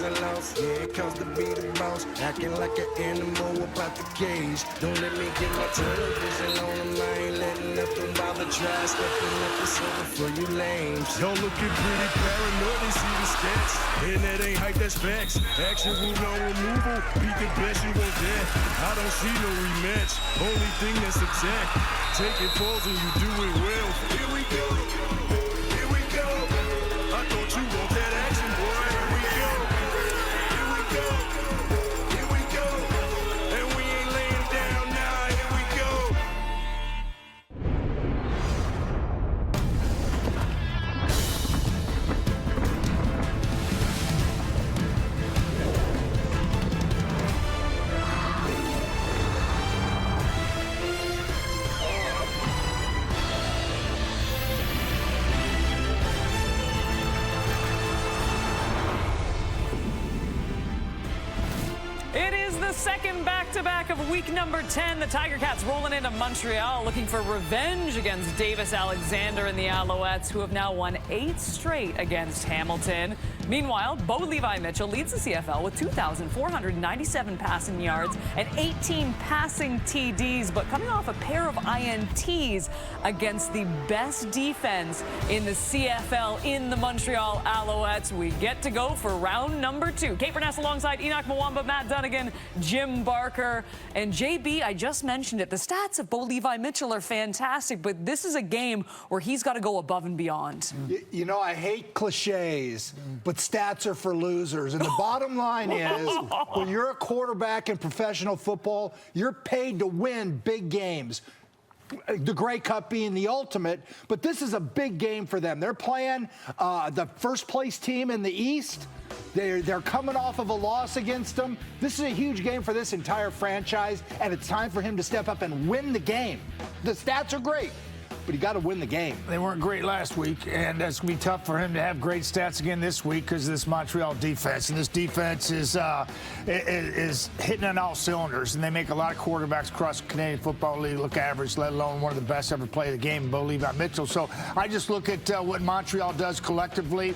wins and loss. Yeah, it comes to be the boss. Acting like an animal about the cage. Don't let me get my television on them. I ain't letting nothing bother. Try stepping up, it's over for you lames. Y'all looking pretty paranoid, they see the stats. And that ain't hype, that's facts. Action with no removal. Beat the best, you want that. I don't see no rematch. Only thing that's exact. Taking falls and you do it well. Here we go. Here we go. I thought you want that action, boy. Here we go. Here we go. Here we go. And we ain't laying down now. Here we go. It is the second back-to-back of week number 10. The Tiger Cats rolling into Montreal looking for revenge against Davis Alexander and the Alouettes, who have now won 8 straight against Hamilton. Meanwhile, Bo Levi-Mitchell leads the CFL with 2,497 passing yards and 18 passing TDs, but coming off a pair of INTs against the best defense in the CFL in the Montreal Alouettes. We get to go for round number 2. Kate Burness alongside Enoch Mwamba, Matt Dunnigan, Jim Barker, and JB, I just mentioned it. The stats of Bo Levi-Mitchell are fantastic, but this is a game where he's got to go above and beyond. You know, I hate cliches, but stats are for losers. And the bottom line is, when you're a quarterback in professional football, you're paid to win big games. The Grey Cup being the ultimate, but this is a big game for them. They're playing the first place team in the East. They're coming off of a loss against them. This is a huge game for this entire franchise, and it's time for him to step up and win the game. The stats are great, but you got to win the game. They weren't great last week, and that's going to be tough for him to have great stats again this week because of this Montreal defense. And this defense is hitting on all cylinders, and they make a lot of quarterbacks across the Canadian Football League look average, let alone one of the best ever play the game, Bo Levi-Mitchell. So I just look at what Montreal does collectively.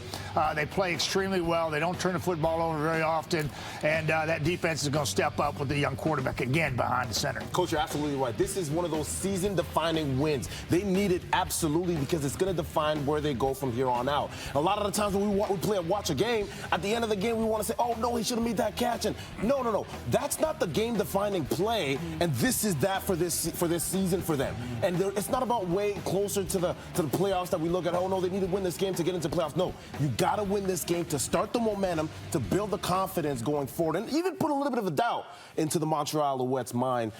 They play extremely well. They don't turn the football over very often, and that defense is going to step up with the young quarterback again behind the center. Coach, you're absolutely right. This is one of those season-defining wins. They need it absolutely because it's going to define where they go from here on out. A lot of the times when we play and watch a game, at the end of the game, we want to say, oh, no, he should have made that catch. And no. That's not the game-defining play, and this is that for this season for them. And it's not about way closer to the playoffs that we look at, oh, no, they need to win this game to get into playoffs. No, you got to win this game to start the momentum, to build the confidence going forward, and even put a little bit of a doubt into the Montreal Alouettes' mind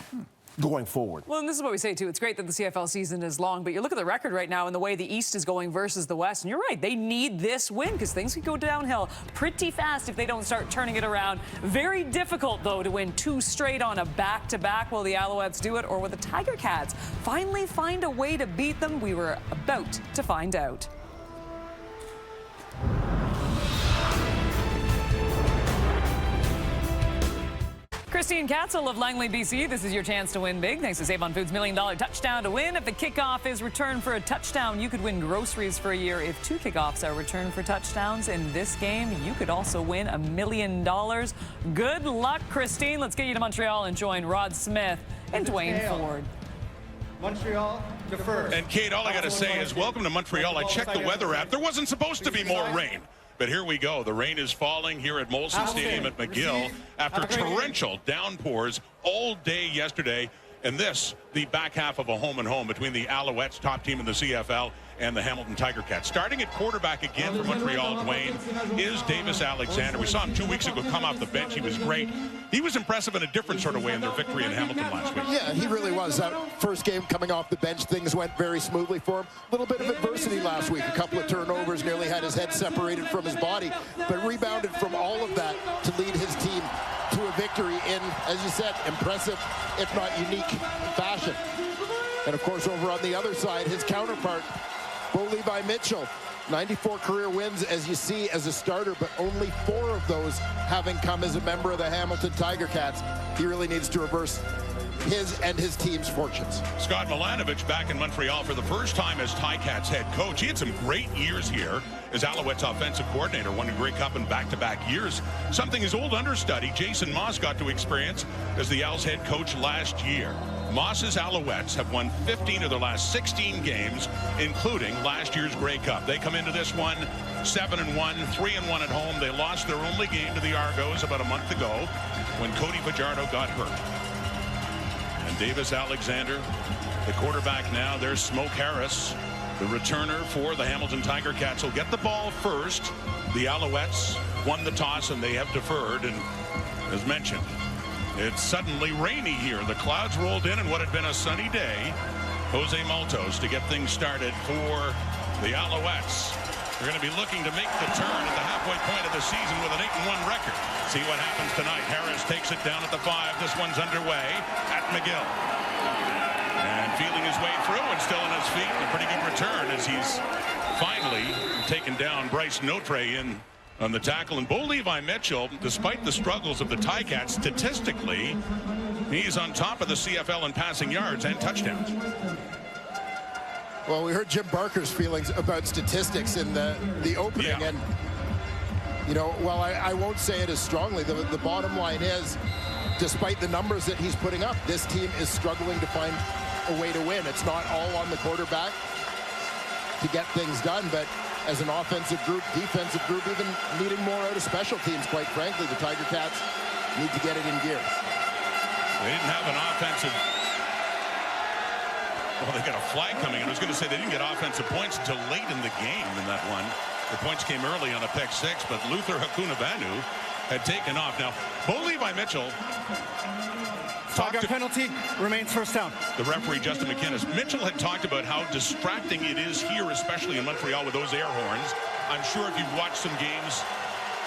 going forward. Well, and this is what we say, too. It's great that the CFL season is long, but you look at the record right now and the way the East is going versus the West, and you're right. They need this win because things could go downhill pretty fast if they don't start turning it around. Very difficult, though, to win 2 straight on a back-to-back. Will the Alouettes do it, or will the Tiger Cats finally find a way to beat them? We were about to find out. Christine Katzel of Langley, BC. This is your chance to win big. Thanks to Save on Foods' $1 million touchdown to win. If the kickoff is returned for a touchdown, you could win groceries for a year. If 2 kickoffs are returned for touchdowns in this game, you could also win $1 million. Good luck, Christine. Let's get you to Montreal and join Rod Smith and Dwayne Ford. Montreal, defer. And Kate, all I got to say is welcome to Montreal. I checked the weather app. There wasn't supposed to be more rain. But here we go. The rain is falling here at Molson Stadium at McGill after torrential downpours all day yesterday. And this, the back half of a home-and-home between the Alouettes, top team in the CFL, and the Hamilton Tiger Cats. Starting at quarterback again for Montreal, Dwayne, is Davis Alexander. We saw him 2 weeks ago come off the bench. He was great. He was impressive in a different sort of way in their victory in Hamilton last week. Yeah, he really was. That first game coming off the bench, things went very smoothly for him. A little bit of adversity last week. A couple of turnovers, nearly had his head separated from his body, but rebounded from all of that to lead his team to a victory in, as you said, impressive, if not unique fashion. And of course, over on the other side, his counterpart, Bo Levi-Mitchell, 94 career wins, as you see, as a starter, but only 4 of those having come as a member of the Hamilton Tiger Cats. He really needs to reverse his and his team's fortunes. Scott Milanovich back in Montreal for the first time as Ticats head coach. He had some great years here as Alouettes offensive coordinator, won a Grey Cup in back-to-back years. Something his old understudy, Jason Moss, got to experience as the Owls head coach last year. Moss's Alouettes have won 15 of their last 16 games, including last year's Grey Cup. They come into this one 7-1, 3-1 at home. They lost their only game to the Argos about a month ago when Cody Fajardo got hurt. And Davis Alexander, the quarterback now. There's Smoke Harris, the returner for the Hamilton Tiger Cats, will get the ball first. The Alouettes won the toss and they have deferred. And as mentioned, it's suddenly rainy here. The clouds rolled in what had been a sunny day. Jose Maltos to get things started for the Alouettes. They're going to be looking to make the turn at the halfway point of the season with an 8-1 record. See what happens tonight. Harris takes it down at the 5. This one's underway at McGill. And feeling his way through and still on his feet. A pretty good return as he's finally taken down Bryce Notre in on the tackle. And Bo Levi Mitchell, despite the struggles of the Ticats, statistically, he's on top of the CFL in passing yards and touchdowns. Well, we heard Jim Barker's feelings about statistics in the opening. Yeah. And, you know, well, I won't say it as strongly. The bottom line is, despite the numbers that he's putting up, this team is struggling to find a way to win. It's not all on the quarterback to get things done, but as an offensive group, defensive group, even needing more out of special teams, quite frankly, the Tiger Cats need to get it in gear. They didn't have an offensive... Well, they got a flag coming. I was going to say they didn't get offensive points until late in the game in that one. The points came early on a pick 6, but Luther Hakunavanu had taken off. Now, Bo Levi Mitchell... Tiger penalty, remains first down. The referee, Justin McInnes. Mitchell had talked about how distracting it is here, especially in Montreal with those air horns. I'm sure if you've watched some games,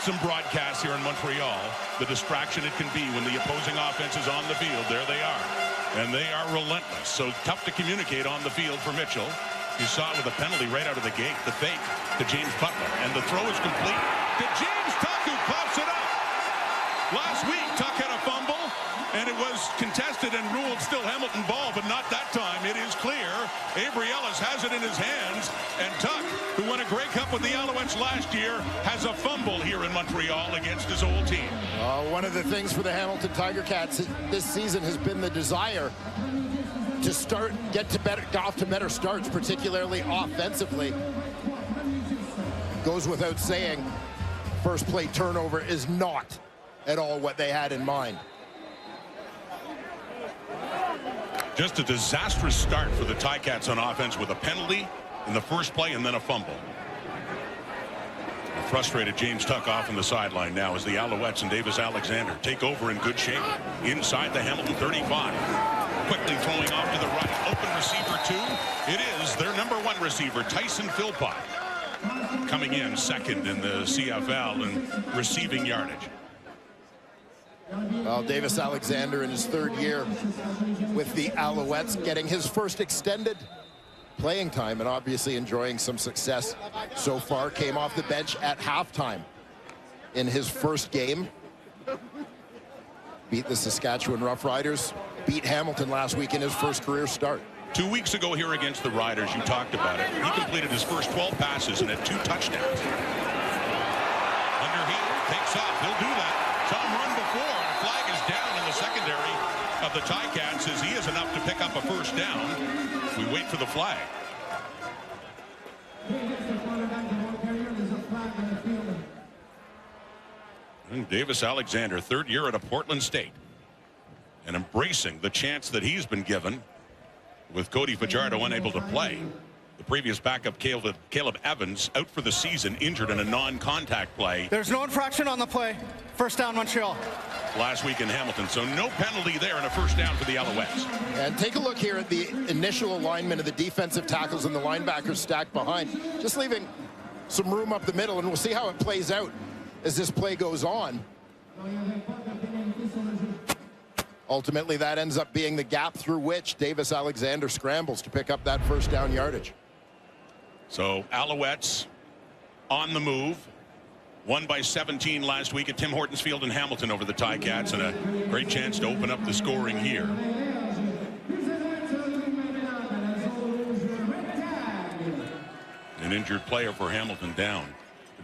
some broadcasts here in Montreal, the distraction it can be when the opposing offense is on the field. There they are. And they are relentless. So tough to communicate on the field for Mitchell. You saw it with a penalty right out of the gate. The fake to James Butler. And the throw is complete to James Tuck, who pops it up. Last week, Tuck had a fumble, and it was contested and ruled still Hamilton ball, but not that time. It is clear. Avery Ellis has it in his hands, and Tuck, who won a Grey Cup with the Alouettes last year, has a fumble here in Montreal against his old team. One of the things for the Hamilton Tiger Cats this season has been the desire to get off to better starts, particularly offensively. Goes without saying, first play turnover is not at all what they had in mind. Just a disastrous start for the Ticats on offense with a penalty in the first play and then a fumble. A frustrated James Tuck off on the sideline now as the Alouettes and Davis Alexander take over in good shape inside the Hamilton 35. Quickly throwing off to the right. Open receiver 2. It is their #1 receiver, Tyson Philpott, coming in second in the CFL in receiving yardage. Well, Davis Alexander in his 3rd year with the Alouettes, getting his first extended playing time and obviously enjoying some success so far. Came off the bench at halftime in his first game. Beat the Saskatchewan Roughriders. Beat Hamilton last week in his first career start. 2 weeks ago here against the Riders, you talked about it. He completed his first 12 passes and had 2 touchdowns. Underheat takes off. He'll do that. Saw him run before, and a flag is down in the secondary of the Ticats as he is enough to pick up a first down. We wait for the flag. And Davis Alexander, 3rd year at a Portland State, and embracing the chance that he's been given with Cody Fajardo unable to play. The previous backup, Caleb Evans, out for the season, injured in a non-contact play. There's no infraction on the play. First down, Montreal. Last week in Hamilton, so no penalty there and a first down for the Alouettes. And take a look here at the initial alignment of the defensive tackles and the linebackers stacked behind. Just leaving some room up the middle, and we'll see how it plays out as this play goes on. Ultimately, that ends up being the gap through which Davis Alexander scrambles to pick up that first down yardage. So Alouettes on the move. Won by 17 last week at Tim Hortons Field in Hamilton over the Ticats, and a great chance to open up the scoring here. an injured player for Hamilton down.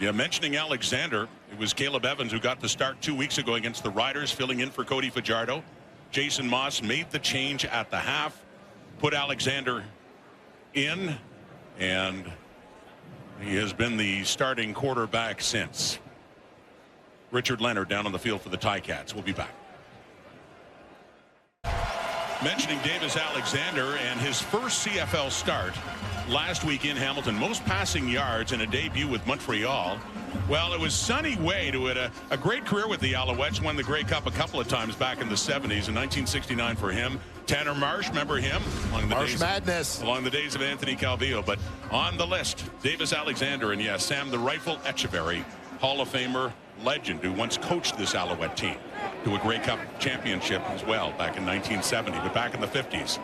Yeah, mentioning Alexander, it was Caleb Evans who got the start 2 weeks ago against the Riders, filling in for Cody Fajardo. Jason Moss made the change at the half, put Alexander in, and he has been the starting quarterback since. Richard Leonard down on the field for the Ticats. We'll be back. Mentioning Davis Alexander and his first CFL start last week in Hamilton. Most passing yards in a debut with Montreal. Well, it was Sonny Wade who had a great career with the Alouettes, won the Grey Cup a couple of times back in the 70s. In 1969 for him. Tanner Marsh, remember him? Marsh Madness. Along the days of Anthony Calvillo. But on the list, Davis Alexander, and yes, Sam the Rifle Echeverry, Hall of Famer legend who once coached this Alouette team to a Grey Cup championship as well back in 1970. But back in the 50s,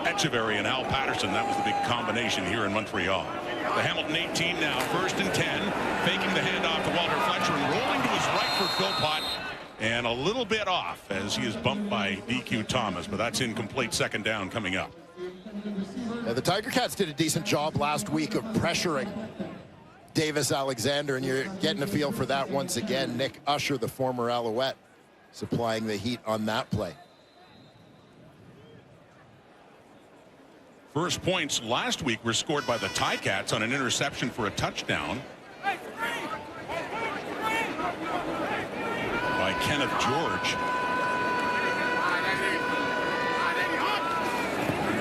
Echeverry and Al Patterson, that was the big combination here in Montreal. The Hamilton 18 now, 1st and 10, faking the handoff to Walter Fletcher and rolling to his right for Philpott, and a little bit off as he is bumped by DQ Thomas, but that's incomplete. Second down coming up. The Tiger Cats did a decent job last week of pressuring Davis Alexander, and you're getting a feel for that once again. Nick Usher, the former Alouette, supplying the heat on that play. First points last week were scored by the Ticats on an interception for a touchdown by Kenneth George.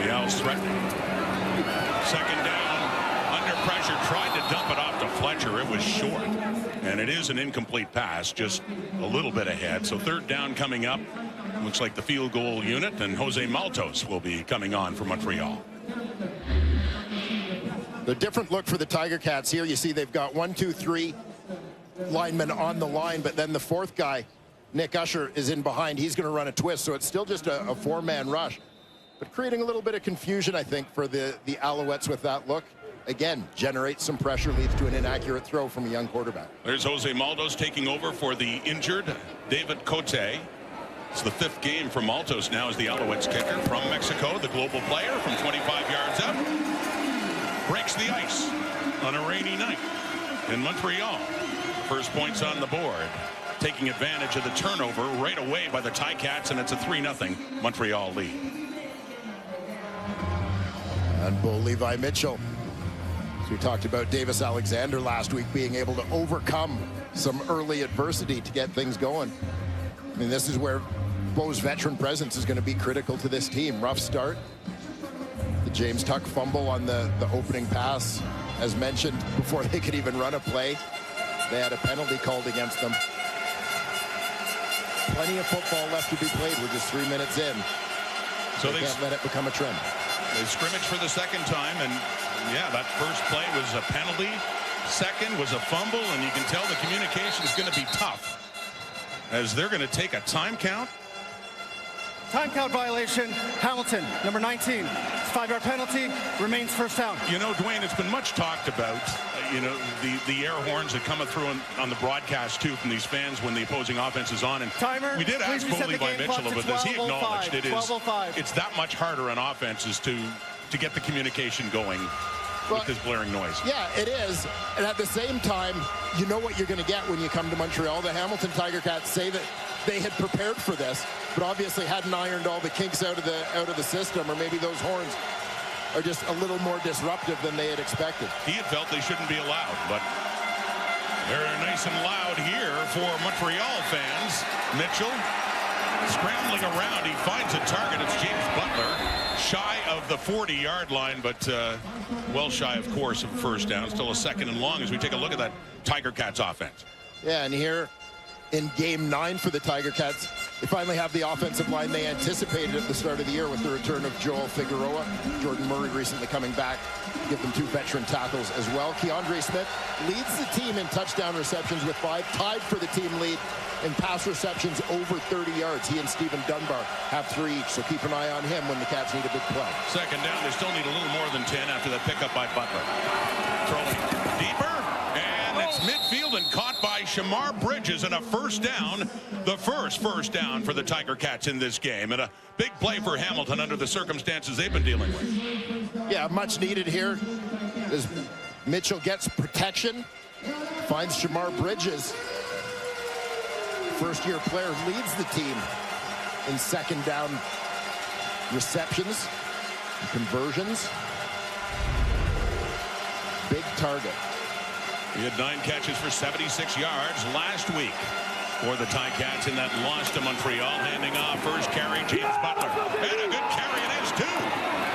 The Owls threatening. Second down, under pressure, tried to dump it off to Fletcher. It was short, and it is an incomplete pass, just a little bit ahead. So third down coming up. Looks like the field goal unit, and Jose Maltos will be coming on for Montreal. The different look for the Tiger Cats here. You see they've got 1, 2, 3 linemen on the line, but then the fourth guy, Nick Usher, is in behind. He's going to run a twist, so it's still just a four-man rush, but creating a little bit of confusion, I think, for the Alouettes with that look. Again, generates some pressure, leads to an inaccurate throw from a young quarterback. There's Jose Maltos taking over for the injured David Cote. It's the 5th game for Maltos now as the Alouettes kicker from Mexico. The global player from 25 yards out breaks the ice on a rainy night in Montreal. First points on the board, taking advantage of the turnover right away by the Ticats, and it's a 3-0 Montreal lead. And Bo Levi Mitchell. As we talked about Davis Alexander last week being able to overcome some early adversity to get things going. I mean, this is where Bo's veteran presence is going to be critical to this team. Rough start. The James Tuck fumble on the opening pass, as mentioned, before they could even run a play. They had a penalty called against them. Plenty of football left to be played. We're just 3 minutes in. So they can't let it become a trend. They scrimmaged for the second time, and yeah, that first play was a penalty. Second was a fumble, and you can tell the communication is going to be tough as they're going to take a time count. Time count violation, Hamilton, number 19. It's a 5-yard penalty, remains first down. You know, Dwayne, it's been much talked about, you know, the air horns that come through on the broadcast, too, from these fans when the opposing offense is on. And timer, we did ask Bo Levi Mitchell about this. He acknowledged it's that much harder on offenses to get the communication going with this blaring noise. Yeah, it is. And at the same time, you know what you're going to get when you come to Montreal. The Hamilton Tiger Cats say that they had prepared for this, but obviously hadn't ironed all the kinks out of the system, or maybe those horns are just a little more disruptive than they had expected. He had felt they shouldn't be allowed, but they're nice and loud here for Montreal fans. Mitchell scrambling around. He finds a target. It's James Butler, shy of the 40-yard line, but well shy, of course, of first down. Still a second and long as we take a look at that Tiger Cats offense. Yeah, and here in game 9 for the Tiger Cats, they finally have the offensive line they anticipated at the start of the year with the return of Joel Figueroa. Jordan Murray recently coming back to give them 2 veteran tackles as well. Keandre Smith leads the team in touchdown receptions with 5, tied for the team lead in pass receptions over 30 yards. He and Stephen Dunbar have 3 each, so keep an eye on him when the Cats need a big play. Second down, they still need a little more than 10 after that pickup by Butler. Throwing deeper, and it's midfield and caught by Shamar Bridges, and a first down, the first down for the Tiger Cats in this game, and a big play for Hamilton under the circumstances they've been dealing with. Yeah, much needed here. As Mitchell gets protection, finds Shamar Bridges. First-year player leads the team in second down receptions, conversions. Big target. He had 9 catches for 76 yards last week for the Ticats in that loss to Montreal. Handing off first carry, James Butler. And a good carry it is, too.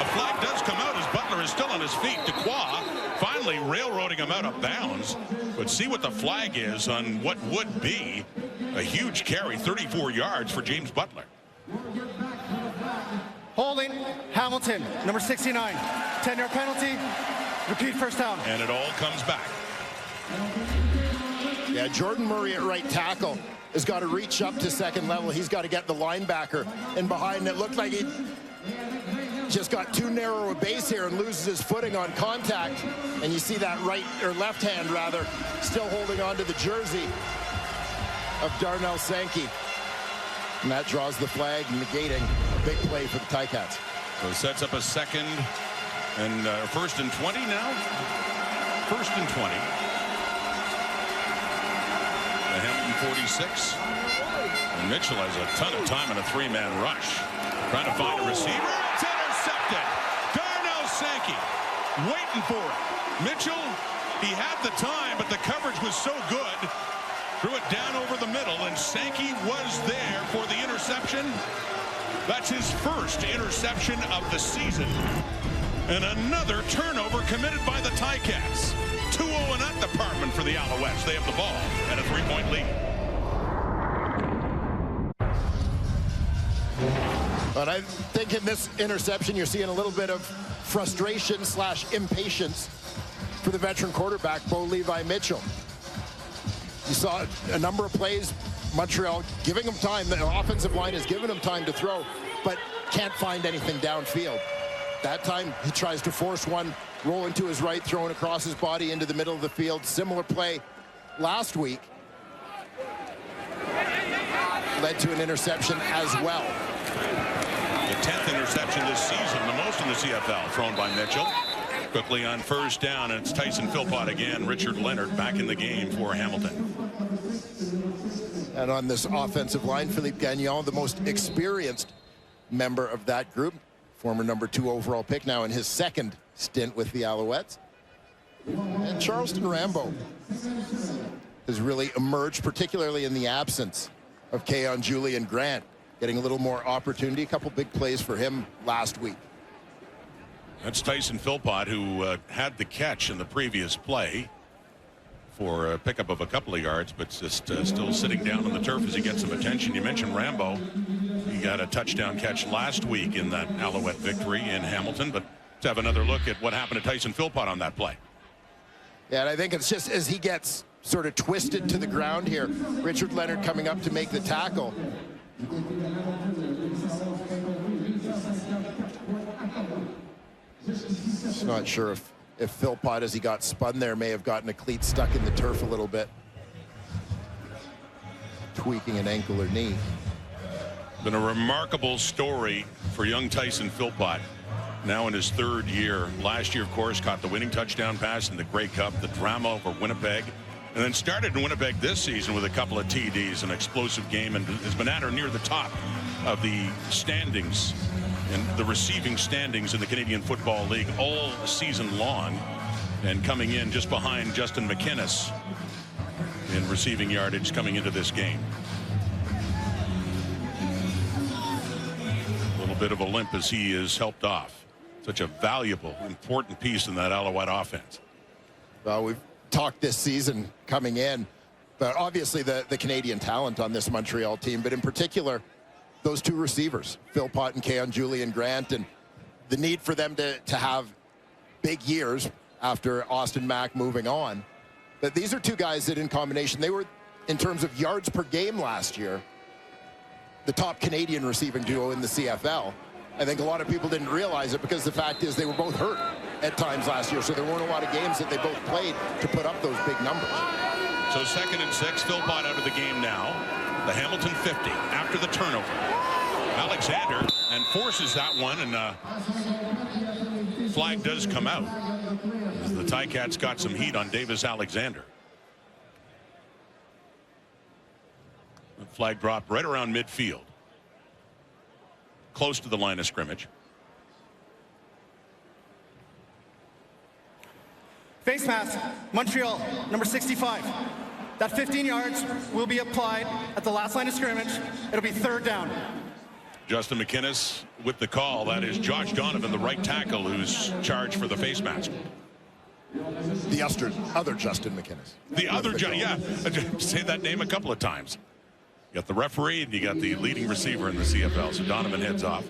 A flag does come out as Butler is still on his feet. Dequoy finally railroading him out of bounds. But see what the flag is on what would be a huge carry, 34 yards for James Butler. Holding, Hamilton, number 69. 10-yard penalty, repeat first down. And it all comes back. Yeah, Jordan Murray at right tackle has got to reach up to second level. He's got to get the linebacker in behind. It looked like he just got too narrow a base here and loses his footing on contact. And you see that right, or left hand rather, still holding on to the jersey of Darnell Sankey. And that draws the flag, negating a big play for the Ticats. So it sets up a second and first and 20 now. First and 20. The Hamilton 46. And Mitchell has a ton of time in a 3-man rush. Trying to find a receiver. It's intercepted. Darnell Sankey waiting for it. Mitchell, he had the time, but the coverage was so good. Threw it down over the middle, and Sankey was there for the interception. That's his first interception of the season. And another turnover committed by the Ticats. 2-0 in that department for the Alouettes. They have the ball and a 3-point lead. But I think in this interception, you're seeing a little bit of frustration / impatience for the veteran quarterback, Bo Levi Mitchell. You saw a number of plays, Montreal giving him time. The offensive line is giving him time to throw, but can't find anything downfield. That time, he tries to force one, rolling to his right, throwing across his body into the middle of the field. Similar play last week. Led to an interception as well. The 10th interception this season, the most in the CFL, thrown by Mitchell. Quickly on first down, and it's Tyson Philpott again. Richard Leonard back in the game for Hamilton. And on this offensive line, Philippe Gagnon, the most experienced member of that group. Former number 2 overall pick, now in his second stint with the Alouettes. And Charleston Rambo has really emerged, particularly in the absence of Keon Julian Grant, getting a little more opportunity. A couple big plays for him last week. That's Tyson Philpott, who had the catch in the previous play for a pickup of a couple of yards, but just still sitting down on the turf as he gets some attention. You mentioned Rambo. He got a touchdown catch last week in that Alouette victory in Hamilton, but let's have another look at what happened to Tyson Philpott on that play. Yeah, and I think it's just as he gets sort of twisted to the ground here, Richard Leonard coming up to make the tackle. Just not sure if Philpott, as he got spun there, may have gotten a cleat stuck in the turf a little bit. Tweaking an ankle or knee. Been a remarkable story for young Tyson Philpott, now in his 3rd year. Last year, of course, caught the winning touchdown pass in the Grey Cup, the drama over Winnipeg, and then started in Winnipeg this season with a couple of TDs, an explosive game, and has been at or near the top of the standings and the receiving standings in the Canadian Football League all season long, and coming in just behind Justin McInnes in receiving yardage coming into this game. A little bit of a limp as he is helped off. Such a valuable, important piece in that Alouette offense. Well, we've talked this season coming in, but obviously the Canadian talent on this Montreal team, but in particular, those 2 receivers, Philpott and Keon Julian Grant, and the need for them to have big years after Austin Mack moving on. But these are 2 guys that in combination, they were, in terms of yards per game last year, the top Canadian receiving duo in the CFL. I think a lot of people didn't realize it because the fact is they were both hurt at times last year, so there weren't a lot of games that they both played to put up those big numbers. So 2nd and 6, Philpott out of the game now. The Hamilton 50 after the turnover. Alexander and forces that one, and flag does come out. As the Ticats got some heat on Davis Alexander. The flag dropped right around midfield, close to the line of scrimmage. Face mask, Montreal, number 65. That 15 yards will be applied at the last line of scrimmage. It'll be 3rd down. Justin McInnes with the call. That is Josh Donovan, the right tackle, who's charged for the face mask. The other Justin McInnes. The other, yeah, say that name a couple of times. You got the referee and you got the leading receiver in the CFL. So Donovan heads off.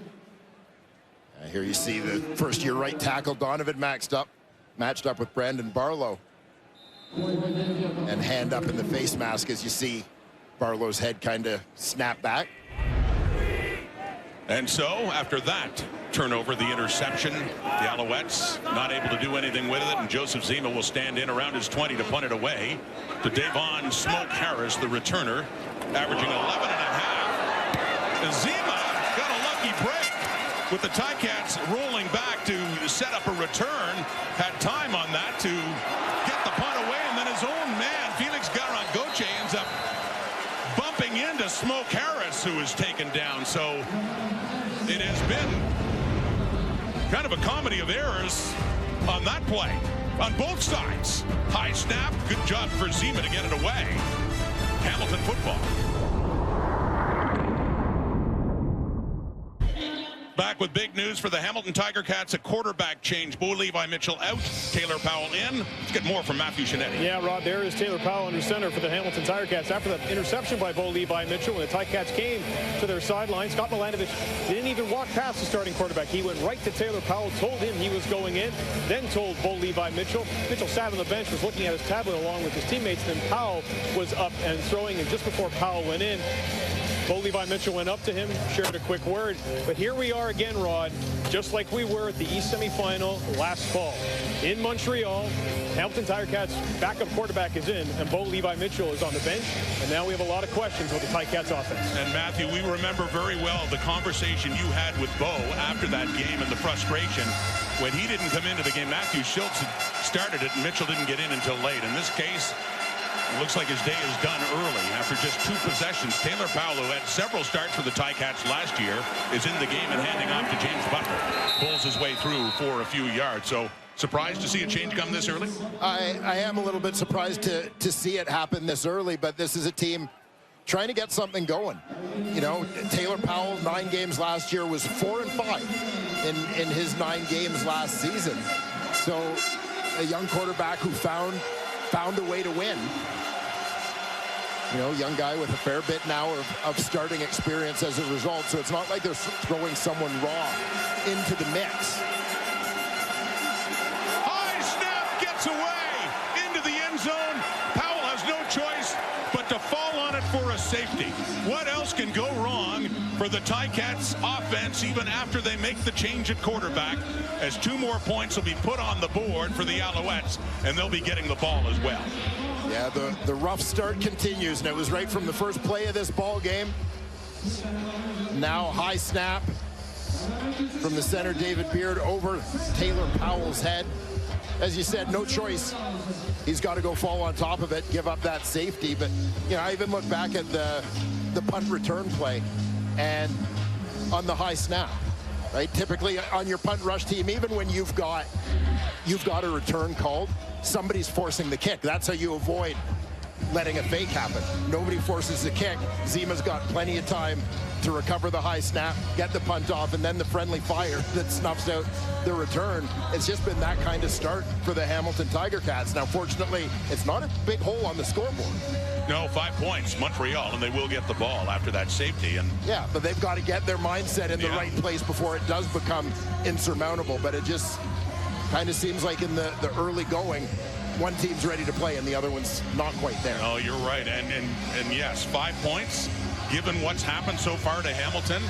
Here you see the first-year right tackle, Donovan, matched up with Brandon Barlow. And hand up in the face mask as you see Barlow's head kind of snap back. And so after that turnover, the interception, the Alouettes not able to do anything with it, and Joseph Zima will stand in around his 20 to punt it away to Davon Smoke Harris, the returner, averaging 11.5. And Zima got a lucky break with the Ticats rolling back to set up a return, had time on that to get the punt away, and then his own man, Felix Garangoche, ends up bumping into Smoke Harris, who is taken down. So it has been kind of a comedy of errors on that play on both sides. High snap, good job for Zima to get it away. Hamilton football. Back with big news for the Hamilton Tiger Cats. A quarterback change. Bo Levi Mitchell out. Taylor Powell in. Let's get more from Matthew Shinetti. Yeah, Rod, there is Taylor Powell under center for the Hamilton Tiger Cats. After that interception by Bo Levi Mitchell, when the Tiger Cats came to their sideline, Scott Milanovich didn't even walk past the starting quarterback. He went right to Taylor Powell, told him he was going in, then told Bo Levi Mitchell. Mitchell sat on the bench, was looking at his tablet along with his teammates. Then Powell was up and throwing, and just before Powell went in, Bo Levi Mitchell went up to him, shared a quick word. But here we are again, Rod, just like we were at the East semifinal last fall. In Montreal, Hamilton Tiger Cats backup quarterback is in, and Bo Levi Mitchell is on the bench. And now we have a lot of questions with the Tiger Cats offense. And Matthew, we remember very well the conversation you had with Bo after that game and the frustration when he didn't come into the game. Matthew Schultz had started it, and Mitchell didn't get in until late. In this case, it looks like his day is done early after just 2 possessions. Taylor Powell, who had several starts for the Ticats last year, is in the game and handing off to James Butler. Pulls his way through for a few yards. So surprised to see a change come this early? I am a little bit surprised to see it happen this early, but this is a team trying to get something going. You know, Taylor Powell, 9 games last year, was 4-5 in his 9 games last season. So a young quarterback who found a way to win. You know, young guy with a fair bit now of starting experience as a result. So it's not like they're throwing someone raw into the mix. High snap gets away into the end zone. Powell has no choice but to fall on it for a safety. What else can go wrong for the Ticats offense even after they make the change at quarterback, as 2 more points will be put on the board for the Alouettes, and they'll be getting the ball as well. Yeah, the rough start continues, and it was right from the first play of this ball game. Now high snap from the center, David Beard, over Taylor Powell's head. As you said, no choice. He's got to go fall on top of it, give up that safety. But, you know, I even look back at the punt return play and on the high snap, right? Typically on your punt rush team, even when you've got a return called, somebody's forcing the kick. That's how you avoid letting a fake happen. Nobody forces the kick. Zima's got plenty of time to recover the high snap, get the punt off, and then the friendly fire that snuffs out the return. It's just been that kind of start for the Hamilton Tiger Cats. Now, fortunately, it's not a big hole on the scoreboard. No, 5 points, Montreal, and they will get the ball after that safety. And yeah, but they've got to get their mindset in the right place before it does become insurmountable. But it just kind of seems like in the early going, one team's ready to play and the other one's not quite there. Oh, you're right. And yes, 5 points, given what's happened so far to Hamilton,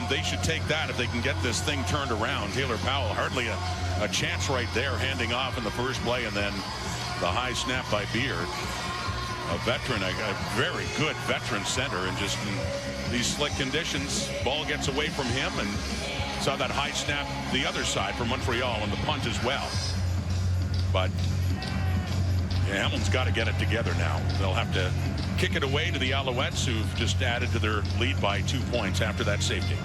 they should take that if they can get this thing turned around. Taylor Powell, hardly a chance right there, handing off in the first play, and then the high snap by Beard. A veteran, a very good veteran center, and just in these slick conditions, ball gets away from him, and saw that high snap the other side for Montreal and the punt as well. But yeah, Hamilton's got to get it together now. They'll have to kick it away to the Alouettes, who've just added to their lead by 2 points after that safety.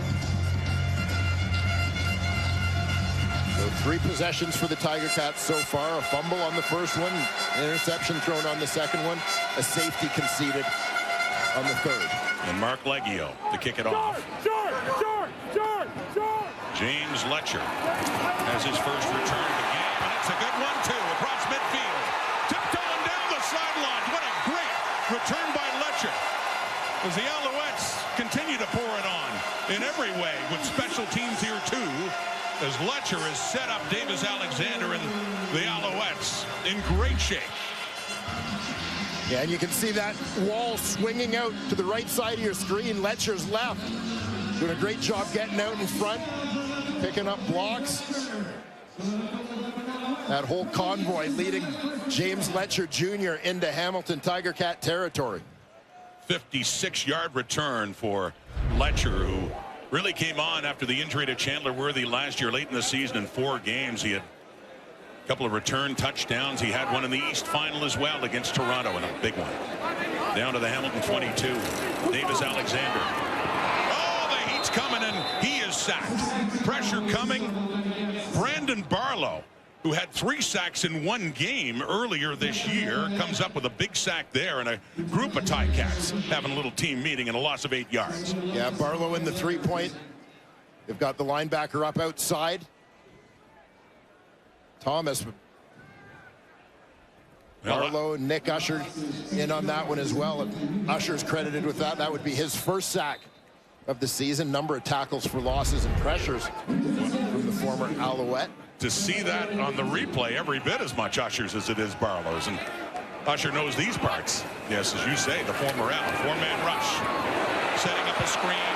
So 3 possessions for the Tiger Cats so far. A fumble on the first one, an interception thrown on the second one, a safety conceded on the third. And Mark Leggio to kick it off. James Letcher has his first return of the game, and it's a good one too, across midfield. Tiptoeing down the sidelines. What a great return by Letcher. As the Alouettes continue to pour it on in every way with special teams here too, as Letcher has set up Davis Alexander and the Alouettes in great shape. Yeah, and you can see that wall swinging out to the right side of your screen. Letcher's left. Doing a great job getting out in front, picking up blocks. That whole convoy leading James Letcher Jr. into Hamilton Tiger Cat territory. 56-yard return for Letcher, who really came on after the injury to Chandler Worthy last year late in the season in 4 games. He had a couple of return touchdowns. He had one in the East Final as well against Toronto, and a big one. Down to the Hamilton 22. Davis Alexander. Oh, the heat's coming, and he is sacked. Pressure coming. Brandon Barlow, who had 3 sacks in 1 game earlier this year, comes up with a big sack there, and a group of Ticats having a little team meeting and a loss of 8 yards. Yeah, Barlow in the 3-point. They've got the linebacker up outside. Thomas, Barlow, Nick Usher in on that one as well. And Usher's credited with that. That would be his first sack of the season. Number of tackles for losses and pressures from the former Alouette. To see that on the replay, every bit as much Usher's as it is Barlow's. And Usher knows these parts. Yes, as you say, the former Al. 4-man rush. Setting up a screen.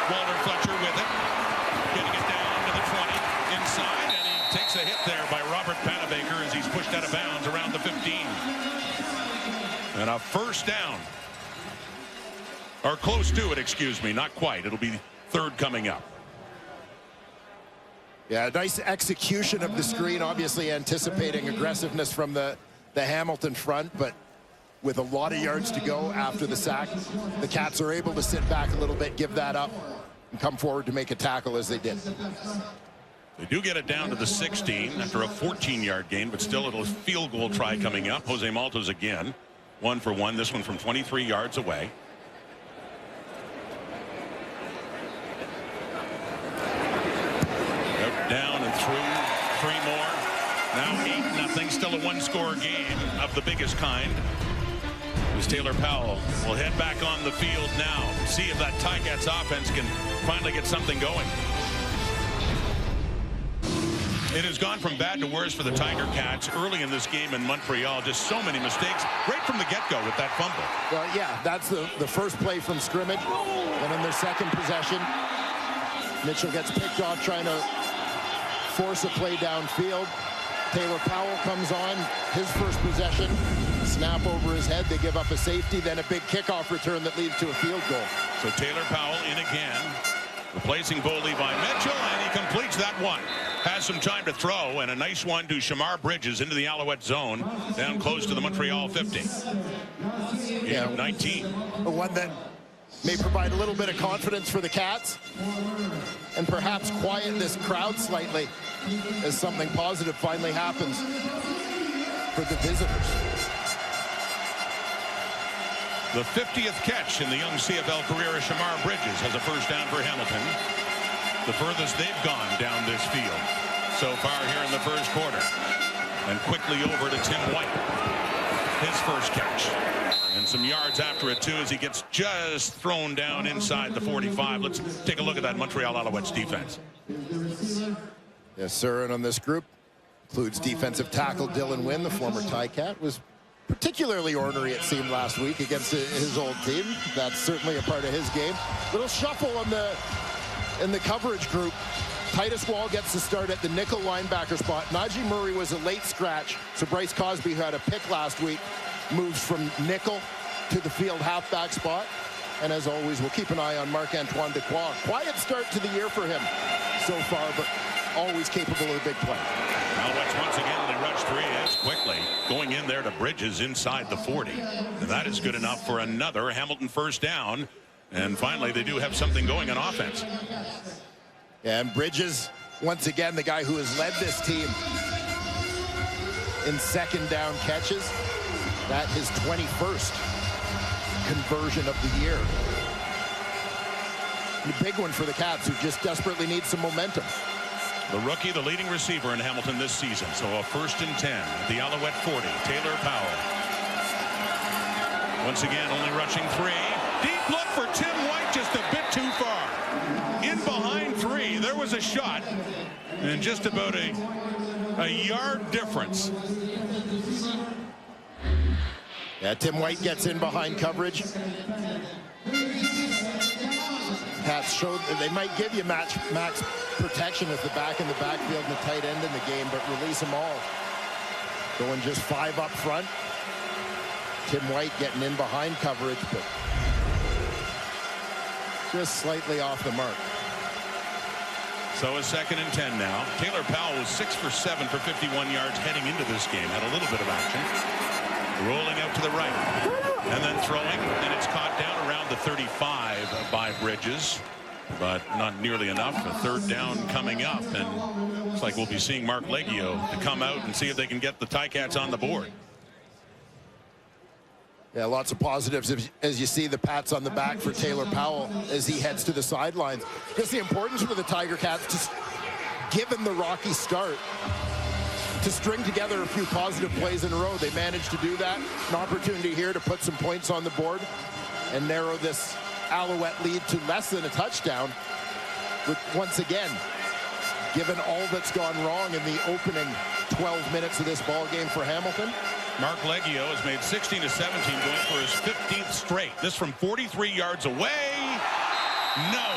Walter Fletcher with it. Getting it down to the 20. Inside. And he takes a hit there by Robert Panabaker as he's pushed out of bounds around the 15. And a first down. Or close to it, excuse me. Not quite. It'll be 3rd coming up. Yeah, nice execution of the screen, obviously anticipating aggressiveness from the Hamilton front, but with a lot of yards to go after the sack, the Cats are able to sit back a little bit, give that up, and come forward to make a tackle as they did. They do get it down to the 16 after a 14-yard gain, but still a little field goal try coming up. Jose Maltos again, 1 for 1, this one from 23 yards away. Down and through, 3 more. Now 8-0, still a 1-score game of the biggest kind. As Taylor Powell will head back on the field now. See if that Ticats offense can finally get something going. It has gone from bad to worse for the Tiger Cats early in this game in Montreal. Just so many mistakes right from the get-go with that fumble. Well, yeah, that's the first play from scrimmage. And in their second possession, Mitchell gets picked off trying to force a play downfield. Taylor Powell comes on, his first possession, snap over his head. They give up a safety, then a big kickoff return that leads to a field goal. So Taylor Powell in again, replacing Bo Levi Mitchell, and he completes that one. Has some time to throw, and a nice one to Shamar Bridges into the Alouette zone, down close to the Montreal 50. Yeah, 19. The one that may provide a little bit of confidence for the Cats and perhaps quiet this crowd slightly as something positive finally happens for the visitors. The 50th catch in the young CFL career of Shamar Bridges has a first down for Hamilton. The furthest they've gone down this field so far here in the first quarter. And quickly over to Tim White. His first catch. And some yards after it, too, as he gets just thrown down inside the 45. Let's take a look at that Montreal Alouettes defense. Yes, sir. And on this group includes defensive tackle Dylan Wynn, the former Ticat, was particularly ornery, it seemed, last week against his old team. That's certainly a part of his game. Little shuffle in the coverage group. Titus Wall gets the start at the nickel linebacker spot. Najee Murray was a late scratch, so Bryce Cosby, who had a pick last week, moves from nickel to the field halfback spot. And as always, we'll keep an eye on Marc-Antoine Dequoy. Quiet start to the year for him so far, but always capable of a big play. Alouettes once again, they rush Mid-range three is quickly going in there to Bridges inside the 40. And that is good enough for another Hamilton first down. And finally, they do have something going on offense. And Bridges, once again, the guy who has led this team in second down catches. That his 21st conversion of the year. A big one for the Cats, who just desperately need some momentum. The rookie, the leading receiver in Hamilton this season. So a 1st and 10 at the Alouette 40. Taylor Powell. Once again, only rushing 3. Deep look for Tim White, just a bit too far. In behind 3, there was a shot. And just about a yard difference. Yeah, Tim White gets in behind coverage. Cats showed they might give you max protection with the back in the backfield and the tight end in the game, but release them all. Going just 5 up front. Tim White getting in behind coverage, but just slightly off the mark. So a 2nd and 10 now. Taylor Powell was 6 for 7 for 51 yards heading into this game. Had a little bit of action. Rolling out to the right. And then throwing. And it's caught down around the 35 by Bridges. But not nearly enough. A 3rd down coming up. And looks like we'll be seeing Mark Leggio to come out and see if they can get the Ticats on the board. Yeah, lots of positives as you see the pats on the back for Taylor Powell as he heads to the sidelines. Just the importance for the Tiger Cats, just given the rocky start, to string together a few positive plays in a row. They managed to do that. An opportunity here to put some points on the board and narrow this Alouette lead to less than a touchdown. But once again, given all that's gone wrong in the opening 12 minutes of this ball game for Hamilton, Mark Leggio has made 16 to 17, going for his 15th straight. This from 43 yards away. No.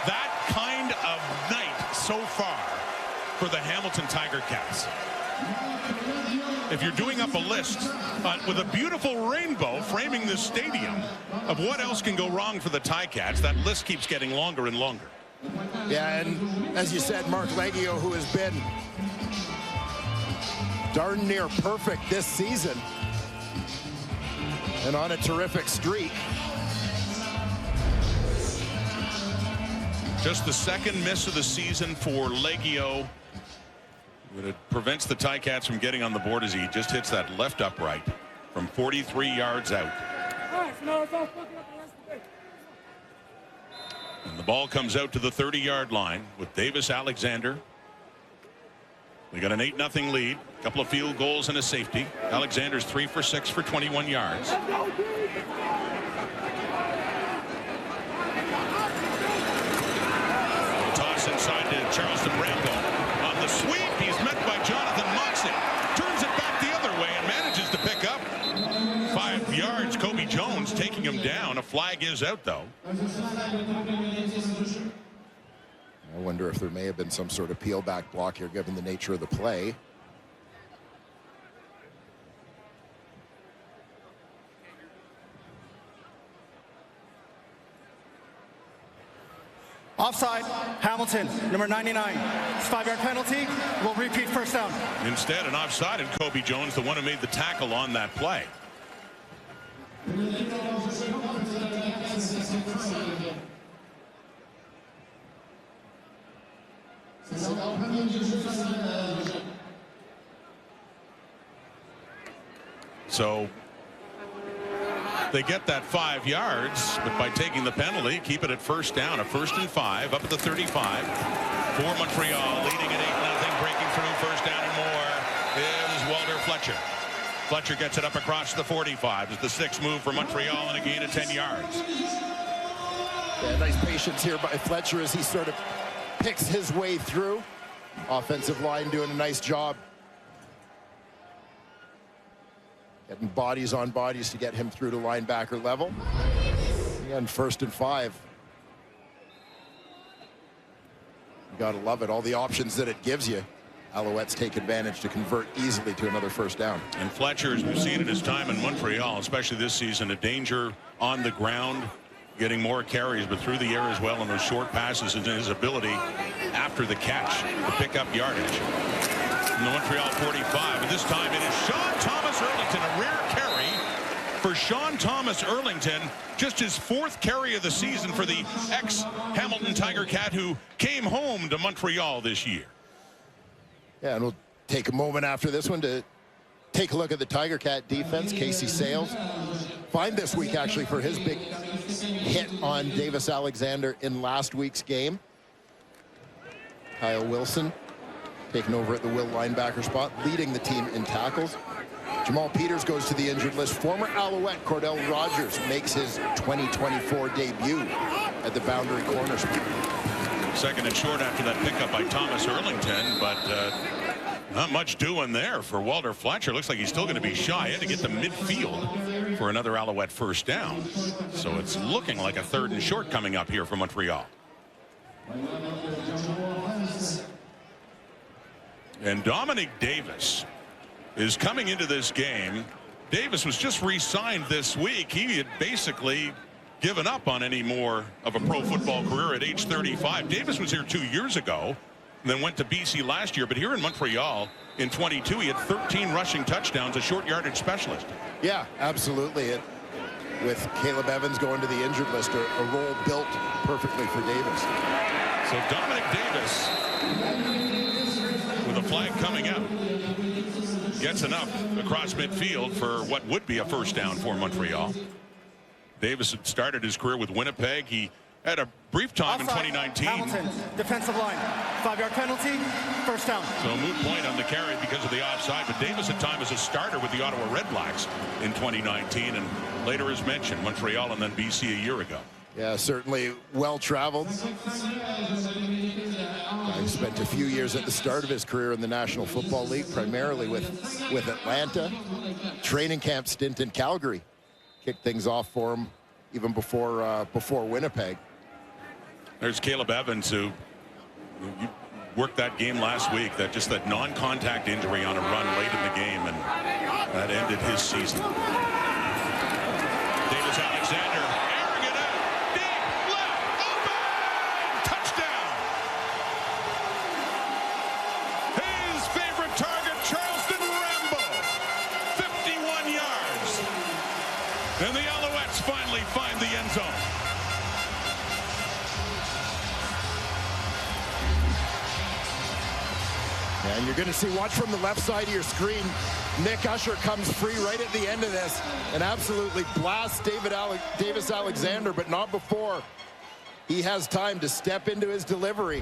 That kind of night so far for the Hamilton Tiger Cats. If you're doing up a list with a beautiful rainbow framing this stadium of what else can go wrong for the Ticats, that list keeps getting longer and longer. yeah, and as you said, Mark Leggio, who has been darn near perfect this season and on a terrific streak. Just the 2nd miss of the season for Leggio. But it prevents the Ticats from getting on the board as he just hits that left upright from 43 yards out. And the ball comes out to the 30-yard line with Davis Alexander. We got an 8-0 lead. A couple of field goals and a safety. Alexander's 3 for 6 for 21 yards. Toss inside to Charleston Rambo. On the sweep, he's met by Jonathan Moxley. Turns it back the other way and manages to pick up 5 yards. Kobe Jones taking him down. A flag is out, though. I wonder if there may have been some sort of peel back block here given the nature of the play. Offside, Hamilton, number 99. It's 5-yard penalty. We'll repeat first down. Instead, an offside, and Kobe Jones, the one who made the tackle on that play. So they get that 5 yards, but by taking the penalty, keep it at first down. A 1st and 5 up at the 35 for Montreal, leading at 8-0, breaking through first down and more is Walter Fletcher. Fletcher gets it up across the 45 as the 6th move for Montreal and a gain of 10 yards. Yeah, nice patience here by Fletcher as he sort of picks his way through. Offensive line doing a nice job getting bodies on bodies to get him through to linebacker level. Again, 1st and 5. You gotta love it, all the options that it gives you. Alouettes take advantage to convert easily to another first down. And Fletcher, as we've seen in his time in Montreal, especially this season, a danger on the ground, getting more carries, but through the air as well, and those short passes and his ability after the catch to pick up yardage. from the Montreal 45. And this time it is Sean Thomas Erlington, a rare carry for Sean Thomas Erlington. Just his 4th carry of the season for the ex-Hamilton Tiger Cat who came home to Montreal this year. Yeah, and we'll take a moment after this one to take a look at the Tiger Cat defense. Casey Sales fined this week actually for his big hit on Davis Alexander in last week's game. Kyle Wilson taking over at the will linebacker spot, leading the team in tackles. Jamal Peters goes to the injured list. Former Alouette Cordell Rogers makes his 2024 debut at the boundary corner spot. 2nd and short after that pickup by Thomas Erlington, but not much doing there for Walter Fletcher. Looks like he's still going to be shy. He had to get to midfield for another Alouette first down. So it's looking like a 3rd and short coming up here for Montreal. And Dominic Davis is coming into this game. Davis was just re-signed this week. He had basically given up on any more of a pro football career at age 35. Davis was here 2 years ago, and then went to BC last year. But here in Montreal in 22, he had 13 rushing touchdowns, a short yardage specialist. Yeah, absolutely. With Caleb Evans going to the injured list, a role built perfectly for Davis. So Dominic Davis, with a flag coming out, gets enough across midfield for what would be a first down for Montreal. Davis had started his career with Winnipeg. He had a brief time Offside. in 2019. Hamilton, defensive line. 5-yard penalty, first down. So a moot point on the carry because of the offside. But Davis at time as a starter with the Ottawa Redblacks in 2019. And later, as mentioned, Montreal and then BC a year ago. Yeah, certainly well-traveled. He spent a few years at the start of his career in the National Football League, primarily with Atlanta. Training camp stint in Calgary kicked things off for him even before Winnipeg. There's Caleb Evans, who worked that game last week, that non-contact injury on a run late in the game, and that ended his season. Davis Alexander airing it out, deep left, open, touchdown. His favorite target, Charleston Rambo, 51 yards. And the Alouettes finally find the end zone. And you're going to see, watch from the left side of your screen, Nick Usher comes free right at the end of this and absolutely blasts Davis Alexander, but not before he has time to step into his delivery,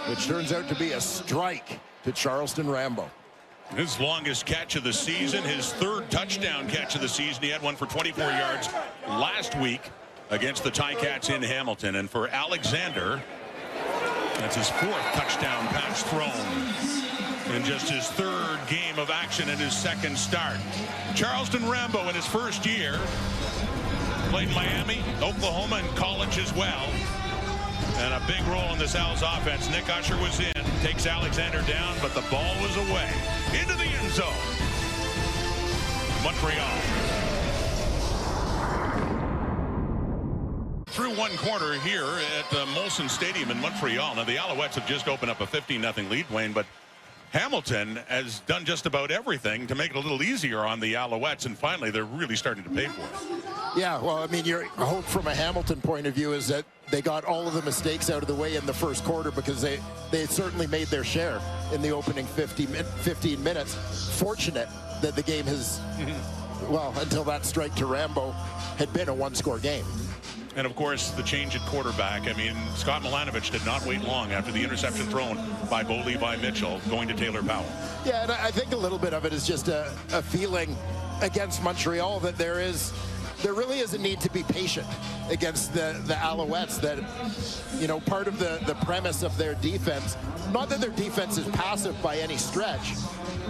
which turns out to be a strike to Charleston Rambo. His longest catch of the season, his 3rd touchdown catch of the season. He had one for 24 yards last week against the Ticats in Hamilton. And for Alexander, that's his 4th touchdown pass thrown in just his 3rd game of action in his 2nd start. Charleston Rambo in his 1st year played in Miami, Oklahoma, and college as well. And a big role in this Owls offense. Nick Usher was in, takes Alexander down, but the ball was away. Into the end zone. Montreal. Through one quarter here at Molson Stadium in Montreal. Now, the Alouettes have just opened up a 15-0 lead, Wayne, but Hamilton has done just about everything to make it a little easier on the Alouettes, and finally they're really starting to pay for it. Yeah, well, I mean, your hope from a Hamilton point of view is that they got all of the mistakes out of the way in the first quarter, because they certainly made their share in the opening 15 minutes. Fortunate that the game has, well, until that strike to Rambo, had been a one-score game. And, of course, the change at quarterback. I mean, Scott Milanovich did not wait long after the interception thrown by Bo Levi Mitchell going to Taylor Powell. Yeah, and I think a little bit of it is just a feeling against Montreal that there really is a need to be patient against the Alouettes. That, you know, part of the premise of their defense, not that their defense is passive by any stretch,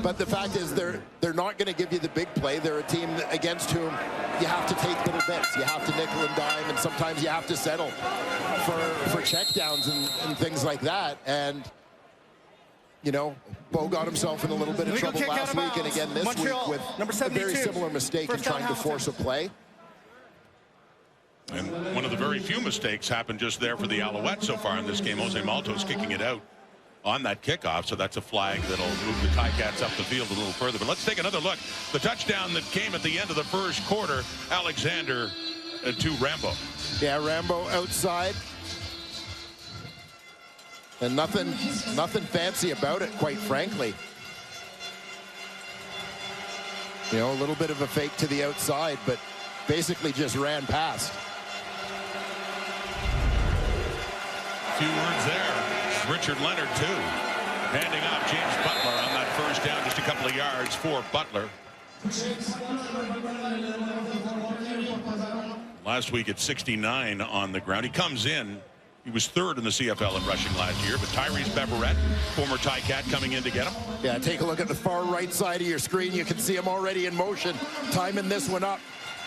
but the fact is they're not going to give you the big play. They're a team against whom you have to take little bits. You have to nickel and dime, and sometimes you have to settle for checkdowns and things like that. And, you know, Bo got himself in a little bit of trouble last week, and again this Montreal, week with number a 72. very similar mistake in trying to force a play. And one of the very few mistakes happened just there for the Alouettes so far in this game. Jose Maltos kicking it out on that kickoff, so that's a flag that'll move the Ticats up the field a little further. But let's take another look. The touchdown that came at the end of the first quarter, Alexander to Rambo. Yeah, Rambo outside. And nothing fancy about it, quite frankly. You know, a little bit of a fake to the outside, but basically just ran past. Few words there. Richard Leonard, too. Handing off James Butler on that first down, just a couple of yards for Butler. Last week at 69 on the ground. He comes in. He was third in the CFL in rushing last year, but Tyrese Beverett, former Ticat, coming in to get him. Yeah, take a look at the far right side of your screen. You can see him already in motion, timing this one up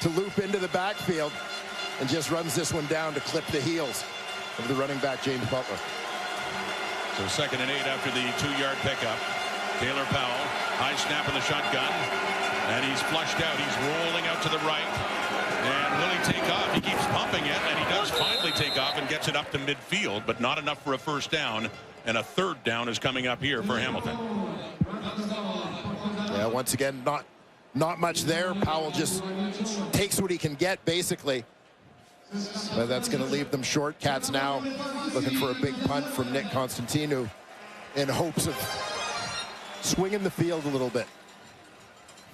to loop into the backfield, and just runs this one down to clip the heels of the running back, James Butler. So 2nd and 8 after the 2-yard pickup. Taylor Powell, high snap in the shotgun, and he's flushed out. He's rolling out to the right. And will he take off? He keeps pumping it, and he does finally take off and gets it up to midfield, but not enough for a first down. And a 3rd down is coming up here for Hamilton. Yeah, once again, not much there. Powell just takes what he can get, basically. But that's going to leave them short. Cats now looking for a big punt from Nick Constantino in hopes of swinging the field a little bit.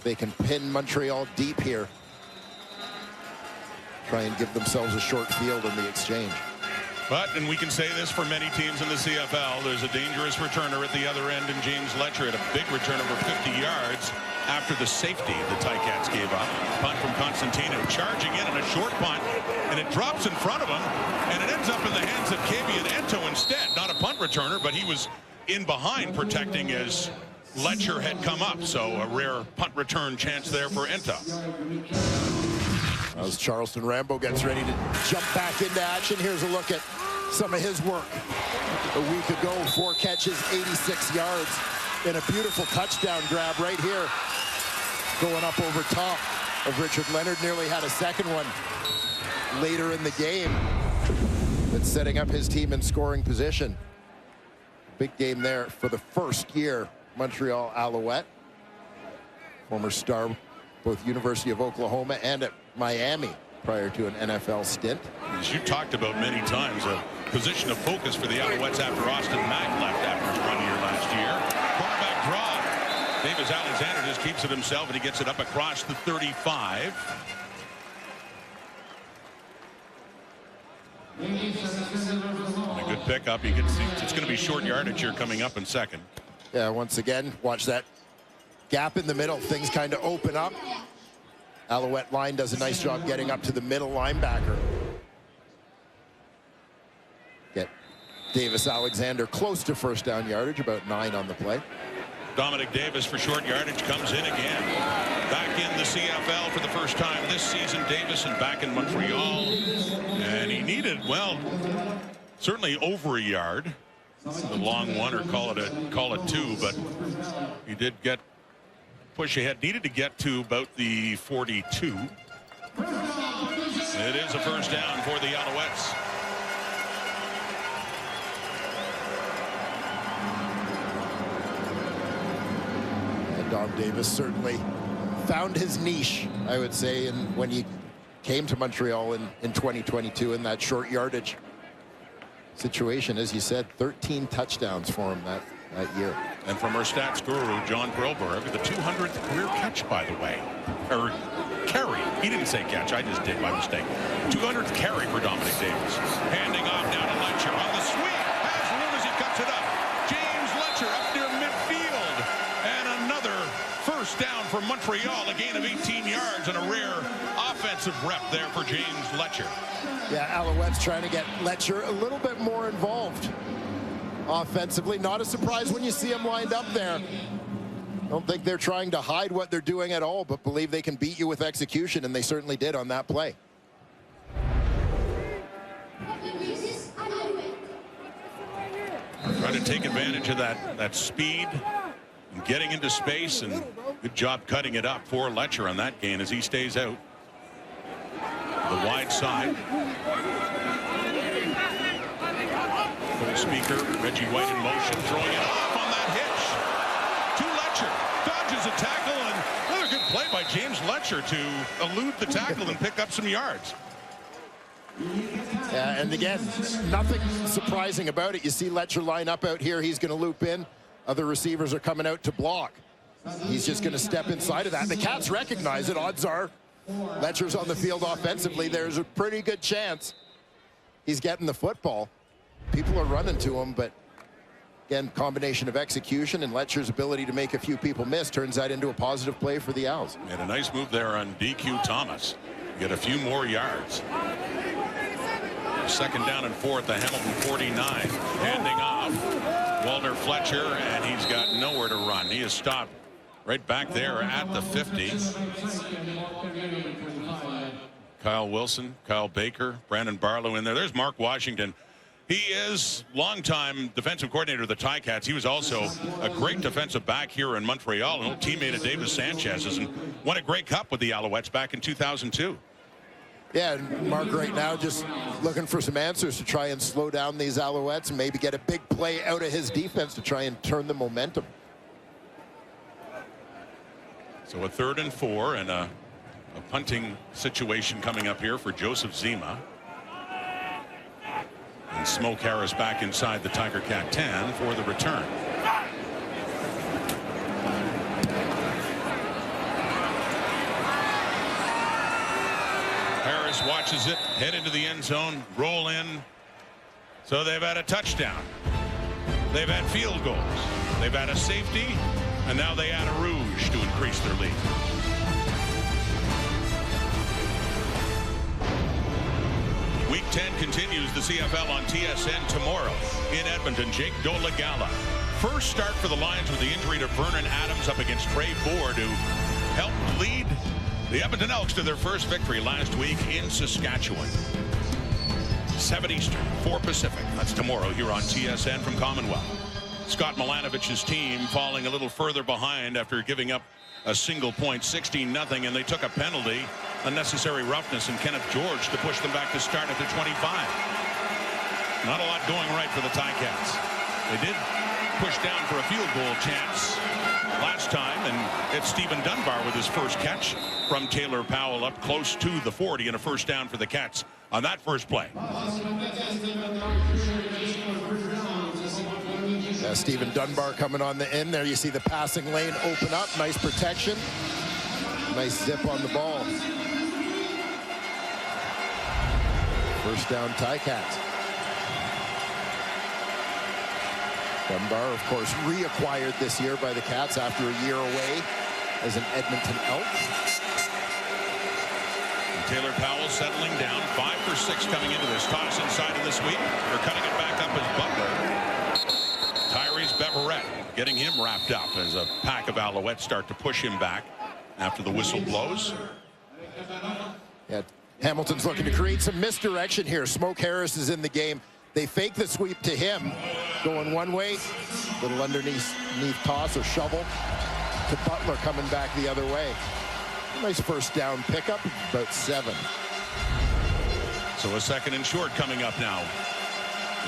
They can pin Montreal deep here. Try and give themselves a short field in the exchange. But, and we can say this for many teams in the CFL, there's a dangerous returner at the other end, and James Letcher had a big return over 50 yards after the safety the Ticats gave up. Punt from Constantino, charging in on a short punt, and it drops in front of him, and it ends up in the hands of Kavian Ento instead. Not a punt returner, but he was in behind protecting as Letcher had come up, so a rare punt return chance there for Ento. As Charleston Rambo gets ready to jump back into action, here's a look at some of his work. A week ago, 4 catches, 86 yards, and a beautiful touchdown grab right here. Going up over top of Richard Leonard, nearly had a second one later in the game. That's setting up his team in scoring position. Big game there for the first year Montreal Alouette. Former star, both University of Oklahoma and at Miami prior to an NFL stint. As you talked about many times, a position of focus for the Alouettes after Austin Mack left after his run here last year. Quarterback draw. Davis Alexander just keeps it himself, and he gets it up across the 35. And a good pickup. You can see it's going to be short yardage here coming up in second. Yeah, once again, watch that gap in the middle. Things kind of open up. Alouette line does a nice job getting up to the middle linebacker. Get Davis Alexander close to first down yardage, about 9 on the play. Dominic Davis for short yardage comes in again. Back in the CFL for the first time this season, Davis, and back in Montreal. And he needed, well, certainly over a yard. The long one, or call it 2, but he did get push ahead, needed to get to about the 42. It is a first down for the Alouettes. And Dom Davis certainly found his niche, I would say, when he came to Montreal in 2022 in that short yardage situation. As you said, 13 touchdowns for him that year. And from our stats guru, John Perlberg, the 200th career catch, by the way. Or carry. He didn't say catch. I just did by mistake. 200th carry for Dominic Davis. Handing off now to Letcher on the sweep. Has room as he cuts it up. James Letcher up near midfield. And another first down for Montreal. A gain of 18 yards and a rare offensive rep there for James Letcher. Yeah, Alouettes trying to get Letcher a little bit more involved offensively. Not a surprise when you see him lined up there. Don't think they're trying to hide what they're doing at all, but believe they can beat you with execution, and they certainly did on that play. Trying to take advantage of that speed and getting into space, and good job cutting it up for Letcher on that gain as he stays out. The wide side. Full speaker, Reggie White in motion, throwing it off on that hitch to Letcher. Dodges a tackle, and another good play by James Letcher to elude the tackle and pick up some yards. And again, nothing surprising about it. You see Letcher line up out here. He's going to loop in. Other receivers are coming out to block. He's just going to step inside of that. The Cats recognize it. Odds are Letcher's on the field offensively. There's a pretty good chance he's getting the football. People are running to him, but again, combination of execution and Letcher's ability to make a few people miss turns that into a positive play for the Owls. And a nice move there on DQ Thomas. Get a few more yards. Second down and 4 at the Hamilton 49. Handing off Walter Fletcher, and he's got nowhere to run. He is stopped right back there at the 50. Kyle Wilson, Kyle Baker, Brandon Barlow in there. There's Mark Washington. He is longtime defensive coordinator of the Ticats. He was also a great defensive back here in Montreal, an old teammate of Davis Sanchez's, and won a Grey Cup with the Alouettes back in 2002. Yeah, and Mark right now just looking for some answers to try and slow down these Alouettes and maybe get a big play out of his defense to try and turn the momentum. So a 3rd and 4 and a punting situation coming up here for Joseph Zima. And Smoke Harris back inside the Tiger Cat 10 for the return. Harris watches it, head into the end zone, roll in. So they've had a touchdown. They've had field goals. They've had a safety, and now they add a rouge to increase their lead. Week 10 continues the CFL on TSN tomorrow in Edmonton. Jake Dolagala. First start for the Lions with the injury to Vernon Adams up against Trey Ford, who helped lead the Edmonton Elks to their first victory last week in Saskatchewan. 7 Eastern, 4 Pacific. That's tomorrow here on TSN from Commonwealth. Scott Milanovich's team falling a little further behind after giving up a single point, 16-0, and they took a penalty, unnecessary roughness, and Kenneth George to push them back to start at the 25. Not a lot going right for the Ticats. They did push down for a field goal chance last time, and it's Stephen Dunbar with his first catch from Taylor Powell up close to the 40 and a first down for the Cats on that first play. Stephen Dunbar coming on the end there. You see the passing lane open up. Nice protection. Nice zip on the ball. First down, Ticats. Dunbar, of course, reacquired this year by the Cats after a year away as an Edmonton Elk. And Taylor Powell settling down, 5 for 6 coming into this toss inside of this week. They're cutting it back up as Butler. Tyrese Beverett getting him wrapped up as a pack of Alouettes start to push him back after the whistle blows. Yeah, Hamilton's looking to create some misdirection here. Smoke Harris is in the game. They fake the sweep to him, going one way, little underneath toss or shovel to Butler coming back the other way. Nice first down pickup, about 7. So a 2nd and short coming up now.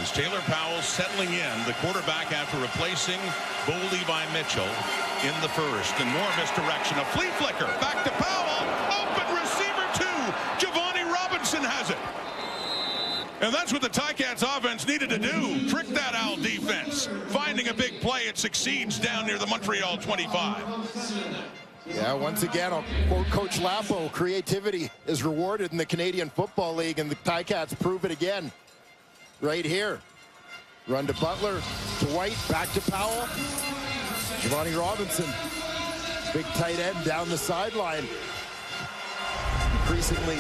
Is Taylor Powell settling in, the quarterback after replacing Bo Levi Mitchell in the first. And more misdirection, a flea flicker, back to Powell, open receiver 2, Giovanni Robinson has it. And that's what the Ticats offense needed to do, trick that Owl defense. Finding a big play, it succeeds down near the Montreal 25. Yeah, once again, I'll quote Coach Lapo, creativity is rewarded in the Canadian Football League, and the Ticats prove it again. Right here. Run to Butler, to White, back to Powell. Giovanni Robinson, big tight end down the sideline. Increasingly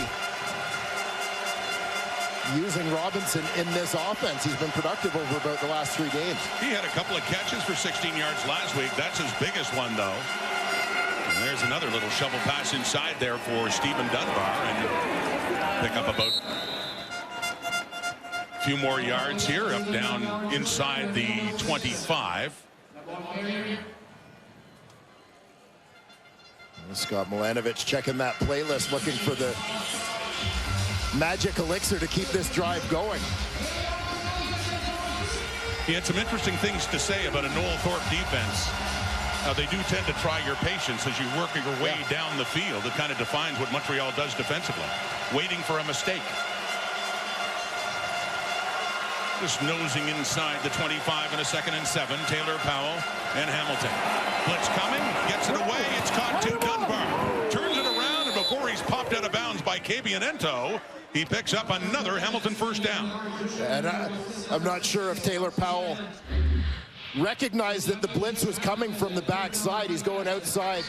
using Robinson in this offense. He's been productive over about the last 3 games. He had a couple of catches for 16 yards last week. That's his biggest one, though. And there's another little shovel pass inside there for Stephen Dunbar, and pick up about a few more yards here, up down inside the 25. Scott Milanovich checking that playlist, looking for the magic elixir to keep this drive going. He had some interesting things to say about a Noel Thorpe defense. They do tend to try your patience as you work your way down the field. It kind of defines what Montreal does defensively. Waiting for a mistake. Just nosing inside the 25 in a 2nd and 7. Taylor Powell and Hamilton. Blitz coming. Gets it away. It's caught to Dunbar. Turns it around, and before he's popped out of bounds by Cabianento, he picks up another Hamilton first down. And I'm not sure if Taylor Powell recognized that the blitz was coming from the backside. He's going outside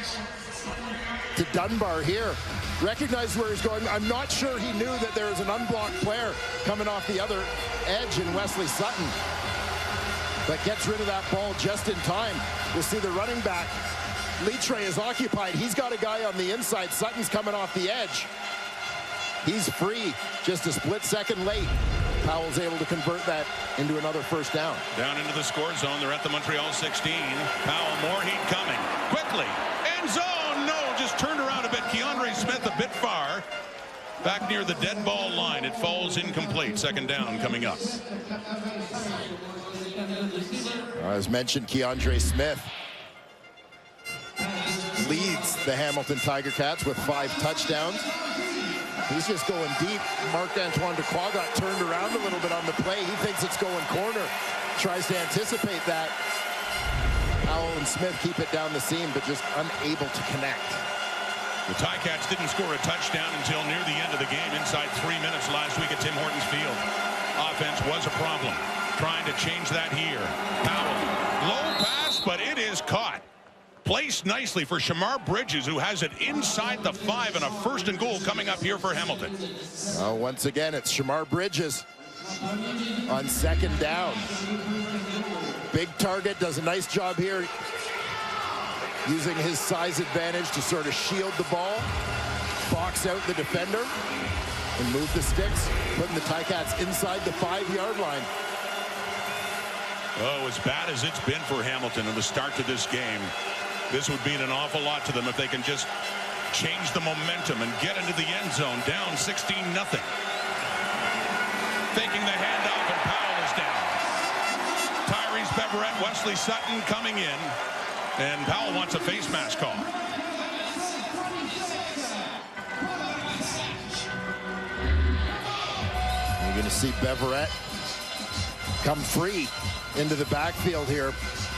to Dunbar here. Recognized where he's going. I'm not sure he knew that there was an unblocked player coming off the other edge in Wesley Sutton. But gets rid of that ball just in time. You'll see the running back. Litre is occupied. He's got a guy on the inside. Sutton's coming off the edge. He's free, just a split second late. Powell's able to convert that into another first down. Down into the score zone. They're at the Montreal 16. Powell, more heat coming. Quickly. End zone. No, just turned around a bit. Keandre Smith a bit far. Back near the dead ball line. It falls incomplete. Second down coming up. As mentioned, Keandre Smith leads the Hamilton Tiger Cats with 5 touchdowns. He's just going deep. Marc-Antoine Dequoy got turned around a little bit on the play. He thinks it's going corner. Tries to anticipate that. Powell and Smith keep it down the seam, but just unable to connect. The Ticats didn't score a touchdown until near the end of the game, inside 3 minutes last week at Tim Hortons Field. Offense was a problem. Trying to change that here. Powell, low pass, but it is caught. Placed nicely for Shamar Bridges, who has it inside the 5, and a 1st and goal coming up here for Hamilton. Once again, it's Shamar Bridges on 2nd down. Big target, does a nice job here using his size advantage to sort of shield the ball, box out the defender, and move the sticks, putting the Ticats inside the 5-yard line. Oh, as bad as it's been for Hamilton in the start to this game, this would mean an awful lot to them if they can just change the momentum and get into the end zone, down 16-0. Faking the handoff, and Powell is down. Tyrese Beverett, Wesley Sutton coming in, and Powell wants a face mask call. You're going to see Beverett come free into the backfield here.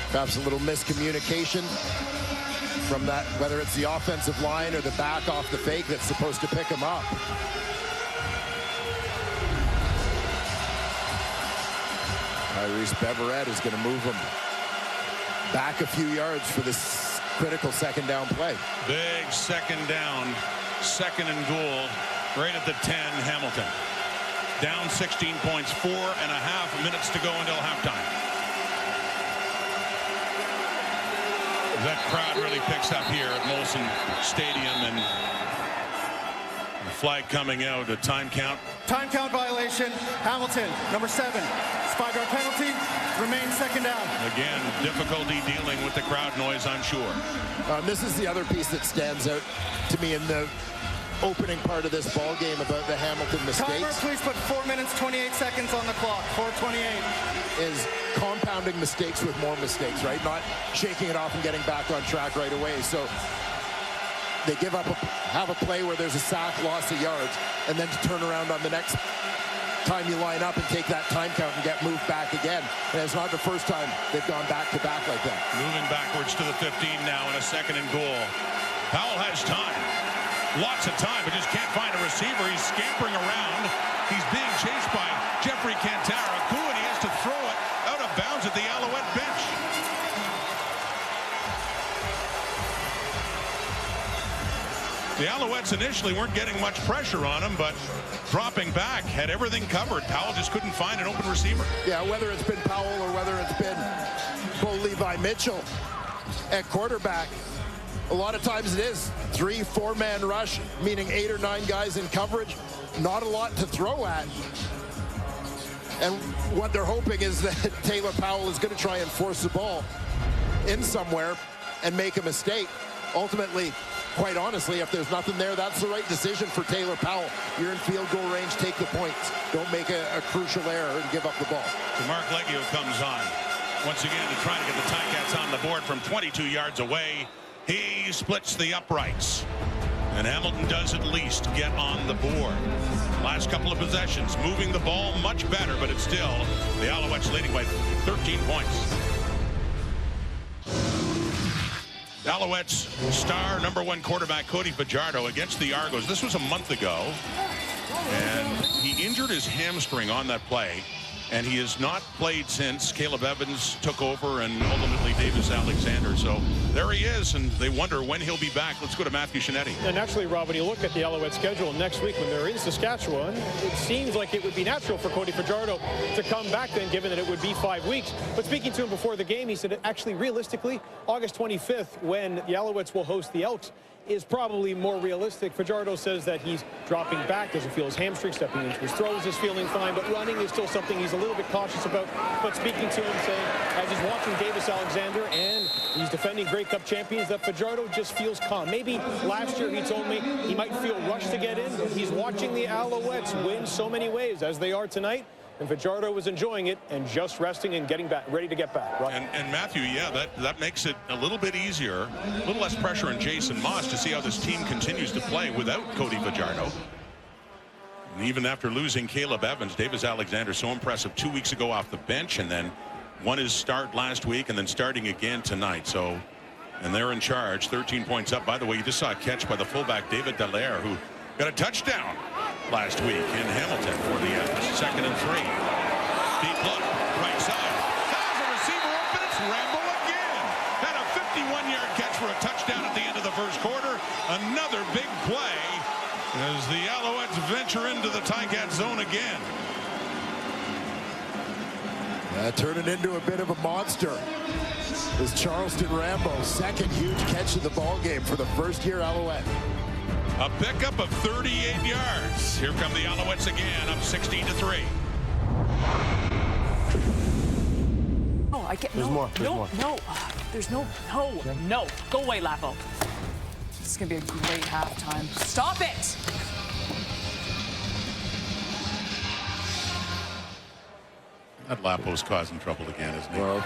Perhaps a little miscommunication from that, whether it's the offensive line or the back off the fake that's supposed to pick him up. Tyrese Beverett is going to move him back a few yards for this critical 2nd down play. Big 2nd down, 2nd and goal, right at the 10, Hamilton. Down 16 points, 4.5 minutes to go until halftime. That crowd really picks up here at Molson Stadium, and the flag coming out, a time count. Time count violation. Hamilton, number 7. 5-yard penalty. Remains 2nd down. Again, difficulty dealing with the crowd noise, I'm sure. This is the other piece that stands out to me in the opening part of this ball game about the Hamilton mistakes. Timer, please put 4 minutes, 28 seconds on the clock. 4:28. Is compounding mistakes with more mistakes, right? Not shaking it off and getting back on track right away. So they have a play where there's a sack, loss of yards, and then to turn around on the next time you line up and take that time count and get moved back again. And it's not the first time they've gone back to back like that. Moving backwards to the 15 now, and a 2nd and goal. Powell has time. Lots of time, but just can't find a receiver. He's scampering around. He's being chased by Jeffrey Cantara. And he has to throw it out of bounds at the Alouette bench. The Alouettes initially weren't getting much pressure on him, but dropping back, had everything covered. Powell just couldn't find an open receiver. Yeah, whether it's been Powell or whether it's been Bo Levi Mitchell at quarterback, a lot of times it is 3-4-man rush, meaning 8 or 9 guys in coverage. Not a lot to throw at. And what they're hoping is that Taylor Powell is going to try and force the ball in somewhere and make a mistake. Ultimately, quite honestly, if there's nothing there, that's the right decision for Taylor Powell. You're in field goal range, take the points. Don't make a crucial error and give up the ball. So Mark Leggio comes on once again to try to get the Ticats on the board from 22 yards away. He splits the uprights. And Hamilton does at least get on the board. Last couple of possessions, moving the ball much better, but it's still the Alouettes leading by 13 points. The Alouettes star #1 quarterback Cody Fajardo against the Argos. This was a month ago, and he injured his hamstring on that play, and he has not played since. Caleb Evans took over, and ultimately Davis Alexander. So there he is, and they wonder when he'll be back. Let's go to Matthew Shinetti. And actually, Rob, when you look at the Alouettes schedule next week when they're in Saskatchewan, it seems like it would be natural for Cody Fajardo to come back then, given that it would be 5 weeks. But speaking to him before the game, he said actually, realistically, August 25th, when the Alouettes will host the Elks, is probably more realistic. Fajardo says that he's dropping back, doesn't feel his hamstring, stepping into his throws is feeling fine, but running is still something he's a little bit cautious about. But speaking to him, saying as he's watching Davis Alexander and he's defending Grey Cup champions, that Fajardo just feels calm. Maybe last year he told me he might feel rushed to get in, but he's watching the Alouettes win so many ways as they are tonight. And Fajardo was enjoying it and just resting and getting back, ready to get back. Right? And Matthew, yeah, that makes it a little bit easier, a little less pressure on Jason Moss to see how this team continues to play without Cody Fajardo. And even after losing Caleb Evans, Davis Alexander so impressive 2 weeks ago off the bench, and then won his start last week and then starting again tonight. So, and they're in charge, 13 points up. By the way, you just saw a catch by the fullback David Dallaire, who got a touchdown last week in Hamilton for the Eds. 2nd and 3. Deep look, right side. Has a receiver open. It's Rambo again. Had a 51-yard catch for a touchdown at the end of the first quarter. Another big play as the Alouettes venture into the Ticat zone again. Turning into a bit of a monster is Charleston Rambo. 2nd huge catch of the ball game for the first-year Alouette. A pickup of 38 yards. Here come the Alouettes again, up 16-3. Oh, I can't. There's more. There's more. No. There's no. No. Go away, Lapo. This is going to be a great halftime. Stop it. That Lapo's causing trouble again, isn't he? Well,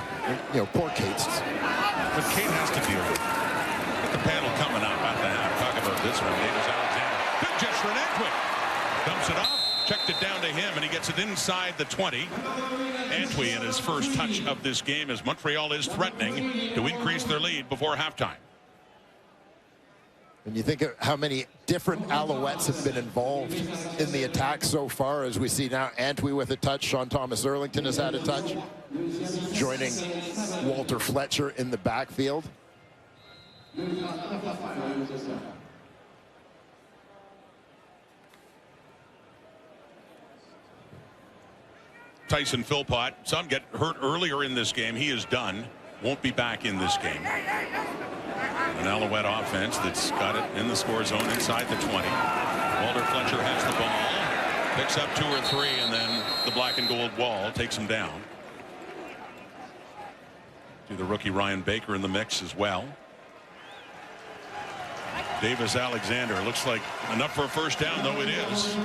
you know, poor Kate's. But Kate has to deal with it. Get the panel coming up at the half. Talk about this one. Davis Alexander. Big just for Antwi. Dumps it off. Checked it down to him, and he gets it inside the 20. Antwi in his first touch of this game as Montreal is threatening to increase their lead before halftime. When you think of how many different Alouettes have been involved in the attack so far, as we see now Antwi with a touch, Sean Thomas Erlington has had a touch, joining Walter Fletcher in the backfield. Tyson Philpott, some get hurt earlier in this game. He is done. Won't be back in this game. An Alouette offense that's got it in the score zone inside the 20. Walter Fletcher has the ball, picks up 2 or 3, and then the black and gold wall takes him down. To the rookie Ryan Baker in the mix as well. Davis Alexander looks like enough for a first down, though it is.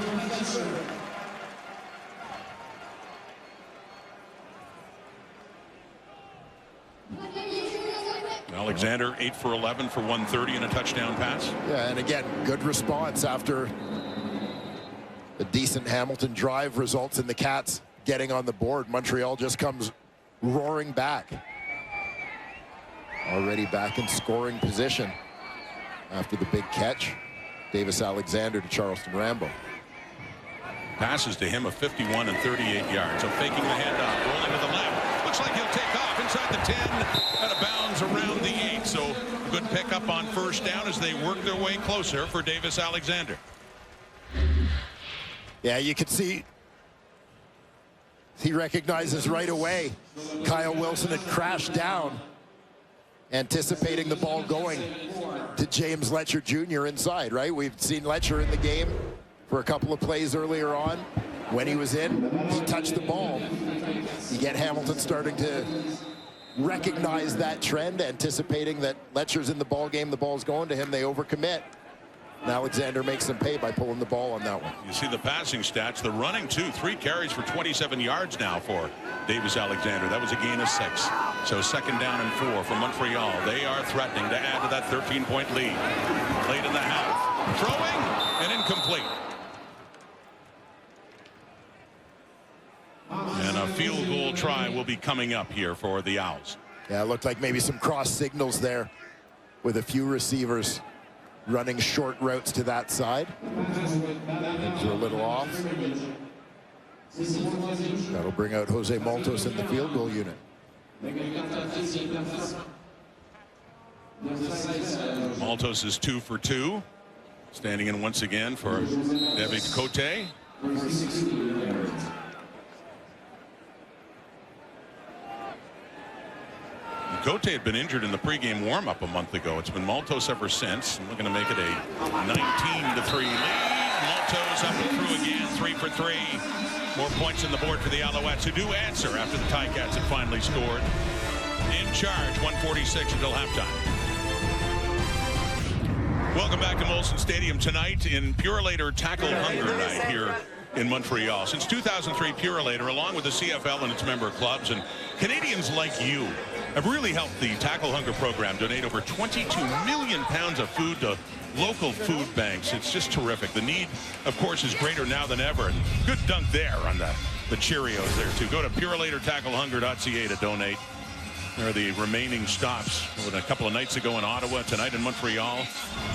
Alexander 8 for 11 for 130 and a touchdown pass. Yeah, and again, good response after a decent Hamilton drive results in the Cats getting on the board. Montreal just comes roaring back. Already back in scoring position after the big catch. Davis Alexander to Charleston Rambo. Passes to him of 51 and 38 yards. So faking the handoff, rolling to the left. Looks like he'll take off inside the 10, out of bounds around the 8. So good pickup on first down as they work their way closer for Davis Alexander. Yeah, you could see he recognizes right away Kyle Wilson had crashed down, anticipating the ball going to James Letcher Jr. inside, right? We've seen Letcher in the game for a couple of plays earlier on. When he was in, he touched the ball. You get Hamilton starting to recognized that trend, anticipating that Letcher's in the ball game, the ball's going to him, they overcommit. And Alexander makes them pay by pulling the ball on that one. You see the passing stats, the running too, 3 carries for 27 yards now for Davis Alexander. That was a gain of 6. So 2nd down and 4 for Montreal. They are threatening to add to that 13-point lead. Late in the half. Throwing and incomplete. And a field goal try will be coming up here for the Owls. Yeah, it looked like maybe some cross signals there with a few receivers running short routes to that side. Things are a little off. That'll bring out Jose Maltos in the field goal unit. Maltos is 2 for 2. Standing in once again for David Cote. Cote had been injured in the pregame warm-up a month ago. It's been Maltos ever since. I'm looking to make it a 19-3 lead. Maltos up and through again, 3 for 3. More points on the board for the Alouettes, who do answer after the Ticats had finally scored. In charge, 1:46 until halftime. Welcome back to Molson Stadium tonight in Purolator Tackle Hunger Night here in Montreal. Since 2003, Purolator, along with the CFL and its member clubs and Canadians like you, have really helped the Tackle Hunger program donate over 22 million pounds of food to local food banks. It's just terrific. The need, of course, is greater now than ever. And good dunk there on the Cheerios there, too. Go to purolatortacklehunger.ca to donate. There are the remaining stops. A couple of nights ago in Ottawa, tonight in Montreal.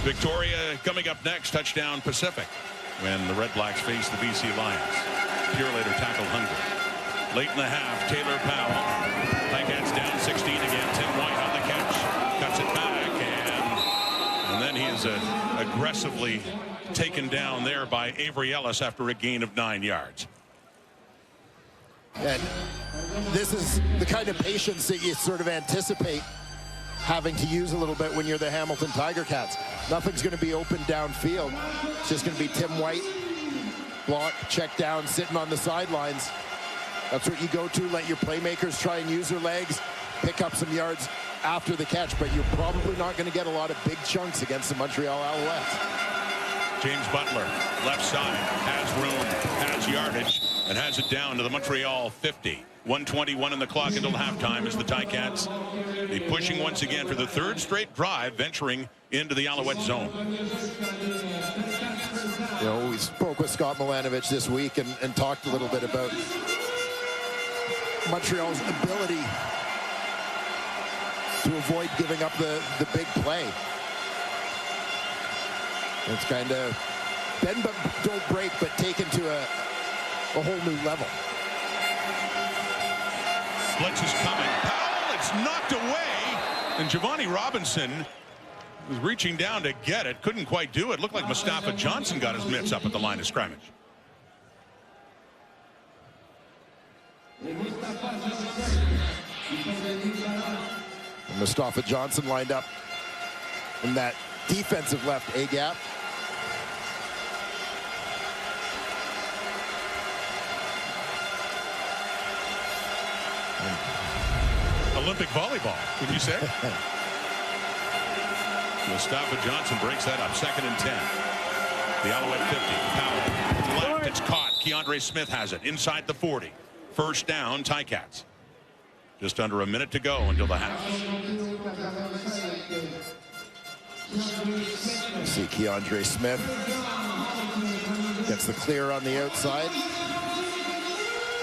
Victoria coming up next, touchdown Pacific, when the Red Blacks face the BC Lions. Purolator Tackle Hunger. Late in the half, Taylor Powell. Ticats down 16 again. Tim White on the catch. Cuts it back. And then he is aggressively taken down there by Avery Ellis after a gain of 9 yards. And this is the kind of patience that you sort of anticipate having to use a little bit when you're the Hamilton Tiger Cats. Nothing's going to be open downfield. It's just going to be Tim White, block, check down, sitting on the sidelines. That's what you go to. Let your playmakers try and use their legs, pick up some yards after the catch, but you're probably not going to get a lot of big chunks against the Montreal Alouettes. James Butler, left side, has room, has yardage, and has it down to the Montreal 50. 1:21 in the clock until halftime as the Ticats be pushing once again for the 3rd straight drive, venturing into the Alouette zone. You know, we spoke with Scott Milanovich this week and talked a little bit about Montreal's ability to avoid giving up the big play. It's kind of bend but don't break, but taken to a whole new level. Blitz is coming. Powell, it's knocked away. And Giovanni Robinson was reaching down to get it. Couldn't quite do it. Looked like Mustafa Johnson got his mitts up at the line of scrimmage. Mustafa Johnson lined up in that defensive left A gap. Olympic volleyball, would you say? Mustafa Johnson breaks that up. 2nd and 10. The Alouette 50. Powell left. It's caught. Keandre Smith has it inside the 40. 1st down, Ticats. Just under a minute to go until the half. You see Keandre Smith gets the clear on the outside.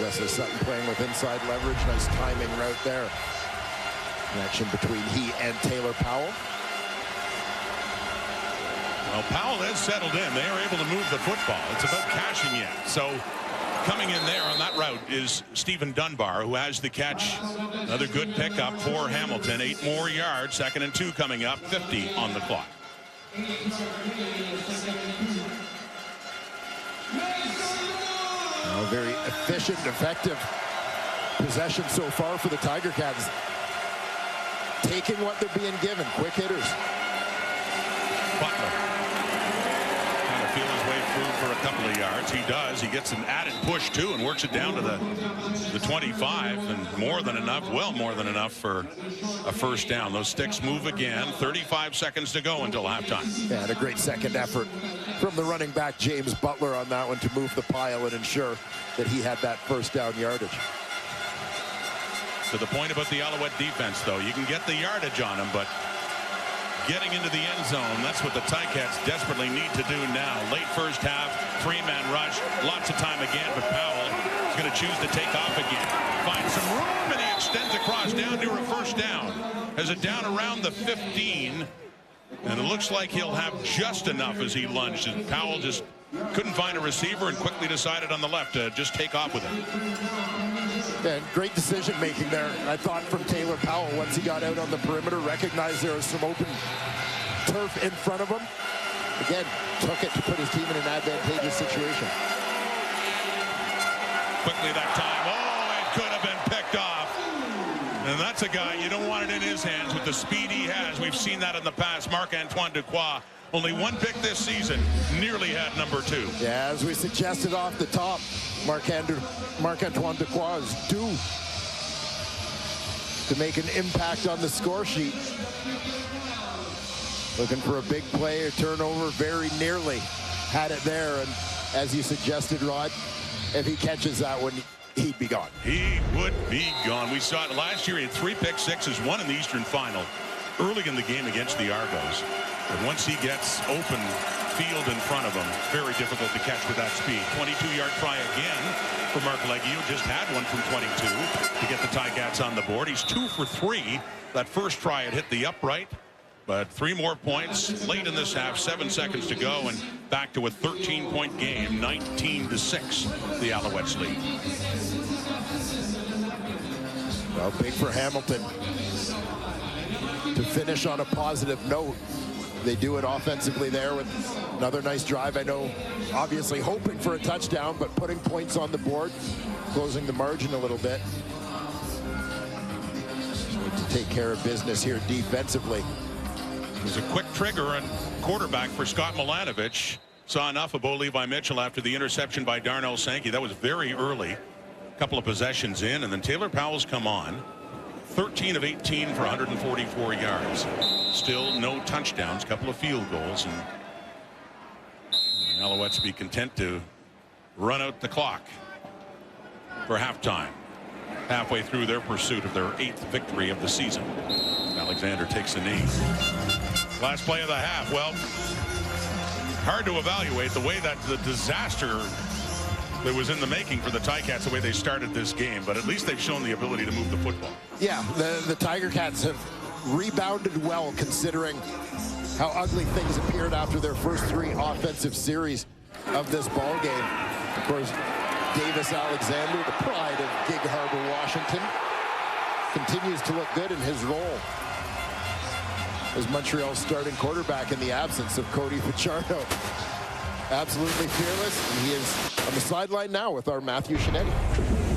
Wesley Sutton playing with inside leverage. Nice timing route there. Connection between he and Taylor Powell. Well, Powell has settled in. They are able to move the football. It's about cashing in. So coming in there on that route is Stephen Dunbar, who has the catch. Another good pickup for Hamilton. 8 more yards. 2nd and 2 coming up. 50 on the clock. A very efficient, effective possession so far for the Tiger Cats. Taking what they're being given. Quick hitters. Butler trying to feel his way through for a couple of yards. He does. He gets an added push, too, and works it down to the 25, and more than enough, well more than enough for a first down. Those sticks move again. 35 seconds to go until halftime. Yeah, and a great second effort from the running back, James Butler, on that one to move the pile and ensure that he had that first down yardage. To the point about the Alouette defense, though, you can get the yardage on them, but getting into the end zone, that's what the Ticats desperately need to do now. Late first half, three-man rush, lots of time again, but Powell is going to choose to take off again. Finds some room, and he extends across down near a first down. Has it down around the 15, and it looks like he'll have just enough as he lunged. And Powell just couldn't find a receiver and quickly decided on the left to just take off with it. And great decision making there, I thought, from Taylor Powell once he got out on the perimeter, recognized there was some open turf in front of him. Again, took it to put his team in an advantageous situation. Quickly that time. Oh, it could have been picked off. And that's a guy, you don't want it in his hands with the speed he has. We've seen that in the past. Marc-Antoine Duquois, only one pick this season, nearly had number 2. Yeah, as we suggested off the top, Marc-Antoine Duquois is due to make an impact on the score sheet. Looking for a big play, a turnover, very nearly had it there. And as you suggested, Rod, if he catches that one, he'd be gone. He would be gone. We saw it last year. He had 3 pick sixes, one in the Eastern Final early in the game against the Argos. But once he gets open field in front of him, very difficult to catch with that speed. 22-yard try again for Mark Leggio. Just had one from 22 to get the Ticats on the board. He's 2 for 3. That first try had hit the upright, but 3 more points late in this half. 7 seconds to go, and back to a 13-point game. 19-6, the Alouettes lead. Well, big for Hamilton to finish on a positive note. They do it offensively there with another nice drive. I know, obviously hoping for a touchdown, but putting points on the board, closing the margin a little bit. Need to take care of business here defensively. It was a quick trigger and quarterback for Scott Milanovich. Saw enough of Bo Levi Mitchell after the interception by Darnell Sankey. That was very early. A couple of possessions in, and then Taylor Powell's come on. 13 of 18 for 144 yards. Still no touchdowns, couple of field goals, and the Alouettes be content to run out the clock for halftime. Halfway through their pursuit of their 8th victory of the season. Alexander takes a knee. Last play of the half. Well, hard to evaluate the way that the disaster that was in the making for the Ticats, the way they started this game, but at least they've shown the ability to move the football. Yeah, the Tiger Cats have rebounded well, considering how ugly things appeared after their first 3 offensive series of this ball game. Of course, Davis Alexander, the pride of Gig Harbor, Washington, continues to look good in his role as Montreal's starting quarterback in the absence of Cody Pichardo. Absolutely fearless, and he is on the sideline now with our Matthew Shinetti.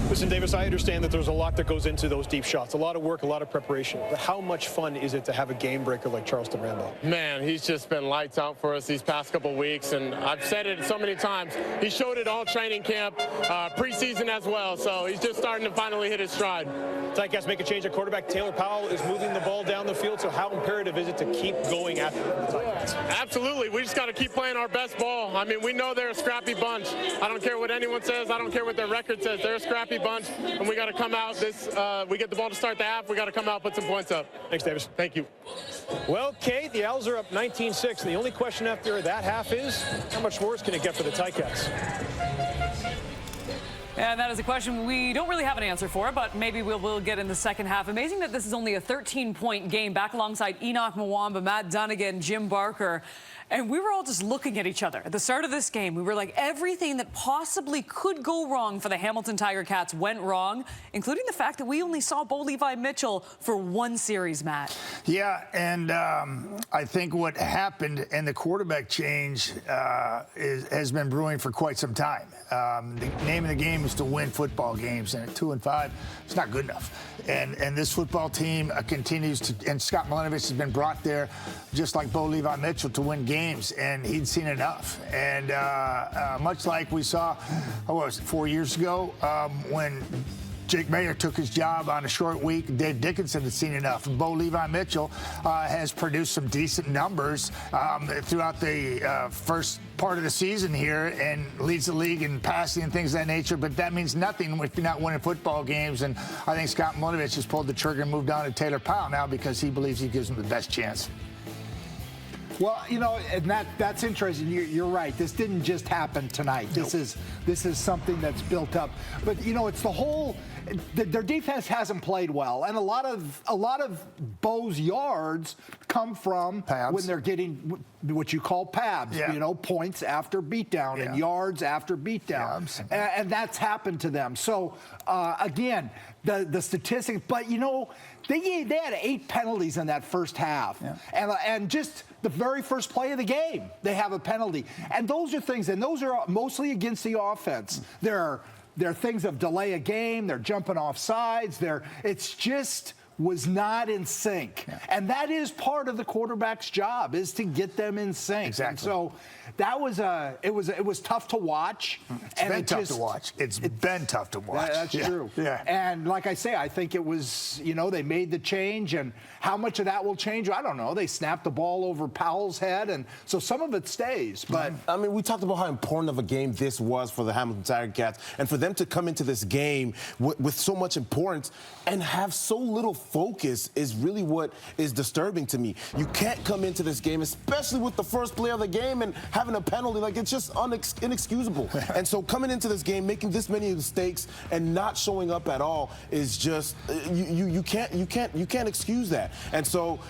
Listen, Davis, I understand that there's a lot that goes into those deep shots, a lot of work, a lot of preparation. But how much fun is it to have a game breaker like Charleston Rambo? Man, he's just been lights out for us these past couple of weeks, and I've said it so many times. He showed it all training camp, preseason as well, so he's just starting to finally hit his stride. Ticats make a change at quarterback. Taylor Powell is moving the ball down the field, so how imperative is it to keep going after the Ticats? Absolutely. We just got to keep playing our best ball. I mean, we know they're a scrappy bunch. I don't care what anyone says. I don't care what their record says. They're a scrappy bunch, and we got to come out we get the ball to start the half. We got to come out, put some points up. Thanks, Davis. Thank you. Well, Kate, the Owls are up 19-6. The only question after that half is, how much worse can it get for the Ticats? And that is a question we don't really have an answer for, but maybe we'll get in the second half. Amazing that this is only a 13-point game, back alongside Enoch Mwamba, Matt Dunnigan, Jim Barker. And we were all just looking at each other. At the start of this game, we were like, everything that possibly could go wrong for the Hamilton Tiger Cats went wrong, including the fact that we only saw Bo Levi Mitchell for 1 series, Matt. Yeah, and I think what happened and the quarterback change has been brewing for quite some time. The name of the game is to win football games, and at 2-5, it's not good enough. And this football team continues to, and Scott Milanovich has been brought there, just like Bo Levi Mitchell, to win games games, and he'd seen enough. And much like we saw, what was it, 4 years ago, when Jake Mayer took his job on a short week. Dave Dickinson had seen enough. And Bo Levi Mitchell has produced some decent numbers throughout the first part of the season here and leads the league in passing and things of that nature. But that means nothing if you're not winning football games. And I think Scott Milanovich has pulled the trigger and moved on to Taylor Powell now because he believes he gives him the best chance. Well, you know, and that's interesting. You're right. This didn't just happen tonight. Nope. This is something that's built up. But you know, it's the whole. Their defense hasn't played well, and a lot of Bo's yards come from Pabs. when they're getting what you call PABs. Yeah. You know, points after beatdown and yards after beatdown, and that's happened to them. So again, the statistics. But you know, they had 8 penalties in that first half, and just the very first play of the game, they have a penalty. And those are things, and those are mostly against the offense. They're things of delay a game, they're jumping off sides, it's just was not in sync. And that is part of the quarterback's job, is to get them in sync. Exactly. And so that was it was tough to watch. It's been tough to watch. It's been tough to watch. That's true. Yeah. And like I say, I think it was, you know, they made the change, and how much of that will change, I don't know. They snapped the ball over Powell's head, and so some of it stays. But I mean, we talked about how important of a game this was for the Hamilton Tiger Cats, and for them to come into this game with so much importance and have so little focus is really what is disturbing to me. You can't come into this game, especially with the first play of the game and having a penalty, like it's just inexcusable. And so coming into this game, making this many mistakes and not showing up at all is just you can't excuse that. And so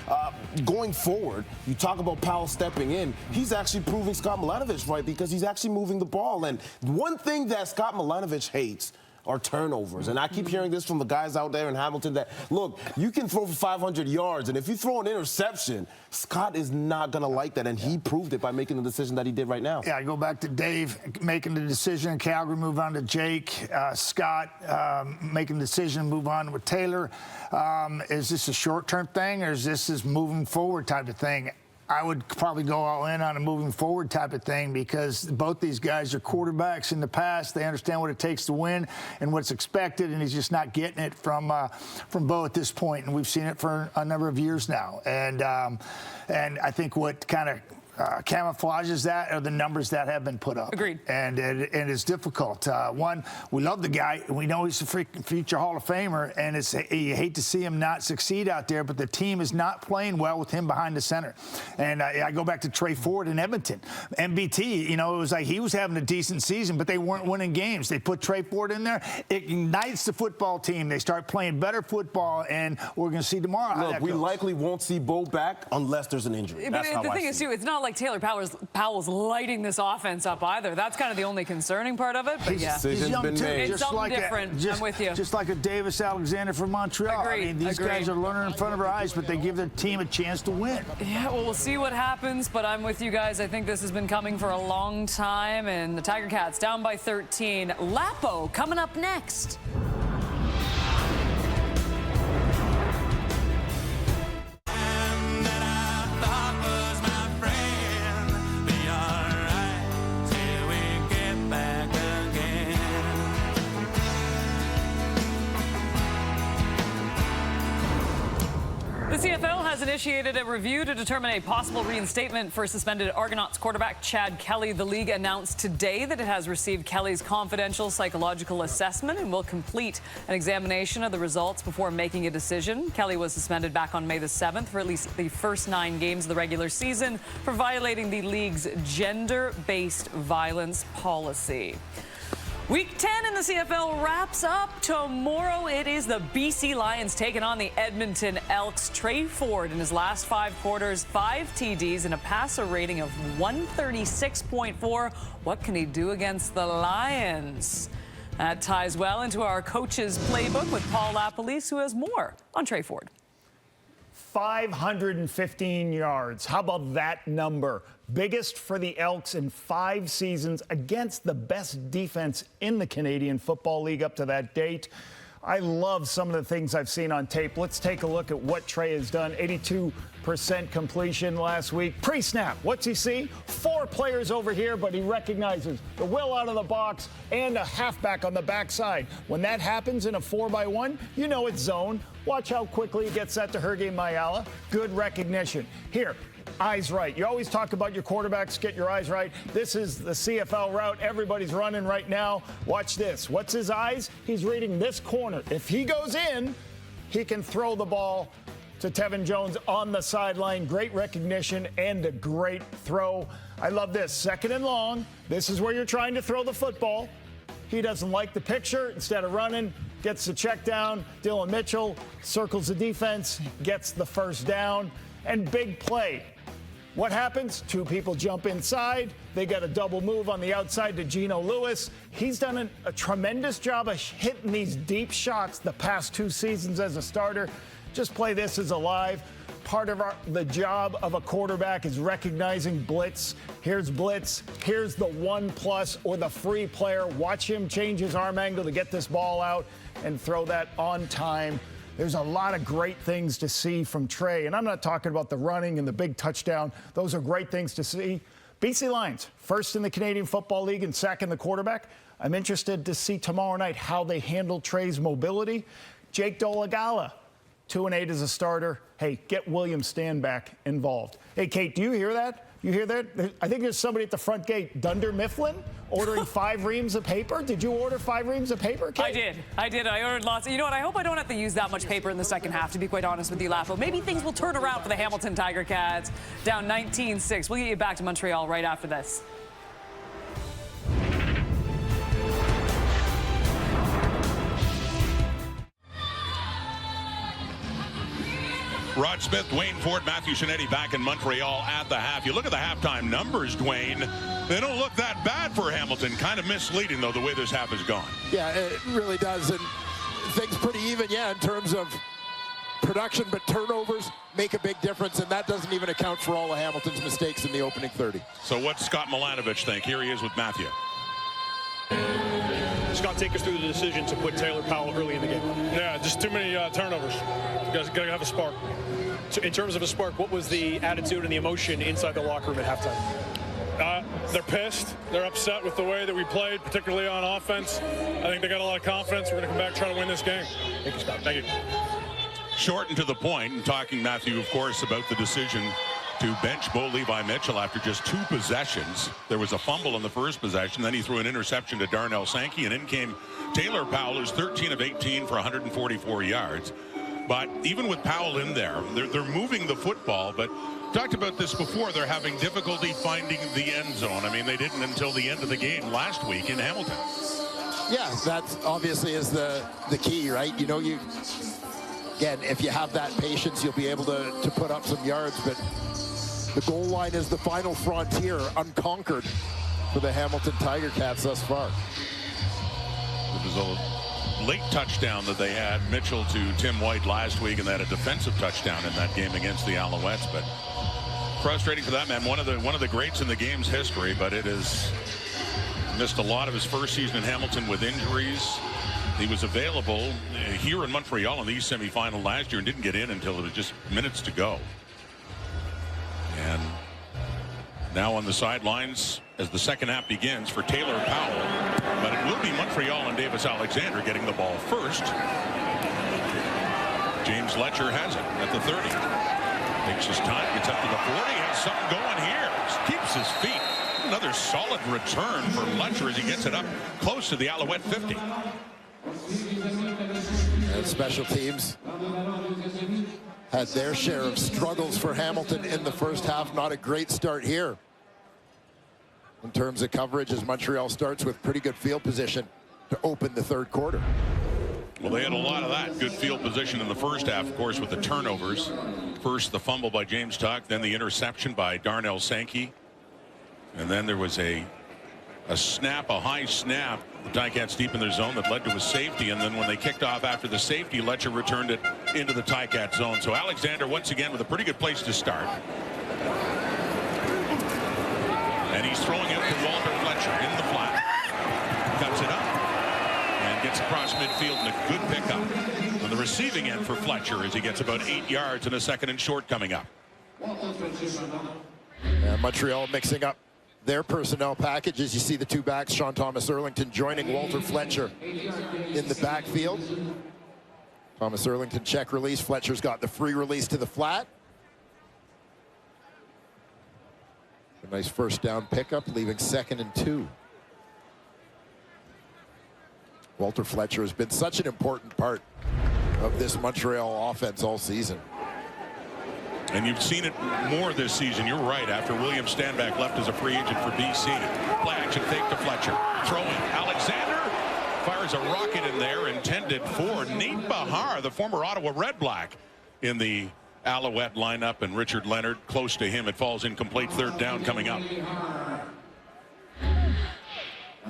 going forward, you talk about Powell stepping in. He's actually proving Scott Milanovich right, because he's actually moving the ball. And one thing that Scott Milanovich hates are turnovers. And I keep hearing this from the guys out there in Hamilton that, look, you can throw for 500 yards, and if you throw an interception, Scott is not going to like that, and he proved it by making the decision that he did right now. Yeah, I go back to Dave making the decision in Calgary, move on to Jake, Scott making the decision, move on with Taylor. Is this a short-term thing, or is this moving forward type of thing? I would probably go all in on a moving forward type of thing, because both these guys are quarterbacks in the past. They understand what it takes to win and what's expected, and he's just not getting it from Bo at this point. And we've seen it for a number of years now. And I think what kind of camouflages that are the numbers that have been put up. Agreed. And it's difficult. One, we love the guy. We know he's a freaking future Hall of Famer, and you hate to see him not succeed out there, but the team is not playing well with him behind the center. And I go back to Trey Ford in Edmonton. MBT, you know, it was like he was having a decent season, but they weren't winning games. They put Trey Ford in there. It ignites the football team. They start playing better football, and we're going to see tomorrow how that we goes. likely won't see Bo back unless there's an injury. But the thing is, too, it's not like Taylor Powell's lighting this offense up either. That's kind of the only concerning part of it. But yeah, he's young too. It's something different. I'm with you. Just like a Davis Alexander from Montreal. Agreed. I mean, these guys are learning in front of our eyes, but they give their team a chance to win. Yeah, well, we'll see what happens, but I'm with you guys. I think this has been coming for a long time, and the Tiger Cats down by 13. Lapo coming up next. The CFL has initiated a review to determine a possible reinstatement for suspended Argonauts quarterback Chad Kelly. The league announced today that it has received Kelly's confidential psychological assessment and will complete an examination of the results before making a decision. Kelly was suspended back on May the 7th for at least the first 9 games of the regular season for violating the league's gender-based violence policy. Week 10 in the CFL wraps up tomorrow. It is the BC Lions taking on the Edmonton Elks. Trey Ford in his last 5 quarters, 5 TDs and a passer rating of 136.4. What can he do against the Lions? That ties well into our coach's playbook with Paul Lapalisse, who has more on Trey Ford. 515 yards. How about that number? Biggest for the Elks in 5 seasons against the best defense in the Canadian Football League up to that date. I love some of the things I've seen on tape. Let's take a look at what Trey has done. 82% completion last week. Pre-snap, what's he see? 4 players over here, but he recognizes the will out of the box and a halfback on the backside. When that happens in a 4x1, you know it's zone. Watch how quickly he gets that to Herge Mayala. Good recognition. Here, eyes right. You always talk about your quarterbacks, get your eyes right. This is the CFL route everybody's running right now. Watch this. What's his eyes? He's reading this corner. If he goes in, he can throw the ball to Tevin Jones on the sideline. Great recognition and a great throw. I love this. 2nd and long. This is where you're trying to throw the football. He doesn't like the picture. Instead of running, gets the check down. Dylan Mitchell circles the defense, gets the first down, and big play. What happens? 2 people jump inside. They got a double move on the outside to Geno Lewis. He's done a tremendous job of hitting these deep shots the past 2 seasons as a starter. Just play this as a live. Part of the job of a quarterback is recognizing blitz. Here's blitz. Here's the 1+ or the free player. Watch him change his arm angle to get this ball out and throw that on time. There's a lot of great things to see from Trey, and I'm not talking about the running and the big touchdown. Those are great things to see. BC Lions, first in the Canadian Football League and sacking the quarterback. I'm interested to see tomorrow night how they handle Trey's mobility. Jake Dolegala, 2-8 as a starter. Hey, get William Stanback involved. Hey, Kate, do you hear that? You hear that? I think there's somebody at the front gate, Dunder Mifflin, ordering 5 reams of paper. Did you order 5 reams of paper, Kate? I did. I ordered lots. You know what? I hope I don't have to use that much paper in the second half, to be quite honest with you, Laffo. Maybe things will turn around for the Hamilton Tiger Cats, down 19-6. We'll get you back to Montreal right after this. Rod Smith, Dwayne Ford, Matthew Shinetti back in Montreal at the half. You look at the halftime numbers, Dwayne. They don't look that bad for Hamilton. Kind of misleading, though, the way this half has gone. Yeah, it really does. And things pretty even, yeah, in terms of production, but turnovers make a big difference, and that doesn't even account for all of Hamilton's mistakes in the opening 30. So what's Scott Milanovich think? Here he is with Matthew. Scott, take us through the decision to put Taylor Powell early in the game. Yeah, just too many turnovers. You guys got to have a spark. So in terms of a spark, what was the attitude and the emotion inside the locker room at halftime? They're pissed. They're upset with the way that we played, particularly on offense. I think they got a lot of confidence. We're going to come back and try to win this game. Thank you, Scott. Thank you. Short and to the point, and talking, Matthew, of course, about the decision to bench Bo Levi Mitchell after just 2 possessions. There was a fumble in the first possession. Then he threw an interception to Darnell Sankey, and in came Taylor Powell, who's 13 of 18 for 144 yards. But even with Powell in there, they're moving the football. But talked about this before. They're having difficulty finding the end zone. I mean, they didn't until the end of the game last week in Hamilton. Yeah, that obviously is the key, right? You know, again, if you have that patience, you'll be able to put up some yards. But the goal line is the final frontier, unconquered for the Hamilton Tiger Cats thus far. It was a late touchdown that they had, Mitchell to Tim White last week, and they had a defensive touchdown in that game against the Alouettes. But frustrating for that man, one of the greats in the game's history, but it has missed a lot of his first season in Hamilton with injuries. He was available here in Montreal in the East semifinal last year and didn't get in until it was just minutes to go. And now on the sidelines as the second half begins for Taylor Powell. But it will be Montreal and Davis Alexander getting the ball first. James Letcher has it at the 30. Takes his time, gets up to the 40, has something going here. Keeps his feet. Another solid return for Letcher as he gets it up close to the Alouette 50. And special teams had their share of struggles for Hamilton in the first half. Not a great start here in terms of coverage as Montreal starts with pretty good field position to open the third quarter. Well, they had a lot of that good field position in the first half, of course, with the turnovers. First, the fumble by James Tuck, then the interception by Darnell Sankey. And then there was a snap, a high snap, the Ticats deep in their zone that led to a safety. And then when they kicked off after the safety, Letcher returned it into the Ticat zone. So Alexander once again with a pretty good place to start. And he's throwing it to Walter Fletcher in the flat. Cuts it up and gets across midfield and a good pickup on the receiving end for Fletcher as he gets about 8 yards and a second and short coming up. And Montreal mixing up their personnel package as you see the two backs, Sean Thomas Erlington joining Walter Fletcher in the backfield. Thomas Erlington check release. Fletcher's got the free release to the flat. A nice first down pickup, leaving 2nd and 2. Walter Fletcher has been such an important part of this Montreal offense all season. And you've seen it more this season. You're right. After William Stanback left as a free agent for BC. Play action fake to Fletcher. Throwing. Alexander fires a rocket in there intended for Nate Bahar, the former Ottawa Red Black, in the Alouette lineup, and Richard Leonard close to him. It falls incomplete. 3rd down coming up.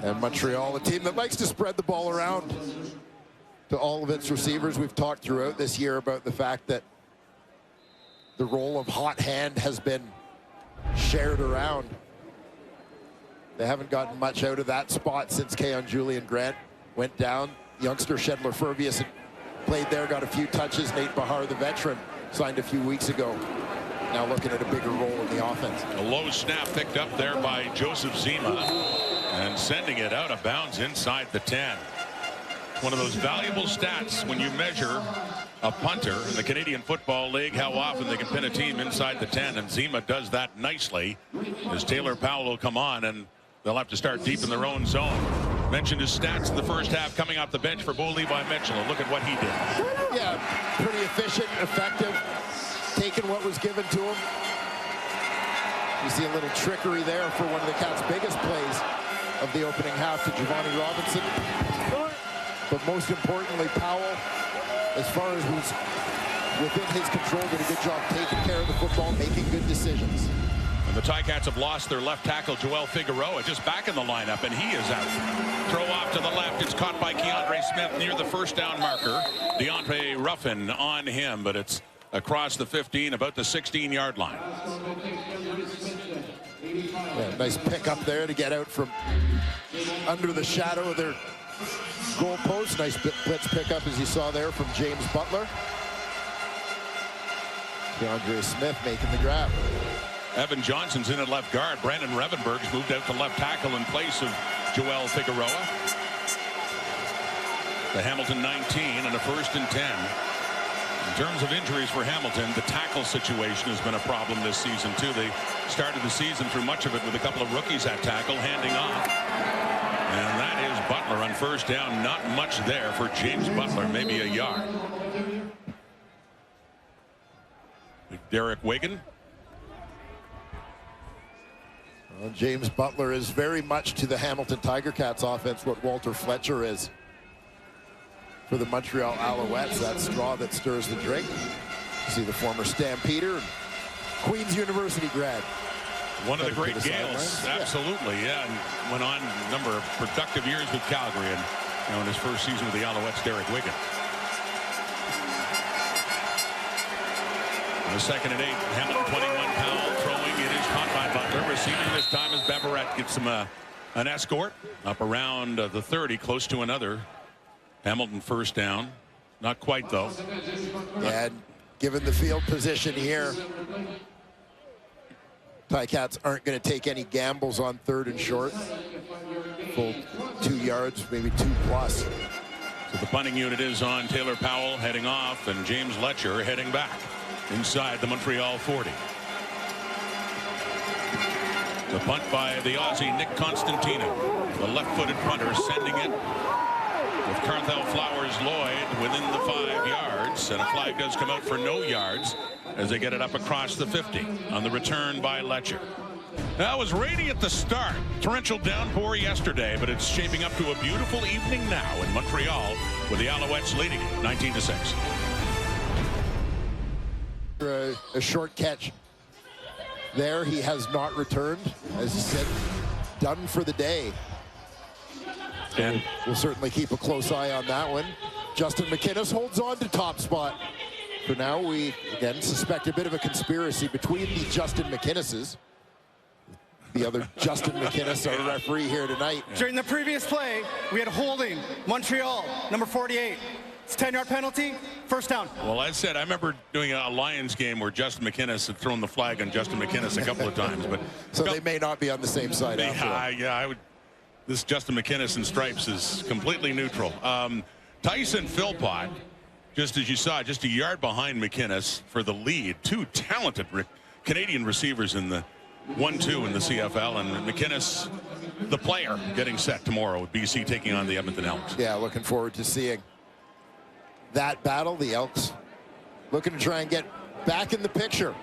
And Montreal, a team that likes to spread the ball around to all of its receivers. We've talked throughout this year about the fact that the role of hot hand has been shared around. They haven't gotten much out of that spot since Keon Julian Grant went down. Youngster Shedler Fervius played there, got a few touches. Nate Bahar, the veteran, signed a few weeks ago. Now looking at a bigger role in the offense. A low snap picked up there by Joseph Zima and sending it out of bounds inside the 10. One of those valuable stats when you measure a punter in the Canadian Football League, how often they can pin a team inside the 10, and Zima does that nicely as Taylor Powell will come on, and they'll have to start deep in their own zone. Mentioned his stats in the first half coming off the bench for Bo Levi Mitchell. Look at what he did. Yeah, pretty efficient, effective, taking what was given to him. You see a little trickery there for one of the Cats' biggest plays of the opening half to Giovanni Robinson. But most importantly, Powell, as far as who's within his control, did a good job taking care of the football, making good decisions. And the Ticats have lost their left tackle, Joel Figueroa, just back in the lineup, and he is out. Throw off to the left. It's caught by Keandre Smith near the first down marker. Deontay Ruffin on him, but it's across the 15, about the 16-yard line. Yeah, nice pick up there to get out from under the shadow of their goalpost. Nice blitz pickup, as you saw there, from James Butler. Keandre Smith making the grab. Evan Johnson's in at left guard. Brandon Revenberg's moved out to left tackle in place of Joel Figueroa. The Hamilton 19 and a 1st and 10. In terms of injuries for Hamilton, the tackle situation has been a problem this season, too. They started the season through much of it with a couple of rookies at tackle, handing off. And that is Butler on 1st down. Not much there for James Butler, maybe a yard. Derek Wigan. Well, James Butler is very much to the Hamilton Tiger Cats offense what Walter Fletcher is for the Montreal Alouettes. That straw that stirs the drink. You see the former Stampeder and Queen's University grad. One of the great Gales, absolutely, yeah. And went on a number of productive years with Calgary, and in his first season with the Alouettes, Derek Wigan. The 2nd and 8, Hamilton 21, Powell throwing. It is caught by Butler. Receiving this time as Beverett gets him an escort up around the 30, close to another Hamilton 1st down. Not quite, though. And given the field position here, Ticats aren't going to take any gambles on 3rd and short. Full 2 yards, maybe 2 plus. So the punting unit is on Taylor Powell heading off, and James Letcher heading back inside the Montreal 40. The punt by the Aussie Nick Constantino, the left-footed punter, sending it with Carthel Flowers Lloyd within the 5 yards, and a flag does come out for no yards as they get it up across the 50 on the return by Letcher. Now, it was rainy at the start. Torrential downpour yesterday, but it's shaping up to a beautiful evening now in Montreal with the Alouettes leading it 19-6. A short catch there. He has not returned, as he said, done for the day. And we'll certainly keep a close eye on that one. Justin McInnes holds on to top spot. For now, we again suspect a bit of a conspiracy between the Justin McInneses. the other Justin McInnes, our referee here tonight. During the previous play, we had holding Montreal, number 48. It's a 10-yard penalty, first down. Well, I said I remember doing a Lions game where Justin McInnes had thrown the flag on Justin McInnes a couple of times, but so they may not be on the same side. I would. This Justin McInnes in stripes is completely neutral. Tyson Philpott, just as you saw, just a yard behind McInnes for the lead. Two talented Canadian receivers in the 1-2 in the CFL, and McInnes, the player, getting set tomorrow with BC taking on the Edmonton Elks. Yeah, looking forward to seeing that battle. The Elks looking to try and get back in the picture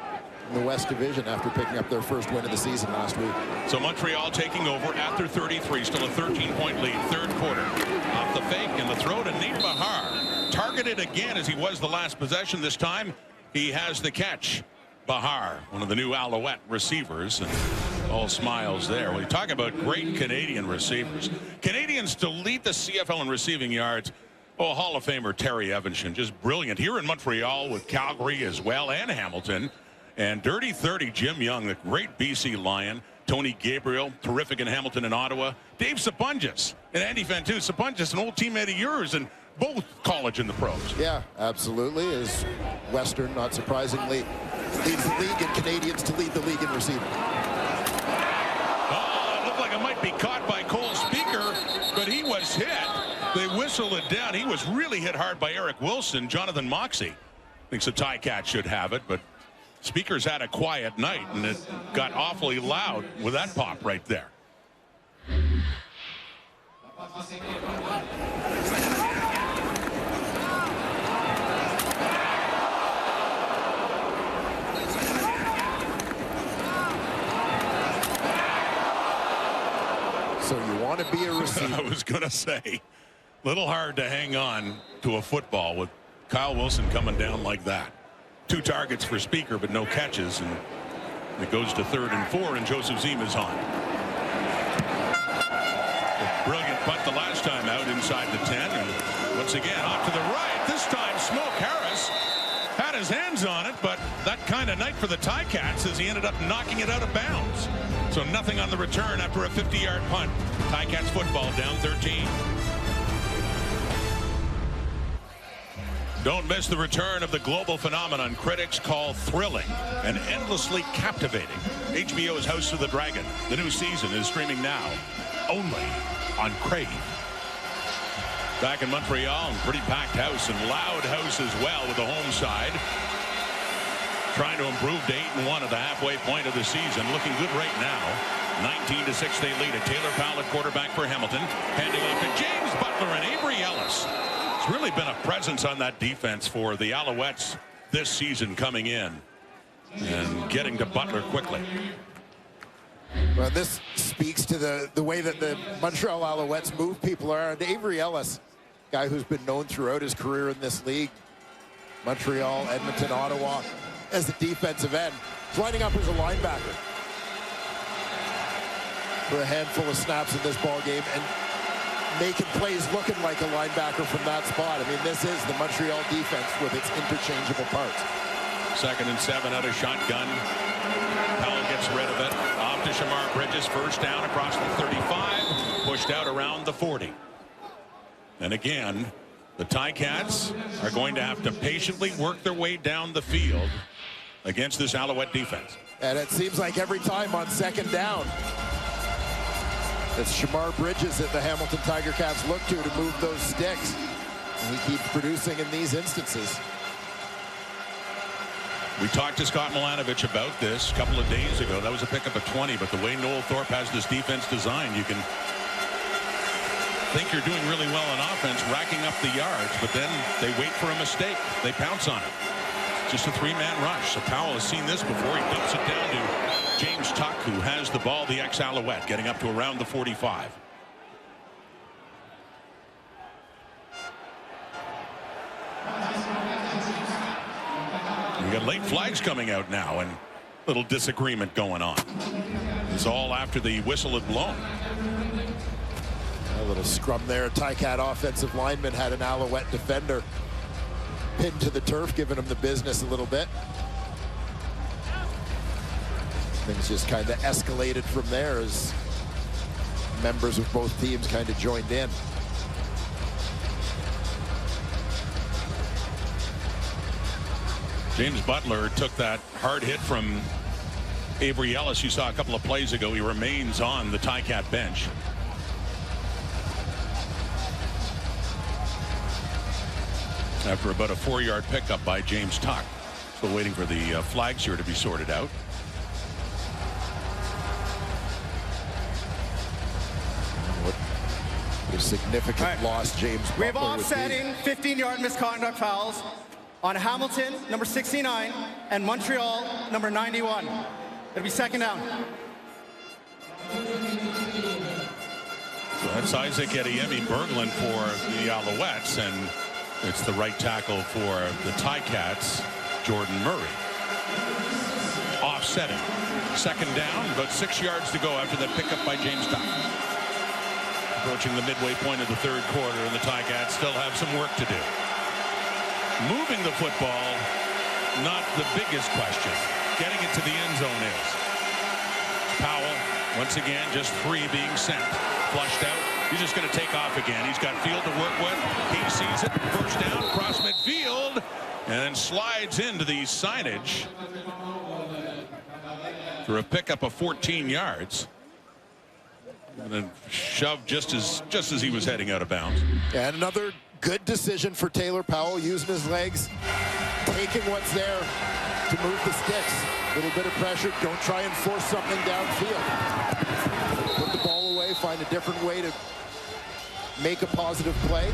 in the West Division after picking up their first win of the season last week. So Montreal taking over at their 33, still a 13-point lead, third quarter. Off the fake and the throw to Nate Bahar. Targeted again as he was the last possession. This time he has the catch. Bahar, one of the new Alouette receivers, and all smiles there. When you talk about great Canadian receivers, Canadians to lead the CFL in receiving yards. Oh, Hall of Famer Terry Evanston, just brilliant here in Montreal with Calgary as well and Hamilton. And Dirty 30, Jim Young, the great BC Lion. Tony Gabriel, terrific in Hamilton and Ottawa. Dave Sapunjas and Andy Fantu. Sapunjas, an old teammate of yours, and both college and the pros. Yeah, absolutely. As Western, not surprisingly, leads the league in Canadians to lead the league in receiving. Oh, it looked like it might be caught by Cole Speaker, but he was hit. They whistled it down. He was really hit hard by Eric Wilson. Jonathan Moxey thinks the Ticats should have it, but Speaker's had a quiet night, and it got awfully loud with that pop right there. So you want to be a receiver. I was going to say, little hard to hang on to a football with Kyle Wilson coming down like that. 2 targets for Speaker, but no catches, and it goes to 3rd and 4, and Joseph Ziem is on. A brilliant punt the last time out inside the 10, and once again off to the right. This time Smoke Harris had his hands on it, but that kind of night for the Ticats as he ended up knocking it out of bounds. So nothing on the return after a 50-yard punt. Ticats football down 13. Don't miss the return of the global phenomenon critics call thrilling and endlessly captivating. HBO's House of the Dragon. The new season is streaming now, only on Crave. Back in Montreal, pretty packed house and loud house as well with the home side. Trying to improve to 8-1 at the halfway point of the season. Looking good right now. 19-6 they lead it. Taylor Powell at quarterback for Hamilton. Handing off to James Butler and Avery Ellis. It's really been a presence on that defense for the Alouettes this season coming in and getting to Butler quickly. Well, this speaks to the way that the Montreal Alouettes move people around. Avery Ellis, guy who's been known throughout his career in this league, Montreal, Edmonton, Ottawa, as a defensive end, is lining up as a linebacker for a handful of snaps in this ball game and making plays looking like a linebacker from that spot. I mean, this is the Montreal defense with its interchangeable parts. 2nd and 7 out of shotgun. Powell gets rid of it. Off to Shamar Bridges. First down across the 35. Pushed out around the 40. And again, the Ticats are going to have to patiently work their way down the field against this Alouette defense. And it seems like every time on 2nd down, it's Shamar Bridges that the Hamilton Tiger Cats look to move those sticks. And he keeps producing in these instances. We talked to Scott Milanovich about this a couple of days ago. That was a pickup of 20, but the way Noel Thorpe has this defense designed, you can think you're doing really well on offense, racking up the yards, but then they wait for a mistake. They pounce on it. Just a 3-man rush. So Powell has seen this before. He dumps it down to James Tuck, who has the ball, the ex-Alouette, getting up to around the 45. We got late flags coming out now and a little disagreement going on. It's all after the whistle had blown. A little scrum there. Ticat offensive lineman had an Alouette defender pinned to the turf, giving him the business a little bit. Things just kind of escalated from there as members of both teams kind of joined in. James Butler took that hard hit from Avery Ellis. You saw a couple of plays ago. He remains on the Ticat bench. After about a 4-yard pickup by James Tuck. Still waiting for the flags here to be sorted out. A significant loss, James Butler. We have offsetting 15-yard misconduct fouls on Hamilton, number 69, and Montreal, number 91. It'll be second down. So that's Isaac Ediemi Berglund for the Alouettes, and it's the right tackle for the Ticats, Jordan Murray. Offsetting. Second down, about 6 yards to go after that pickup by James Tuck. Approaching the midway point of the third quarter, and the Ticats still have some work to do. Moving the football, not the biggest question. Getting it to the end zone is. Powell, once again, just 3 being sent. Flushed out. He's just going to take off again. He's got field to work with. He sees it. First down, across midfield, and then slides into the signage for a pickup of 14 yards. And then shoved just as he was heading out of bounds. And another good decision for Taylor Powell, using his legs, taking what's there to move the sticks. A little bit of pressure. Don't try and force something downfield. Put the ball away, find a different way to make a positive play.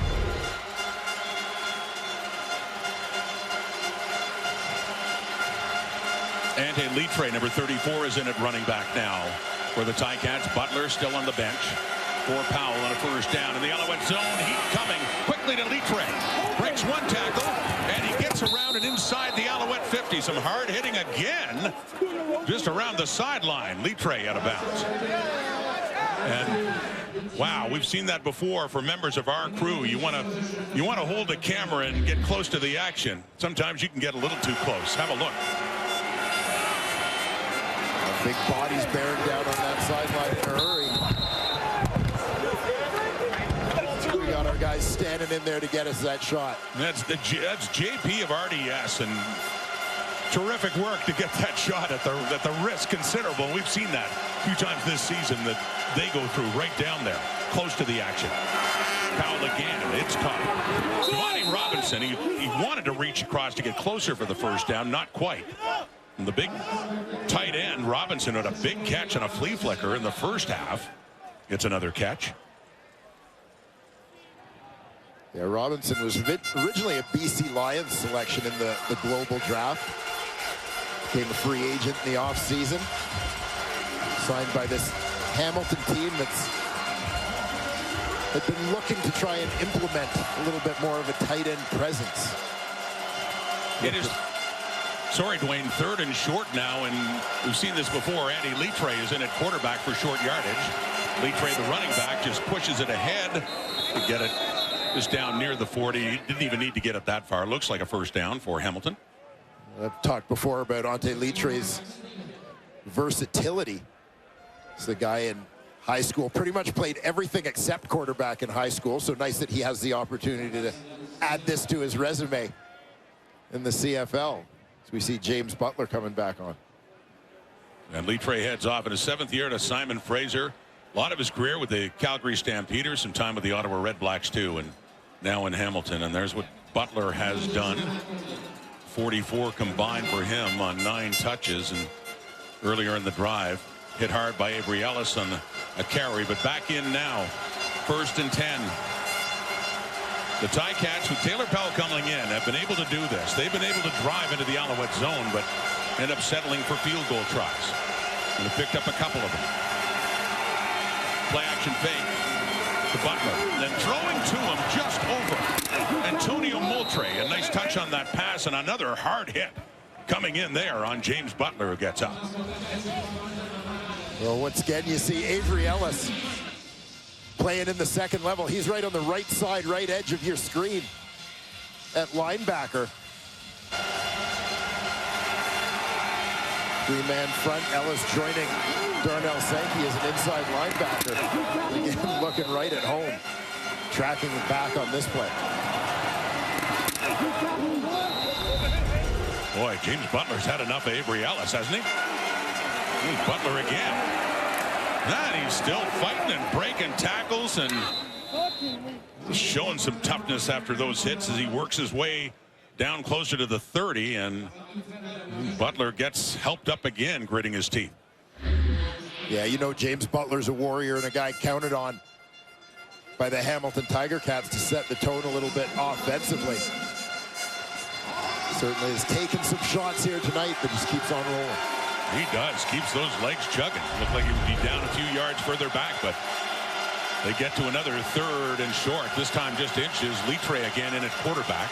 Ante Litre, number 34, is in at running back now for the Ticats. Butler still on the bench for Powell on a first down in the Alouette zone. Heat coming quickly to Litre. Breaks one tackle, and he gets around and inside the Alouette 50. Some hard hitting again, just around the sideline. Litre out of bounds. And wow, we've seen that before for members of our crew. You want to hold the camera and get close to the action. Sometimes you can get a little too close. Have a look. Big bodies bearing down on that sideline in a hurry. We got our guys standing in there to get us that shot. That's JP of RDS, and terrific work to get that shot at the risk considerable. We've seen that a few times this season that they go through right down there, close to the action. Powell again, it's caught. Devontae Robinson, he wanted to reach across to get closer for the first down, not quite. And the big tight end, Robinson, had a big catch on a flea flicker in the first half. Gets another catch. Yeah, Robinson was originally a BC Lions selection in the global draft. Became a free agent in the offseason. Signed by this Hamilton team had been looking to try and implement a little bit more of a tight end presence. It is. Sorry, Dwayne, third and short now, and we've seen this before. Andy Litre is in at quarterback for short yardage. Litre, the running back, just pushes it ahead to get it just down near the 40. He didn't even need to get it that far. Looks like a first down for Hamilton. I've talked before about Ante Litre's versatility. He's the guy in high school, pretty much played everything except quarterback in high school, so nice that he has the opportunity to add this to his resume in the CFL. We see James Butler coming back on. And Litre heads off in his 7th year to Simon Fraser. A lot of his career with the Calgary Stampeders, some time with the Ottawa Red Blacks too, and now in Hamilton. And there's what Butler has done. 44 combined for him on 9 touches. And earlier in the drive, hit hard by Avery Ellis on a carry, but back in now. 1st and 10. The Ticats, with Taylor Powell coming in, have been able to do this. They've been able to drive into the Alouette zone, but end up settling for field goal tries. And have picked up a couple of them. Play action fake to Butler. And then throwing to him just over. Antonio Moultrie, a nice touch on that pass, and another hard hit coming in there on James Butler, who gets up. Well, once again, you see Avery Ellis playing in the second level. He's right on the right side, right edge of your screen at linebacker. Three-man front. Ellis joining Darnell Sankey as an inside linebacker. Again, looking right at home. Tracking back on this play. Boy, James Butler's had enough of Avery Ellis, hasn't he? Here's Butler again. And he's still fighting and breaking tackles and showing some toughness after those hits as he works his way down closer to the 30, and Butler gets helped up again, gritting his teeth. Yeah, you know James Butler's a warrior and a guy counted on by the Hamilton Tiger Cats to set the tone a little bit offensively. Certainly has taken some shots here tonight, but just keeps on rolling. He does, keeps those legs chugging. Looked like he would be down a few yards further back, but they get to another 3rd and short, this time just inches. Litre again in at quarterback.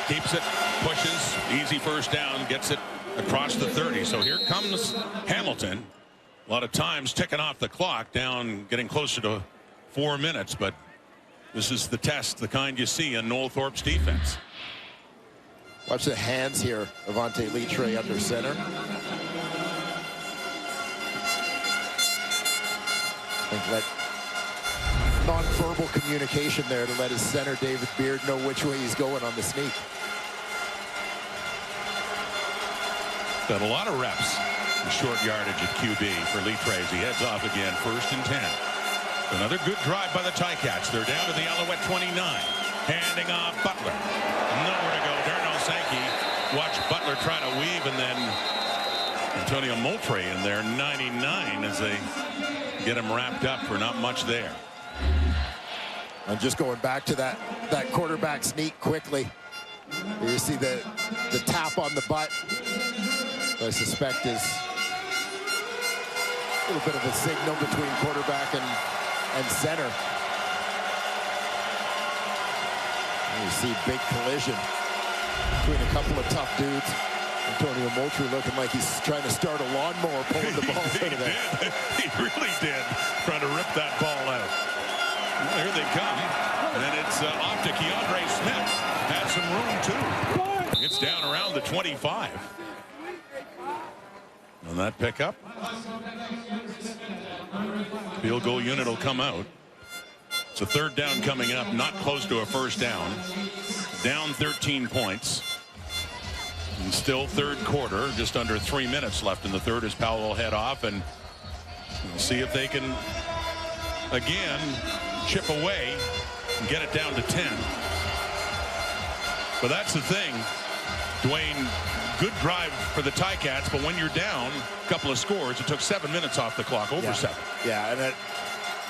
Keeps it, pushes, easy first down, gets it across the 30. So here comes Hamilton. A lot of times ticking off the clock, down, getting closer to 4 minutes, but this is the test, the kind you see in Noel Thorpe's defense. Watch the hands here, Avante Litre under center. I think let non-verbal communication there to let his center, David Beard, know which way he's going on the sneak. Got a lot of reps in short yardage at QB for Litre as he heads off again, 1st and 10. Another good drive by the Ticats. They're down to the Alouette 29. Handing off Butler. Nowhere to go. Darnell Sankey. Watch Butler try to weave, and then Antonio Moultrie in there, 99, as they get him wrapped up for not much there. And just going back to that quarterback sneak quickly. You see the tap on the butt. I suspect is a little bit of a signal between quarterback and center. And you see big collision between a couple of tough dudes. Antonio Moultrie looking like he's trying to start a lawnmower, pulling the ball out of there. He really did, trying to rip that ball out. Well, here they come, and it's off to Keandre Smith. Has some room too. It's down around the 25. On that pickup, field goal unit will come out. It's a 3rd down coming up, not close to a 1st down. Down 13 points. And still 3rd quarter, just under 3 minutes left in the 3rd as Powell will head off, and we'll see if they can again chip away and get it down to 10. But that's the thing, Dwayne. Good drive for the Ticats, but when you're down a couple of scores, it took 7 minutes off the clock, over 7. Yeah, and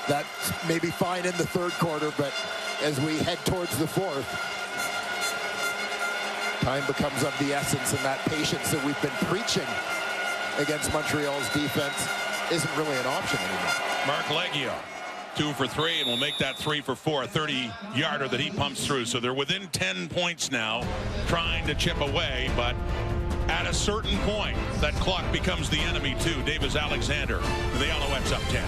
that may be fine in the 3rd quarter, but as we head towards the 4th, time becomes of the essence, and that patience that we've been preaching against Montreal's defense isn't really an option anymore. Mark Leggio, 2 for 3, and will make that 3 for 4, a 30-yarder that he pumps through. So they're within 10 points now, trying to chip away, but at a certain point, that clock becomes the enemy too. Davis Alexander, the Alouettes up 10.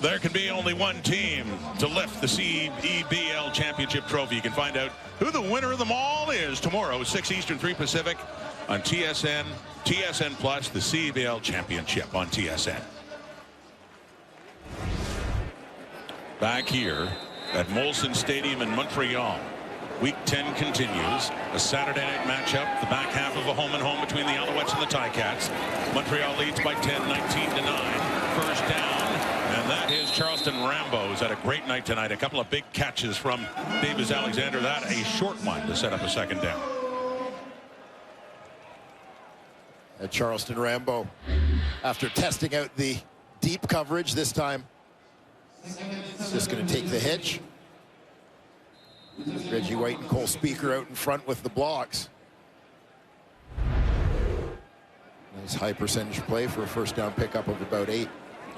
There can be only one team to lift the CEBL Championship Trophy. You can find out who the winner of them all is tomorrow, 6 Eastern, 3 Pacific, on TSN, TSN Plus, the CEBL Championship on TSN. Back here at Molson Stadium in Montreal. Week 10 continues. A Saturday night matchup, the back half of a home-and-home between the Alouettes and the Ticats. Montreal leads by 10, 19-9. 1st down, and that is Charleston Rambo, who's had a great night tonight. A couple of big catches from Davis Alexander. That a short one to set up a 2nd down. Charleston Rambo, after testing out the deep coverage this time, just going to take the hitch. Reggie White and Cole Speaker out in front with the blocks. Nice high percentage play for a 1st down pickup of about 8.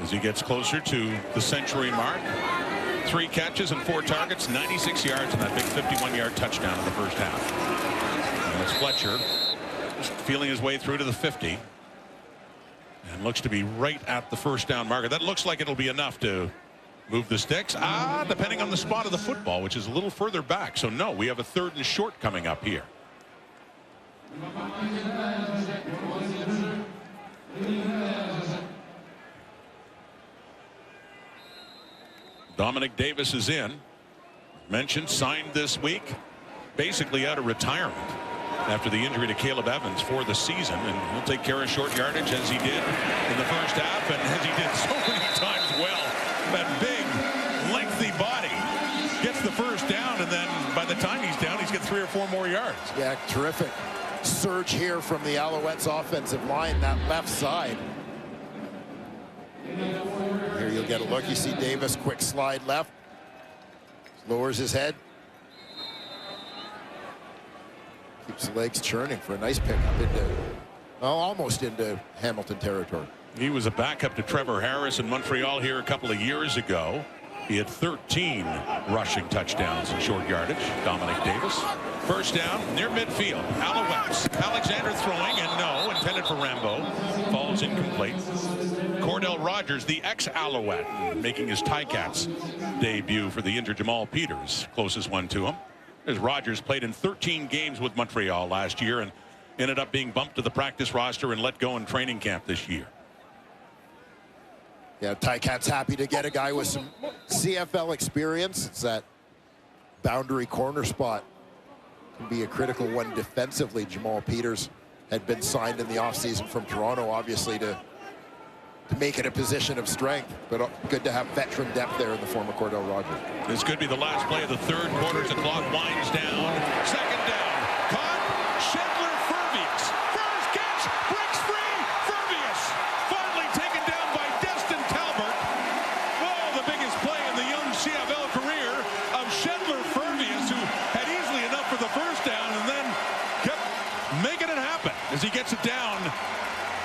As he gets closer to the century mark, 3 catches and 4 targets, 96 yards, and that big 51-yard touchdown in the 1st half. And it's Fletcher just feeling his way through to the 50. And looks to be right at the 1st down marker. That looks like it'll be enough to Move the sticks. Depending on the spot of the football, which is a little further back. So no, we have a 3rd and short coming up here. Dominic Davis is in. Mentioned, signed this week, basically out of retirement after the injury to Caleb Evans for the season, and he'll take care of short yardage as he did in the first half, and as he did so many times well. That big, lengthy body gets the first down, and then by the time he's down, he's got 3 or 4 more yards. Yeah, terrific surge here from the Alouettes offensive line, that left side. Here you'll get a look. You see Davis, quick slide left. Lowers his head. Keeps the legs churning for a nice pickup into, well, almost into Hamilton territory. He was a backup to Trevor Harris in Montreal here a couple of years ago. He had 13 rushing touchdowns in short yardage. Dominic Davis. First down near midfield. Alouettes. Alexander throwing, and no, intended for Rambo. Falls incomplete. Cordell Rogers, the ex-Alouette, making his Ticats debut for the injured Jamal Peters. Closest one to him. As Rogers played in 13 games with Montreal last year and ended up being bumped to the practice roster and let go in training camp this year. Yeah, Ticats happy to get a guy with some CFL experience. It's that boundary corner spot. Can be a critical one defensively. Jamal Peters had been signed in the offseason from Toronto, obviously, to make it a position of strength, but good to have veteran depth there in the form of Cordell Rogers. This could be the last play of the 3rd quarter as the clock winds down. 2nd down. Caught. Schindler Furvius. First catch. Breaks free. Furvius. Finally taken down by Destin Talbert. Oh, the biggest play in the young CFL career of Schindler Furvius, who had easily enough for the first down and then kept making it happen as he gets it down.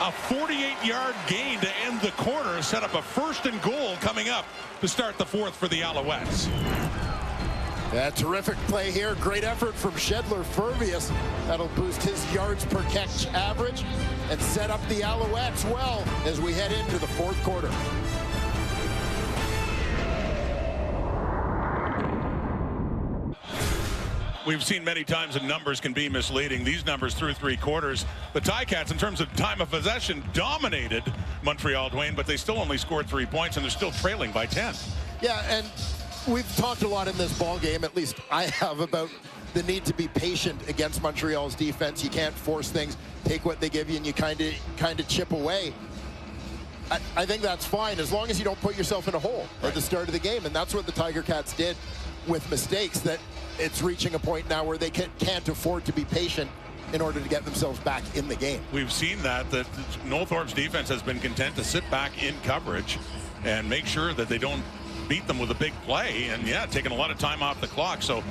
A 48-yard gain to end the quarter, set up a 1st and goal coming up to start the 4th for the Alouettes. Yeah, terrific play here. Great effort from Schindler Furvius. That'll boost his yards per catch average and set up the Alouettes well as we head into the 4th quarter. We've seen many times that numbers can be misleading. These numbers through 3 quarters. The Ticats, in terms of time of possession, dominated Montreal, Dwayne, but they still only scored 3 points, and they're still trailing by 10. Yeah, and we've talked a lot in this ball game, at least I have, about the need to be patient against Montreal's defense. You can't force things, take what they give you, and you kind of chip away. I think that's fine as long as you don't put yourself in a hole at the start of the game, and that's what the Tiger Cats did with mistakes. That it's reaching a point now where they can't afford to be patient in order to get themselves back in the game. We've seen that Nothorpe's defense has been content to sit back in coverage and make sure that they don't beat them with a big play, and yeah, taking a lot of time off the clock. So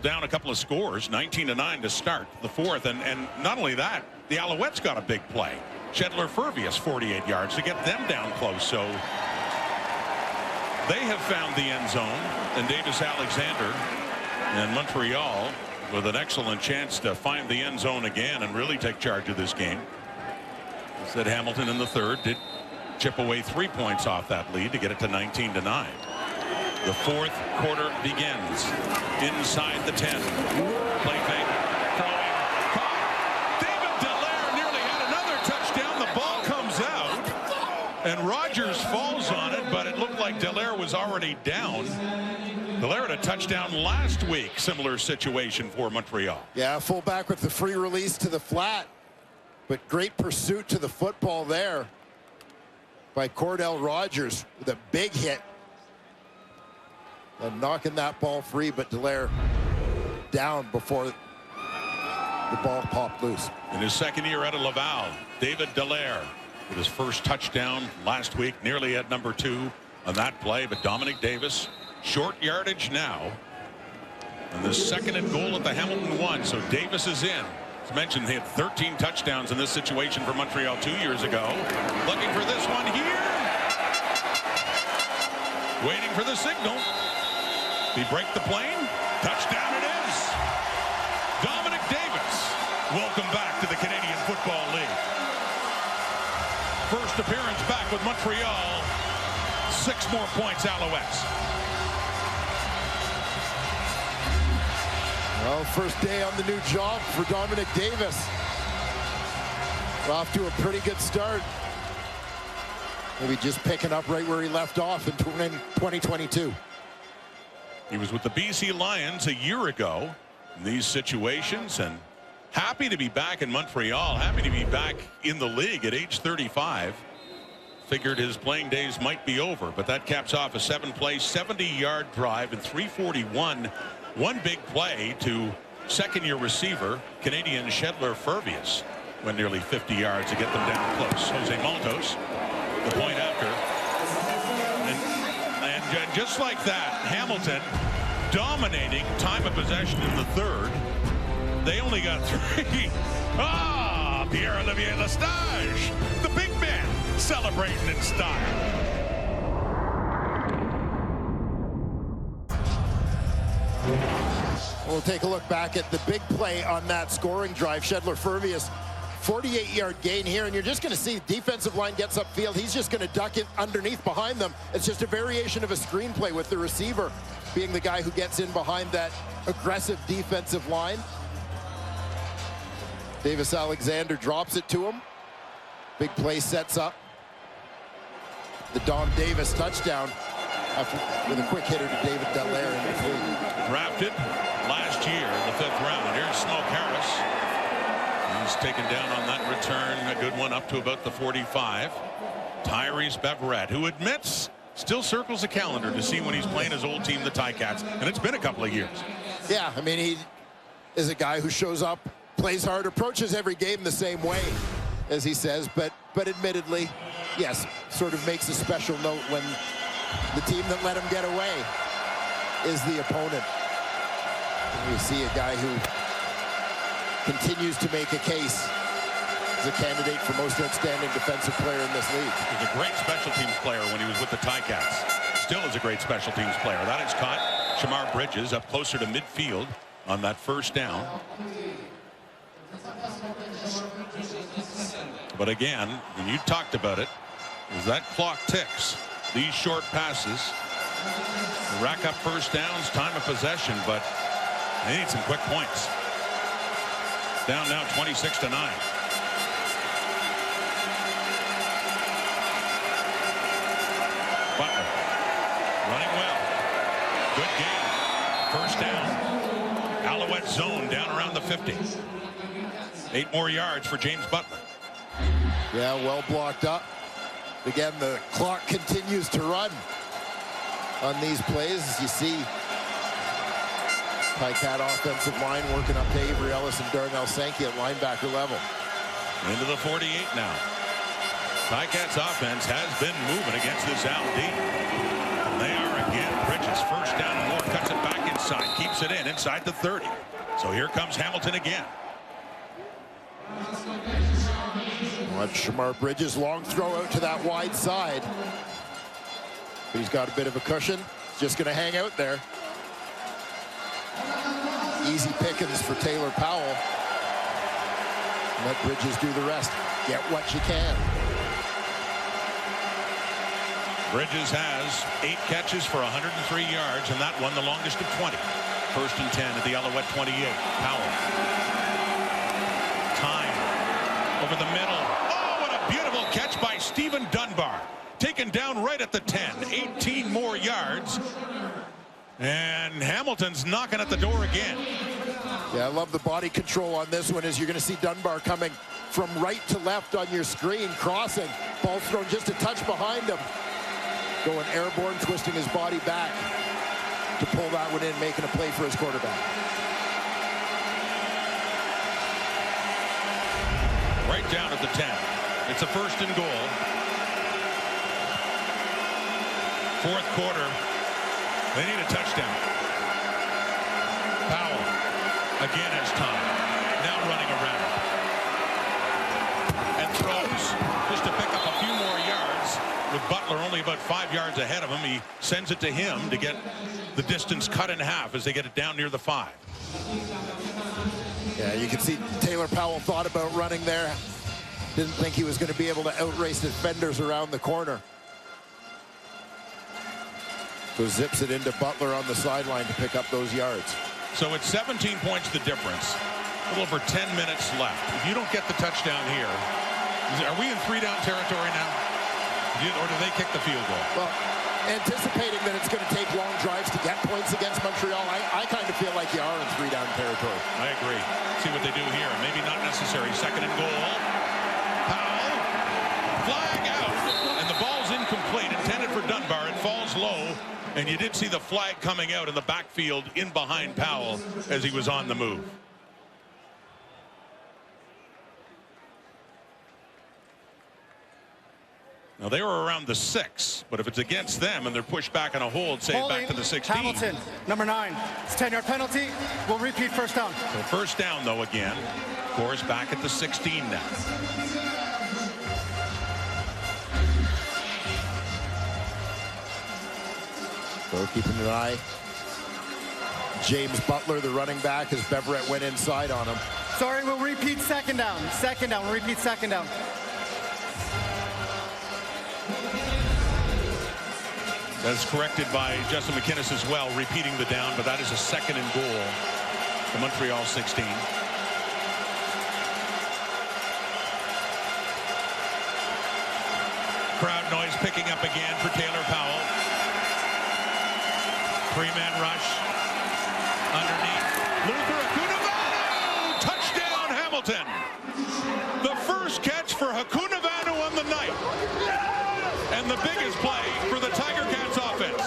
down a couple of scores, 19-9 to start the 4th, and not only that, the Alouettes got a big play. Schindler Furvius 48 yards to get them down close. So they have found the end zone, and Davis Alexander and Montreal with an excellent chance to find the end zone again and really take charge of this game. Said Hamilton in the 3rd did chip away 3 points off that lead to get it to 19-9. The 4th quarter begins inside the 10. Play fake. Throwing. Caught. David Dallaire nearly had another touchdown. The ball comes out, and Rogers falls on it, but it looked like Dallaire was already down. Dallaire had a touchdown last week. Similar situation for Montreal. Yeah, fullback with the free release to the flat, but great pursuit to the football there by Cordell Rogers with a big hit. And knocking that ball free, but Dallaire down before the ball popped loose. In his 2nd year out of Laval, David Dallaire with his first touchdown last week, nearly at number 2 on that play, but Dominic Davis, short yardage now. And the 2nd and goal at the Hamilton 1, so Davis is in. As mentioned, they had 13 touchdowns in this situation for Montreal 2 years ago. Looking for this one here. Waiting for the signal. He break the plane. Touchdown it is. Dominic Davis. Welcome back to the Canadian Football League. First appearance back with Montreal 6 more points, Alouettes. Well, first day on the new job for Dominic Davis. We're off to a pretty good start. Maybe just picking up right where he left off in 2022. He was with the BC Lions a year ago in these situations, and happy to be back in Montreal, happy to be back in the league at age 35. Figured his playing days might be over, but that caps off a 7-play, 70-yard drive and 341. One big play to second-year receiver, Canadian Shedler Furvius, went nearly 50 yards to get them down close. Jose Maltos, the point after. And just like that, Hamilton dominating time of possession in the third. They only got 3. Pierre-Olivier Lestage, the big man, celebrating in style. We'll take a look back at the big play on that scoring drive. Shedler Furvius, 48-yard gain here, and you're just going to see defensive line gets upfield. He's just going to duck it underneath behind them. It's just a variation of a screenplay with the receiver being the guy who gets in behind that aggressive defensive line. Davis Alexander drops it to him. Big play sets up the Dom Davis touchdown with a quick hitter to David Dallaire in between. Drafted last year in the 5th round. Here's Smoke Harris. He's taken down on that return. A good one up to about the 45. Tyrese Beverett, who admits still circles the calendar to see when he's playing his old team, the Ticats, and it's been a couple of years. Yeah, I mean, he is a guy who shows up, plays hard, approaches every game the same way, as he says, but admittedly, yes, sort of makes a special note when the team that let him get away is the opponent. We see a guy who continues to make a case as a candidate for most outstanding defensive player in this league. He was a great special teams player when he was with the Ticats. Still is a great special teams player. That has caught Shamar Bridges up closer to midfield on that first down. But again, when you talked about it, as that clock ticks, these short passes rack up first downs, time of possession, but they need some quick points. Down now 26-9. Butler running well. Good game. First down. Alouette zone down around the 50. 8 more yards for James Butler. Yeah, well blocked up. Again, the clock continues to run on these plays. As you see, Ticat offensive line working up to Avery Ellis and Darnell Sankey at linebacker level. Into the 48 now. Ticats offense has been moving against this Al D. They are again. Bridges first down and more. Cuts it back inside. Keeps it inside the 30. So here comes Hamilton again. Watch Shamar Bridges, long throw out to that wide side. But he's got a bit of a cushion. Just going to hang out there. Easy pickings for Taylor Powell. Let Bridges do the rest. Get what you can. Bridges has 8 catches for 103 yards, and that one the longest of 20. First and 10 at the Alouette 28. Powell. Time over the middle. Oh, what a beautiful catch by Stephen Dunbar. Taken down right at the 10. 18 more yards. And Hamilton's knocking at the door again. Yeah, I love the body control on this one, as you're going to see Dunbar coming from right to left on your screen, crossing. Ball thrown just a touch behind him. Going airborne, twisting his body back to pull that one in, making a play for his quarterback. Right down at the 10. It's a first and goal. Fourth quarter. They need a touchdown. Powell again has time. Now running around. And throws just to pick up a few more yards. With Butler only about 5 yards ahead of him, he sends it to him to get the distance cut in half as they get it down near the 5. Yeah, you can see Taylor Powell thought about running there. Didn't think he was going to be able to outrace defenders around the corner. So zips it into Butler on the sideline to pick up those yards. So it's 17 points the difference. A little over 10 minutes left. If you don't get the touchdown here, are we in 3-down territory now? Or do they kick the field goal? Well, anticipating that it's going to take long drives to get points against Montreal, I kind of feel like you are in 3-down territory. I agree. See what they do here. Maybe not necessary. Second and goal. Powell. Flag out. And the ball's incomplete. Intended for Dunbar. It falls low. And you did see the flag coming out in the backfield in behind Powell as he was on the move. Now, they were around the 6, but if it's against them and they're pushed back on a hold, say back to the 16. Hamilton, number 9. It's a 10-yard penalty. We'll repeat first down. So first down, though, again. Of course, back at the 16 now. So keeping an eye. James Butler, the running back, as Beverett went inside on him. Sorry, we'll repeat second down. Second down. We'll repeat second down. That's corrected by Justin McInnes as well, repeating the down, but that is a second and goal to Montreal 16. Crowd noise picking up again for Taylor Powell. 3-man rush. Underneath. Luther Hakunavanu! Touchdown Hamilton! The first catch for Hakunavanu on the night. And the biggest play for the Tiger Cats offense.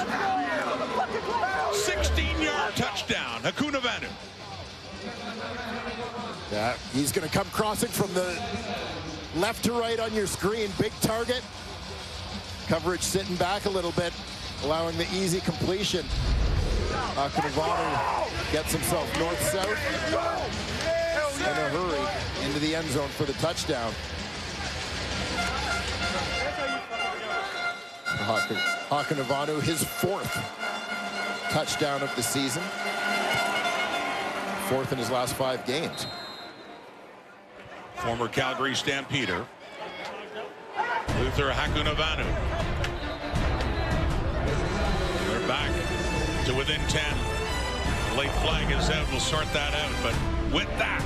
16-yard touchdown, Hakunavanu. Yeah, he's going to come crossing from the left to right on your screen. Big target. Coverage sitting back a little bit, allowing the easy completion. Hakunavanu gets himself north-south in a hurry into the end zone for the touchdown. Hakunavanu, his 4th touchdown of the season. 4th in his last 5 games. Former Calgary Stampeder. Luther Hakunavanu. They're back to within 10. The late flag is out. We'll sort that out. But with that,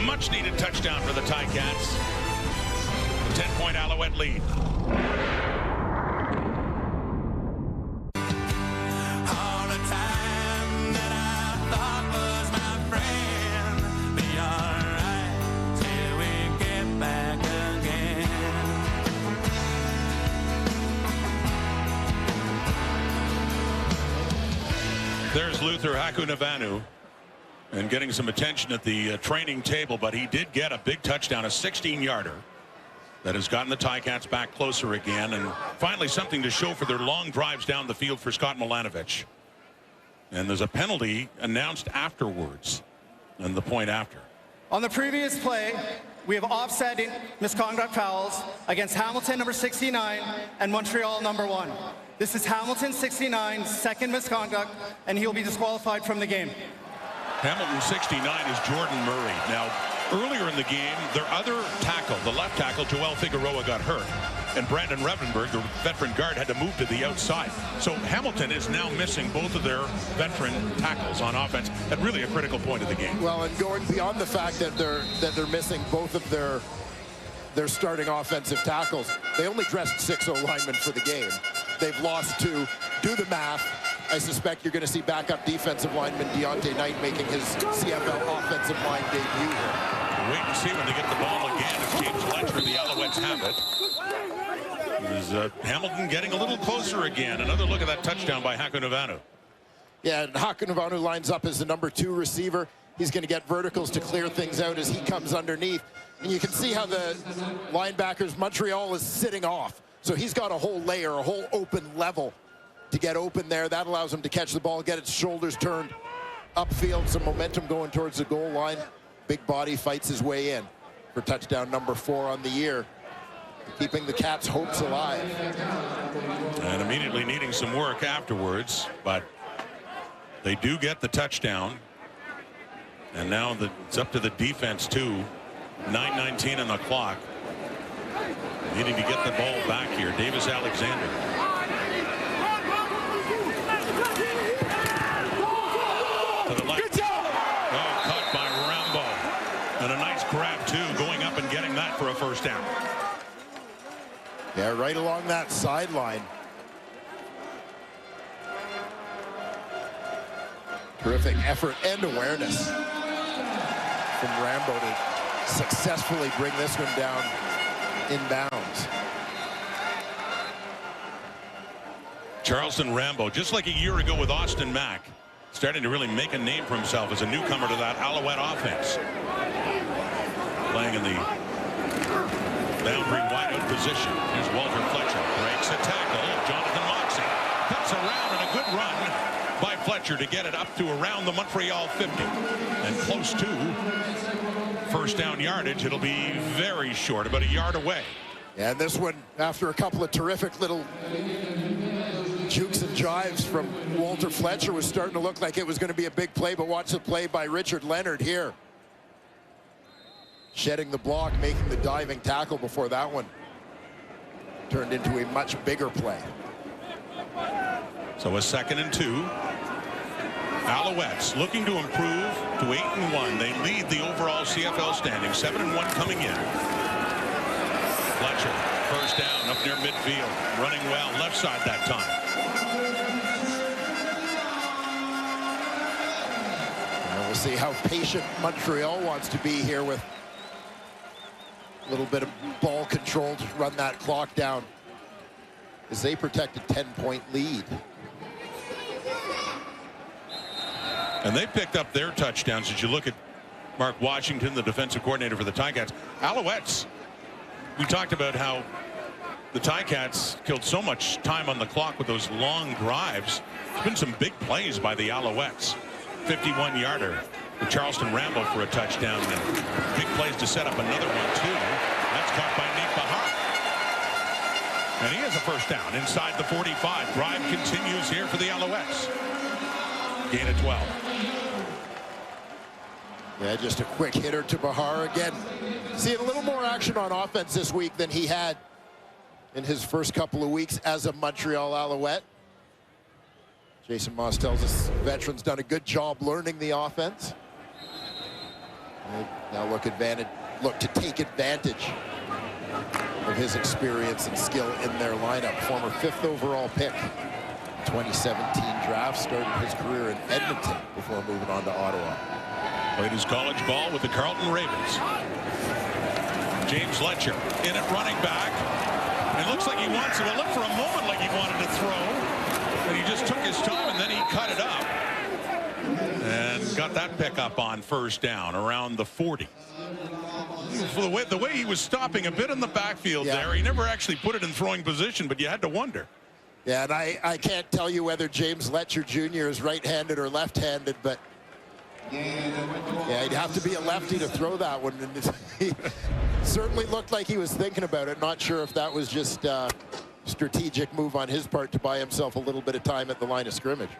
much needed touchdown for the Ticats. A 10-point Alouette lead. There's Luther Hakunavanu and getting some attention at the training table, but he did get a big touchdown, a 16-yarder that has gotten the Ticats back closer again, and finally something to show for their long drives down the field for Scott Milanovich. And there's a penalty announced afterwards and the point after. On the previous play, we have offset misconduct fouls against Hamilton, number 69, and Montreal, number 1. This is Hamilton 69's second misconduct, and he'll be disqualified from the game. Hamilton 69 is Jordan Murray. Now, earlier in the game, their other tackle, the left tackle, Joel Figueroa, got hurt. And Brandon Revenberg, the veteran guard, had to move to the outside. So Hamilton is now missing both of their veteran tackles on offense at really a critical point of the game. Well, and going beyond the fact that they're missing both of their starting offensive tackles, they only dressed 6 O-linemen for the game. They've lost 2. Do the math. I suspect you're going to see backup defensive lineman Deontay Knight making his CFL offensive line debut here. We'll wait and see when they get the ball again. If James Letcher, the Alouettes, have it. Is Hamilton getting a little closer again? Another look at that touchdown by Hakunavanu. Yeah, and Hakunavanu lines up as the number 2 receiver. He's going to get verticals to clear things out as he comes underneath. And you can see how the linebackers, Montreal is sitting off. So he's got a whole layer, a whole open level to get open there. That allows him to catch the ball, get its shoulders turned upfield, some momentum going towards the goal line. Big body fights his way in for touchdown number 4 on the year, keeping the Cats' hopes alive. And immediately needing some work afterwards, but they do get the touchdown. And now it's up to the defense too. 9:19 on the clock. Needing to get the ball back here. Davis Alexander. Yeah, right along that sideline. Terrific effort and awareness from Rambo to successfully bring this one down inbounds. Charleston Rambo, just like a year ago with Austin Mack, starting to really make a name for himself as a newcomer to that Alouette offense. Playing in the boundary wide out position. Here's Walter Fletcher. Breaks a tackle. Jonathan Moxey cuts around, and a good run by Fletcher to get it up to around the Montreal 50. And close to first down yardage. It'll be very short, about a yard away. And this one, after a couple of terrific little jukes and jives from Walter Fletcher, was starting to look like it was going to be a big play, but watch the play by Richard Leonard here. Shedding the block, making the diving tackle before that one turned into a much bigger play. So a 2nd and 2. Alouettes looking to improve to 8-1. They lead the overall CFL standing, 7-1 coming in. Fletcher, first down up near midfield, running well, left side that time. And we'll see how patient Montreal wants to be here with a little bit of ball control to run that clock down as they protect a 10-point lead. And they picked up their touchdowns. As you look at Mark Washington, the defensive coordinator for the Ticats. Alouettes, we talked about how the Ticats killed so much time on the clock with those long drives. There's been some big plays by the Alouettes. 51-yarder with Charleston Rambo for a touchdown, and big plays to set up another one too. That's caught by Nate Bahar. And he has a first down inside the 45. Drive continues here for the Alouettes. Gain of 12. Yeah, just a quick hitter to Bahar again. Seeing a little more action on offense this week than he had in his first couple of weeks as a Montreal Alouette. Jason Moss tells us veterans done a good job learning the offense. And now look to take advantage of his experience and skill in their lineup. Former 5th overall pick, 2017 draft, started his career in Edmonton before moving on to Ottawa. Played his college ball with the Carleton Ravens. James Letcher in at running back. It looks like he wants to. It looked for a moment like he wanted to throw. And he just took his time and then he cut it up. And got that pickup on first down around the 40. For the way he was stopping a bit in the backfield there, he never actually put it in throwing position, but you had to wonder. Yeah, and I can't tell you whether James Letcher Jr. is right-handed or left-handed, but yeah, he'd have to be a lefty to throw that one. And he certainly looked like he was thinking about it. Not sure if that was just a strategic move on his part to buy himself a little bit of time at the line of scrimmage.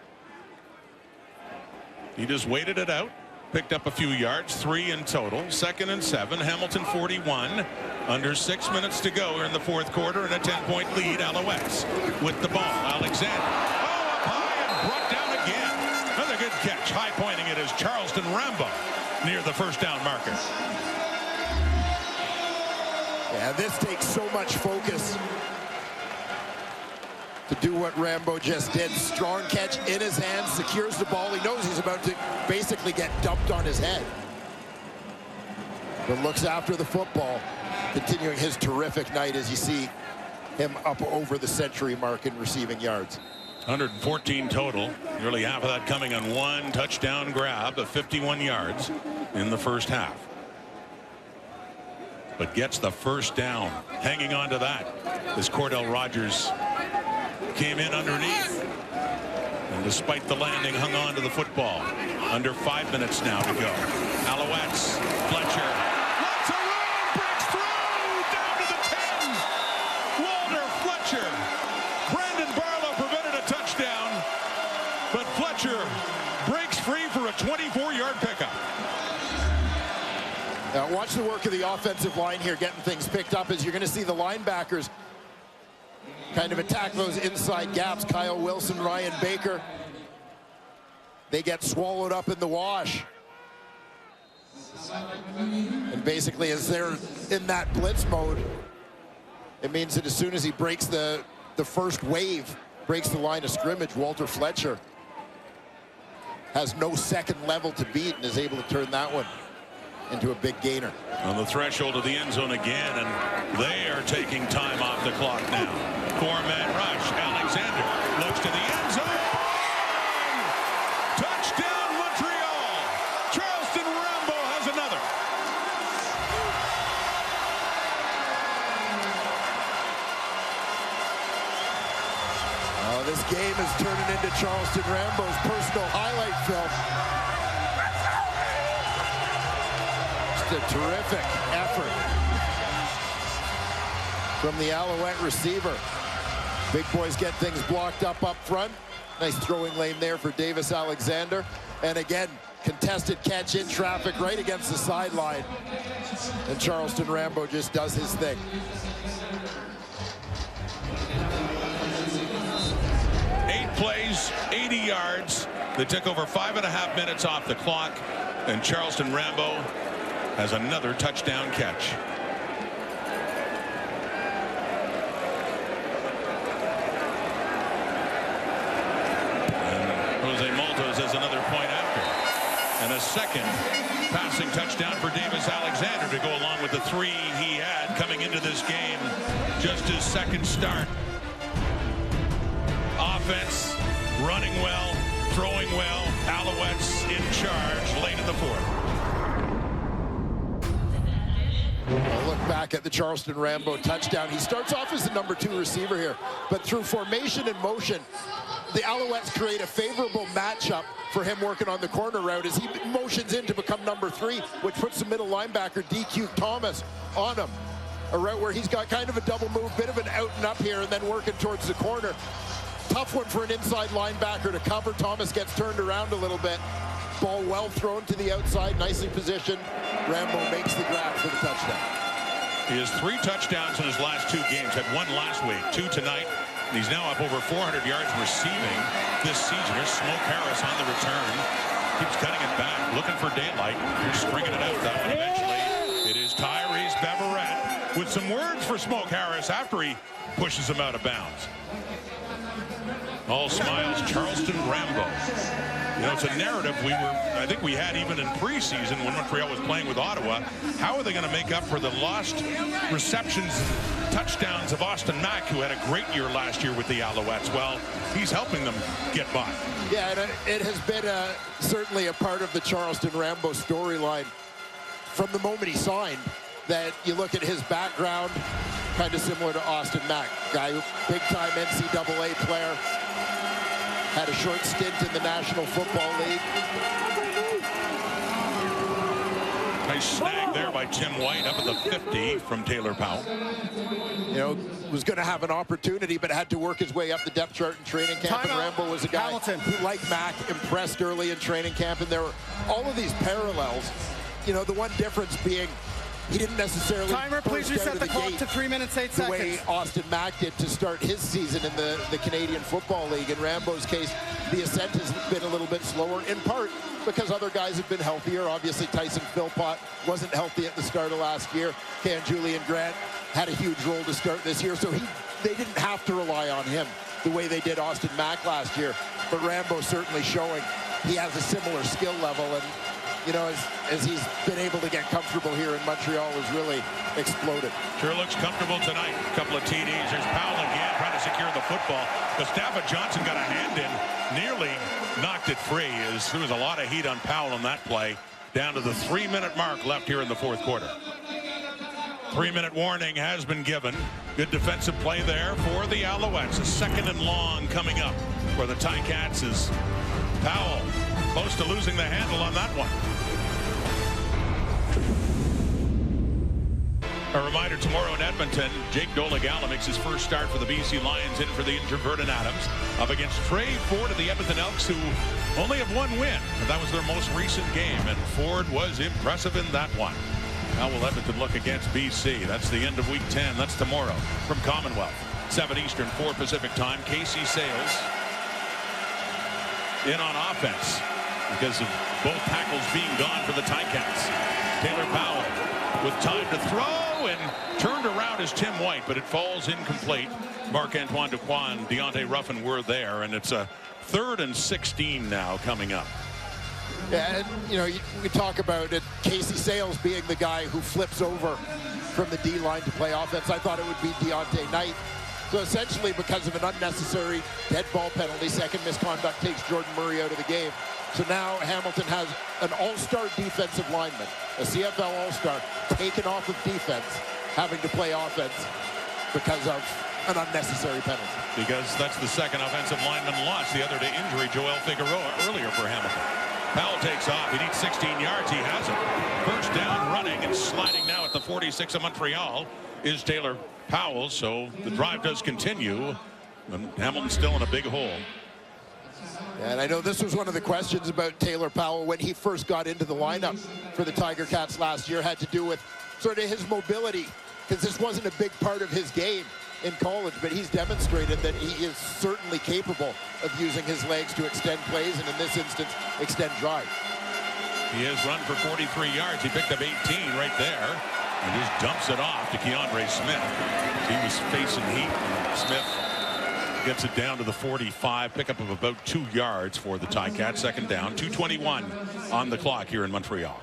He just waited it out, picked up a few yards, 3 in total. 2nd and 7, Hamilton 41. Under 6 minutes to go. We're in the 4th quarter and a 10-point lead. Alouettes with the ball. Alexander. Oh, up high and brought down again. Another good catch. High pointing it is Charleston Rambo near the first down marker. Yeah, this takes so much focus to do what Rambo just did. Strong catch in his hands, secures the ball. He knows he's about to basically get dumped on his head, but looks after the football, continuing his terrific night as you see him up over the century mark in receiving yards. 114 total. Nearly half of that coming on one touchdown grab of 51 yards in the first half. But gets the first down. Hanging on to that as Cordell Rogers came in underneath. And despite the landing, hung on to the football. Under 5 minutes now to go. Alouettes, Fletcher. Lots of room, breaks through, down to the 10. Walter Fletcher. Brandon Barlow prevented a touchdown, but Fletcher breaks free for a 24-yard pickup. Now watch the work of the offensive line here, getting things picked up, as you're going to see the linebackers kind of attack those inside gaps. Kyle Wilson, Ryan Baker, they get swallowed up in the wash. And basically, as they're in that blitz mode, It means that as soon as he breaks the first wave, breaks the line of scrimmage, Walter Fletcher has no second level to beat and is able to turn that one into a big gainer. On the threshold of the end zone again, and they are taking time off the clock now. Four-man rush. Alexander looks to the end zone. Touchdown, Montreal. Charleston Rambo has another. Oh, this game is turning into Charleston Rambo's personal highlight film. Just a terrific effort from the Alouette receiver. Big boys get things blocked up front. Nice throwing lane there for Davis Alexander. And again, contested catch in traffic right against the sideline. And Charleston Rambo just does his thing. 8 plays, 80 yards. They took over 5.5 minutes off the clock. And Charleston Rambo has another touchdown catch. Has another point after. And a second passing touchdown for Davis Alexander to go along with the 3 he had coming into this game. Just his second start. Offense running well, throwing well. Alouettes in charge late in the fourth. We'll look back at the Charleston Rambo touchdown. He starts off as the number 2 receiver here, but through formation and motion, the Alouettes create a favorable matchup for him working on the corner route as he motions in to become number 3, which puts the middle linebacker, DQ Thomas, on him. A route where he's got kind of a double move, bit of an out and up here, and then working towards the corner. Tough one for an inside linebacker to cover. Thomas gets turned around a little bit. Ball well thrown to the outside, nicely positioned. Rambo makes the grab for the touchdown. He has 3 touchdowns in his last 2 games. Had 1 last week, 2 tonight. And he's now up over 400 yards receiving this season. Here's Smoke Harris on the return. Keeps cutting it back, looking for daylight. Here's stringing it out. That one eventually. It is Tyrese Beverett with some words for Smoke Harris after he pushes him out of bounds. All smiles, Charleston Rambo. You know, it's a narrative I think we had even in preseason when Montreal was playing with Ottawa. How are they going to make up for the lost receptions, touchdowns of Austin Mack, who had a great year last year with the Alouettes? Well, he's helping them get by. Yeah, and it has been certainly a part of the Charleston Rambo storyline from the moment he signed, that you look at his background, kind of similar to Austin Mack, guy who big-time NCAA player, had a short stint in the National Football League. Nice snag there by Tim White up at the 50 from Taylor Powell. You know, was going to have an opportunity, but had to work his way up the depth chart in training camp. And Rambo was a guy who, like Mack, impressed early in training camp. And there were all of these parallels. You know, the one difference being he didn't necessarily please reset the clock to 3 minutes, 8 seconds. The way Austin Mack did to start his season in the Canadian Football League. In Rambo's case, the ascent has been a little bit slower, in part because other guys have been healthier. Obviously, Tyson Philpott wasn't healthy at the start of last year. Can Julian Grant had a huge role to start this year, so they didn't have to rely on him the way they did Austin Mack last year. But Rambo certainly showing he has a similar skill level, and you know, as he's been able to get comfortable here in Montreal, has really exploded. Sure looks comfortable tonight. A couple of TDs. There's Powell again trying to secure the football. Mustafa Johnson got a hand in, nearly knocked it free. There was a lot of heat on Powell on that play. Down to the 3-minute mark left here in the fourth quarter. 3-minute warning has been given. Good defensive play there for the Alouettes. A 2nd and long coming up for the Ticats as Powell close to losing the handle on that one. A reminder, tomorrow in Edmonton, Jake Dolegala makes his first start for the BC Lions, in for the injured Vernon Adams, up against Trey Ford of the Edmonton Elks, who only have 1 win. But that was their most recent game, and Ford was impressive in that one. How will Edmonton look against BC? That's the end of Week 10. That's tomorrow from Commonwealth. 7 Eastern, 4 Pacific time. Casey Sales in on offense because of both tackles being gone for the Ticats. Taylor Powell with time to throw. throw in turned around as Tim White, but it falls incomplete. Marc-Antoine Duquois and Deontay Ruffin were there, and it's a 3rd and 16 now coming up. Yeah, and you know, we talk about it, Casey Sales being the guy who flips over from the D-line to play offense. I thought it would be Deontay Knight. So essentially, because of an unnecessary dead ball penalty, second misconduct takes Jordan Murray out of the game. So now Hamilton has an all-star defensive lineman, a CFL all-star, taken off of defense, having to play offense because of an unnecessary penalty. Because that's the second offensive lineman lost the other day, injury, Joel Figueroa, earlier for Hamilton. Powell takes off. He needs 16 yards. He has it. First down, running and sliding now at the 46 of Montreal is Taylor Powell. So the drive does continue. And Hamilton's still in a big hole. And I know this was one of the questions about Taylor Powell when he first got into the lineup for the Tiger Cats last year, had to do with sort of his mobility, because this wasn't a big part of his game in college, but he's demonstrated that he is certainly capable of using his legs to extend plays, and in this instance, extend drive. He has run for 43 yards. He picked up 18 right there and just dumps it off to Keandre Smith. He was facing heat. Smith gets it down to the 45, pickup of about 2 yards for the Ticats. Second down, 2:21 on the clock here in Montreal.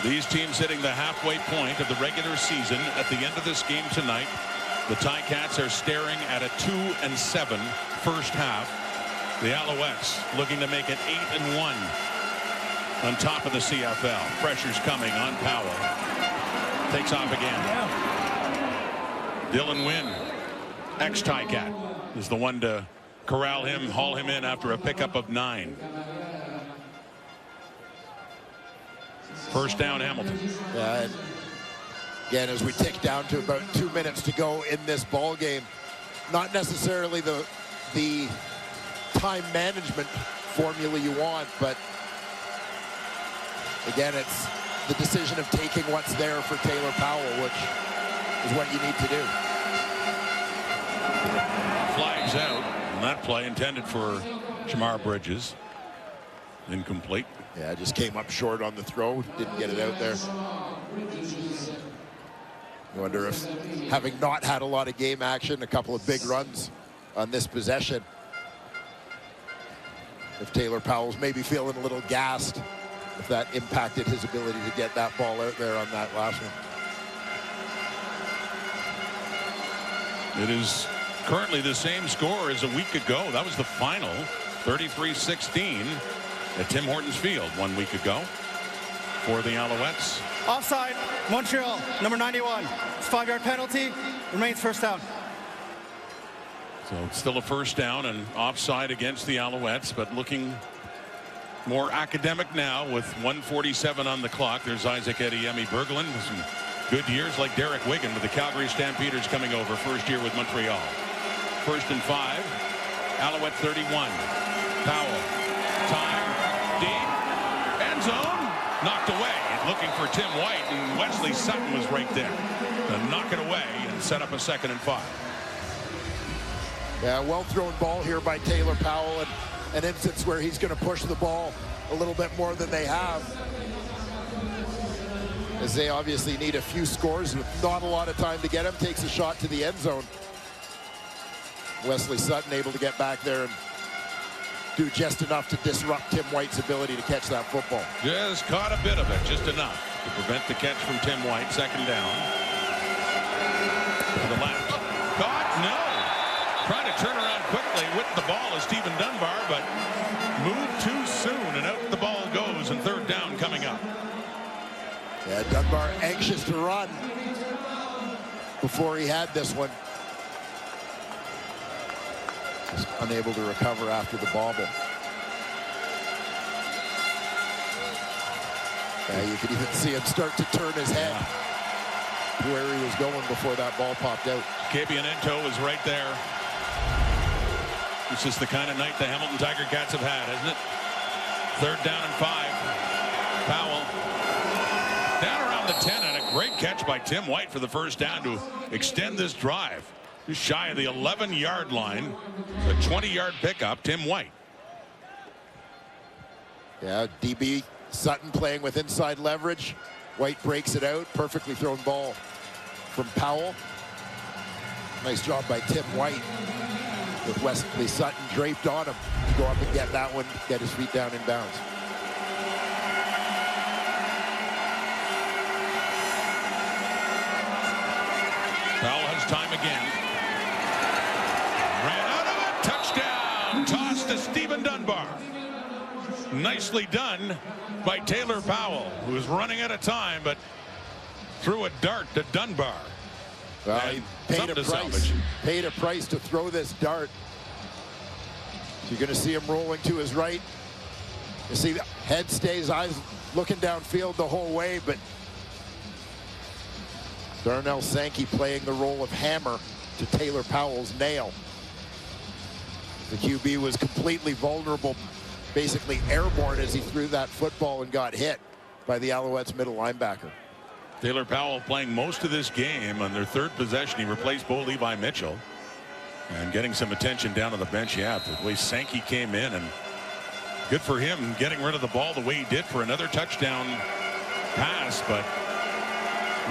These teams hitting the halfway point of the regular season. At the end of this game tonight, the Ticats are staring at a 2-7 first half. The Alouettes looking to make it 8-1 on top of the CFL. Pressure's coming on Powell. Takes off again. Dylan Wynn, ex-Ticat, is the one to corral him, haul him in after a pickup of 9. First down, Hamilton. Again, as we tick down to about 2 minutes to go in this ball game, not necessarily the time management formula you want, but again, it's the decision of taking what's there for Taylor Powell, which is what you need to do. Flags out on that play intended for Shamar Bridges. Incomplete. Yeah, just came up short on the throw. Didn't get it out there. I wonder if, having not had a lot of game action, a couple of big runs on this possession, if Taylor Powell's maybe feeling a little gassed, if that impacted his ability to get that ball out there on that last one. It is currently the same score as a week ago. That was the final, 33-16 at Tim Hortons Field 1 week ago for the Alouettes. Offside, Montreal, number 91. It's 5-yard penalty, remains first down. So it's still a first down and offside against the Alouettes, but looking more academic now with 1:47 on the clock. There's Isaac Ediemi Berglund with some good years like Derek Wigan with the Calgary Stampeders coming over, first year with Montreal. 1st and 5, Alouette 31. Powell, time, deep, end zone, knocked away. Looking for Tim White, and Wesley Sutton was right there to knock it away and set up a 2nd and 5. Yeah, well thrown ball here by Taylor Powell, and an instance where he's going to push the ball a little bit more than they have, as they obviously need a few scores with not a lot of time to get him. Takes a shot to the end zone. Wesley Sutton able to get back there and do just enough to disrupt Tim White's ability to catch that football. Just caught a bit of it, just enough to prevent the catch from Tim White. 2nd down. To the left. Caught? No. Trying to turn around quickly with the ball is Stephen Dunbar, but moved too soon, and out the ball goes, and 3rd down coming up. Yeah, Dunbar anxious to run before he had this one. Just unable to recover after the bobble. Yeah, you could even see him start to turn his head where he was going before that ball popped out. Cabianento is right there. This is the kind of night the Hamilton Tiger Cats have had, isn't it? 3rd down and 5. Powell down around the 10 and a Great catch by Tim White for the first down to extend this drive. Just shy of the 11-yard line. A 20-yard pickup, Tim White. Yeah, DB Sutton playing with inside leverage. White breaks it out. Perfectly thrown ball from Powell. Nice job by Tim White with Wesley Sutton draped on him to go up and get that one, get his feet down in bounds. Powell has time again. Ran out of it. Touchdown. Toss to Stephen Dunbar. Nicely done by Taylor Powell, who was running out of time, but threw a dart to Dunbar. Well, he paid a price to throw this dart. You're going to see him rolling to his right. You see the head stays, eyes looking downfield the whole way, but Darnell Sankey playing the role of hammer to Taylor Powell's nail. The QB was completely vulnerable, basically airborne as he threw that football and got hit by the Alouettes middle linebacker. Taylor Powell playing most of this game. On their third possession, he replaced Bo Levi Mitchell. And getting some attention down on the bench. Yeah, the way Sankey came in, and good for him getting rid of the ball the way he did for another touchdown pass, but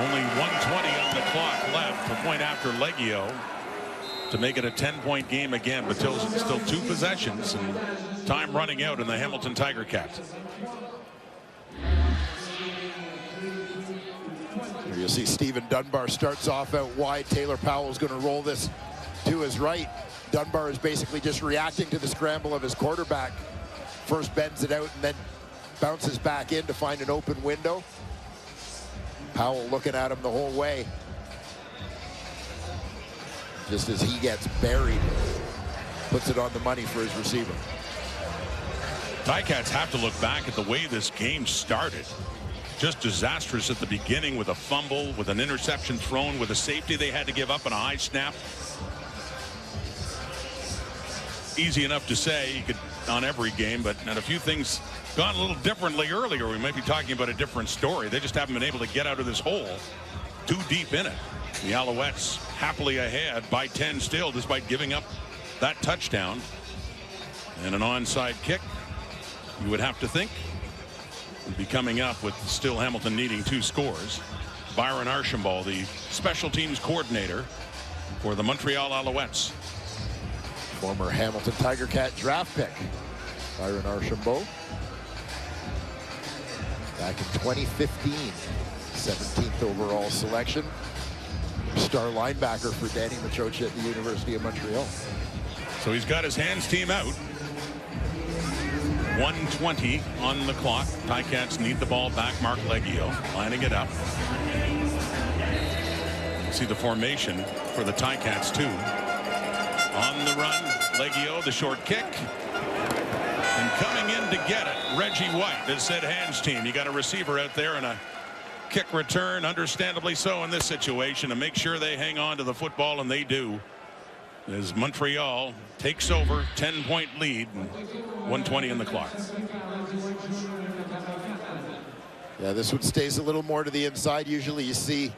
only 1:20 on the clock left. A point after Leggio to make it a 10-point game again, but still 2 possessions and time running out in the Hamilton Tiger Cats. Here you'll see Stephen Dunbar starts off out wide. Taylor Powell's going to roll this to his right. Dunbar is basically just reacting to the scramble of his quarterback. First bends it out and then bounces back in to find an open window. Powell looking at him the whole way. Just as he gets buried, puts it on the money for his receiver. Ticats have to look back at the way this game started. Just disastrous at the beginning with a fumble, with an interception thrown, with a safety they had to give up on a high snap. Easy enough to say you could on every game, but a few things gone a little differently earlier. We might be talking about a different story. They just haven't been able to get out of this hole too deep in it. The Alouettes happily ahead by 10 still, despite giving up that touchdown. And an onside kick, you would have to think, would be coming up with still Hamilton needing 2 scores. Byron Archambault, the special teams coordinator for the Montreal Alouettes. Former Hamilton Tiger Cat draft pick, Byron Archambault. Back in 2015, 17th overall selection. Star linebacker for Danny Machocha at the University of Montreal. So he's got his hands team out. 1:20 on the clock. Ticats need the ball back. Mark Leggio lining it up. See the formation for the Ticats too. On the run, Leggio, the short kick. And coming in to get it, Reggie White. That said hands team. You got a receiver out there and a kick return, understandably so in this situation, to make sure they hang on to the football, and they do. As Montreal takes over, 10-point lead, and 1:20 on the clock. Yeah, this one stays a little more to the inside. Usually you see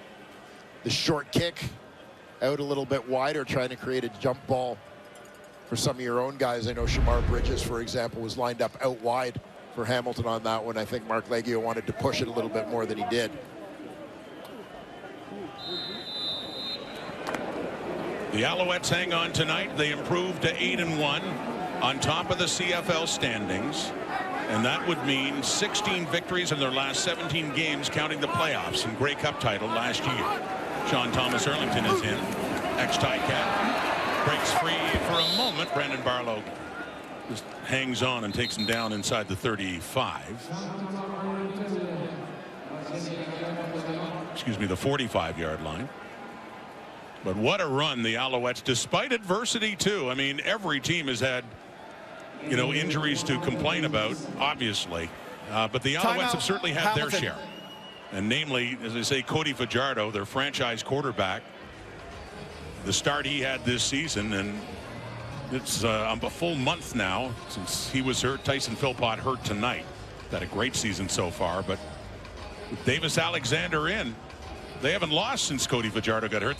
the short kick out a little bit wider, trying to create a jump ball for some of your own guys. I know Shamar Bridges, for example, was lined up out wide for Hamilton on that one. I think Mark Leggio wanted to push it a little bit more than he did. The Alouettes hang on tonight. They improved to 8-1 on top of the CFL standings. And that would mean 16 victories in their last 17 games, counting the playoffs and Grey Cup title last year. Sean Thomas Erlington is in. Ex-Ticat breaks free for a moment. Brandon Barlow just hangs on and takes him down inside the 35. Excuse me, the 45-yard line. But what a run the Alouettes, despite adversity too. I mean, every team has had, injuries to complain about, obviously. But the Alouettes have certainly had their share. And namely, as I say, Cody Fajardo, their franchise quarterback, the start he had this season, and it's a full month now since he was hurt. Tyson Philpott hurt tonight. Had a great season so far, but with Davis Alexander in, They haven't lost since Cody Fajardo got hurt.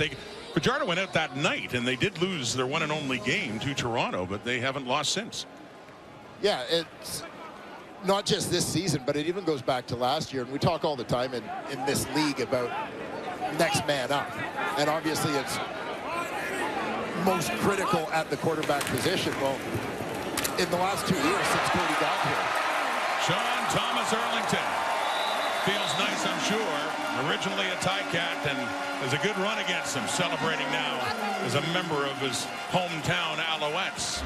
Fajardo went out that night, and they did lose their one and only game to Toronto, but they haven't lost since. Yeah, it's not just this season, but it even goes back to last year. And we talk all the time in this league about next man up. And obviously it's most critical at the quarterback position. Well, in the last 2 years since Cody got here. Sean Thomas Arlington feels nice, I'm sure. Originally a Ticat, and there's a good run against him, celebrating now as a member of his hometown Alouettes.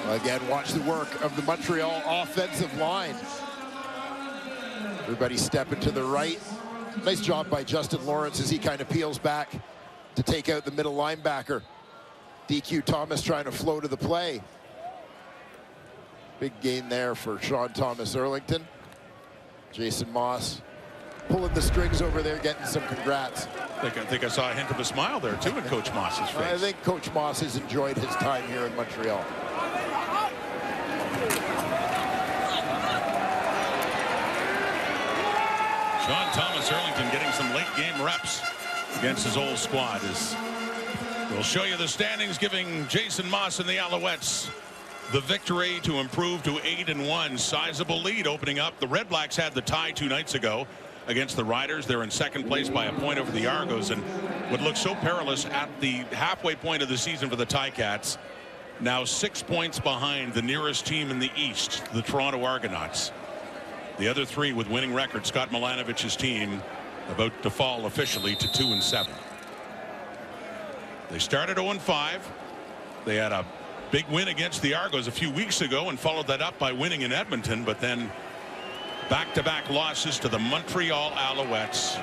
Again, watch the work of the Montreal offensive line. Everybody stepping to the right. Nice job by Justin Lawrence as he kind of peels back to take out the middle linebacker. DQ Thomas trying to flow to the play. Big gain there for Sean Thomas Arlington. Jason Moss pulling the strings over there, getting some congrats. I think I saw a hint of a smile there, too, in Coach Moss's face. I think Coach Moss has enjoyed his time here in Montreal. Sean Thomas Arlington getting some late game reps against his old squad. We'll show you the standings, giving Jason Moss and the Alouettes the victory to improve to 8-1. Sizable lead opening up. The Red Blacks had the tie 2 nights ago against the Riders. They're in second place by a point over the Argos, and what looks so perilous at the halfway point of the season for the Ticats, now 6 points behind the nearest team in the East, the Toronto Argonauts. The other 3 with winning records. Scott Milanovich's team about to fall officially to 2-7. They started 0-5. They had a big win against the Argos a few weeks ago and followed that up by winning in Edmonton, but then back-to-back losses to the Montreal Alouettes,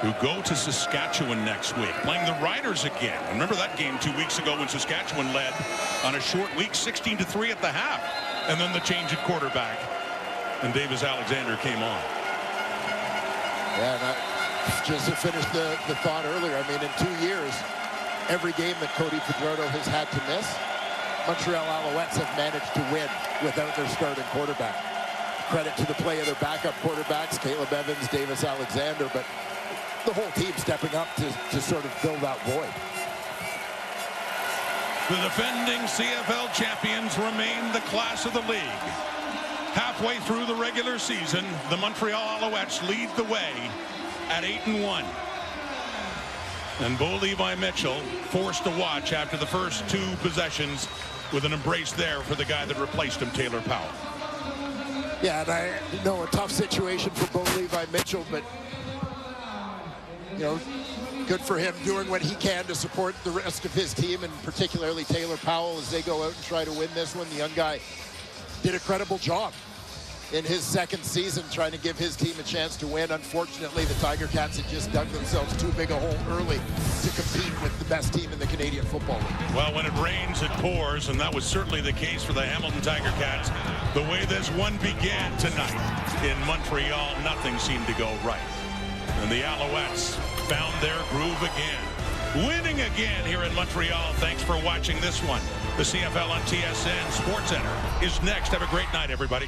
who go to Saskatchewan next week, playing the Riders again. Remember that game 2 weeks ago when Saskatchewan led on a short week, 16-3 at the half, and then the change at quarterback, and Davis Alexander came on. Yeah, and just to finish the thought earlier, I mean, in 2 years, every game that Cody Fajardo has had to miss, Montreal Alouettes have managed to win without their starting quarterback. Credit to the play of their backup quarterbacks, Caleb Evans, Davis Alexander, but the whole team stepping up to sort of fill that void. The defending CFL champions remain the class of the league. Halfway through the regular season, the Montreal Alouettes lead the way at 8-1. And Bo Levi Mitchell forced to watch after the first 2 possessions with an embrace there for the guy that replaced him, Taylor Powell. Yeah, and I know a tough situation for Bo Levi Mitchell, but, you know, good for him doing what he can to support the rest of his team, and particularly Taylor Powell as they go out and try to win this one. The young guy did a credible job in his second season trying to give his team a chance to win. Unfortunately, the Tiger Cats had just dug themselves too big a hole early to compete with the best team in the Canadian Football League. Well, when it rains, it pours, and that was certainly the case for the Hamilton Tiger Cats. The way this one began tonight in Montreal, nothing seemed to go right. And the Alouettes found their groove again, winning again here in Montreal. Thanks for watching this one. The CFL on TSN SportsCenter is next. Have a great night, everybody.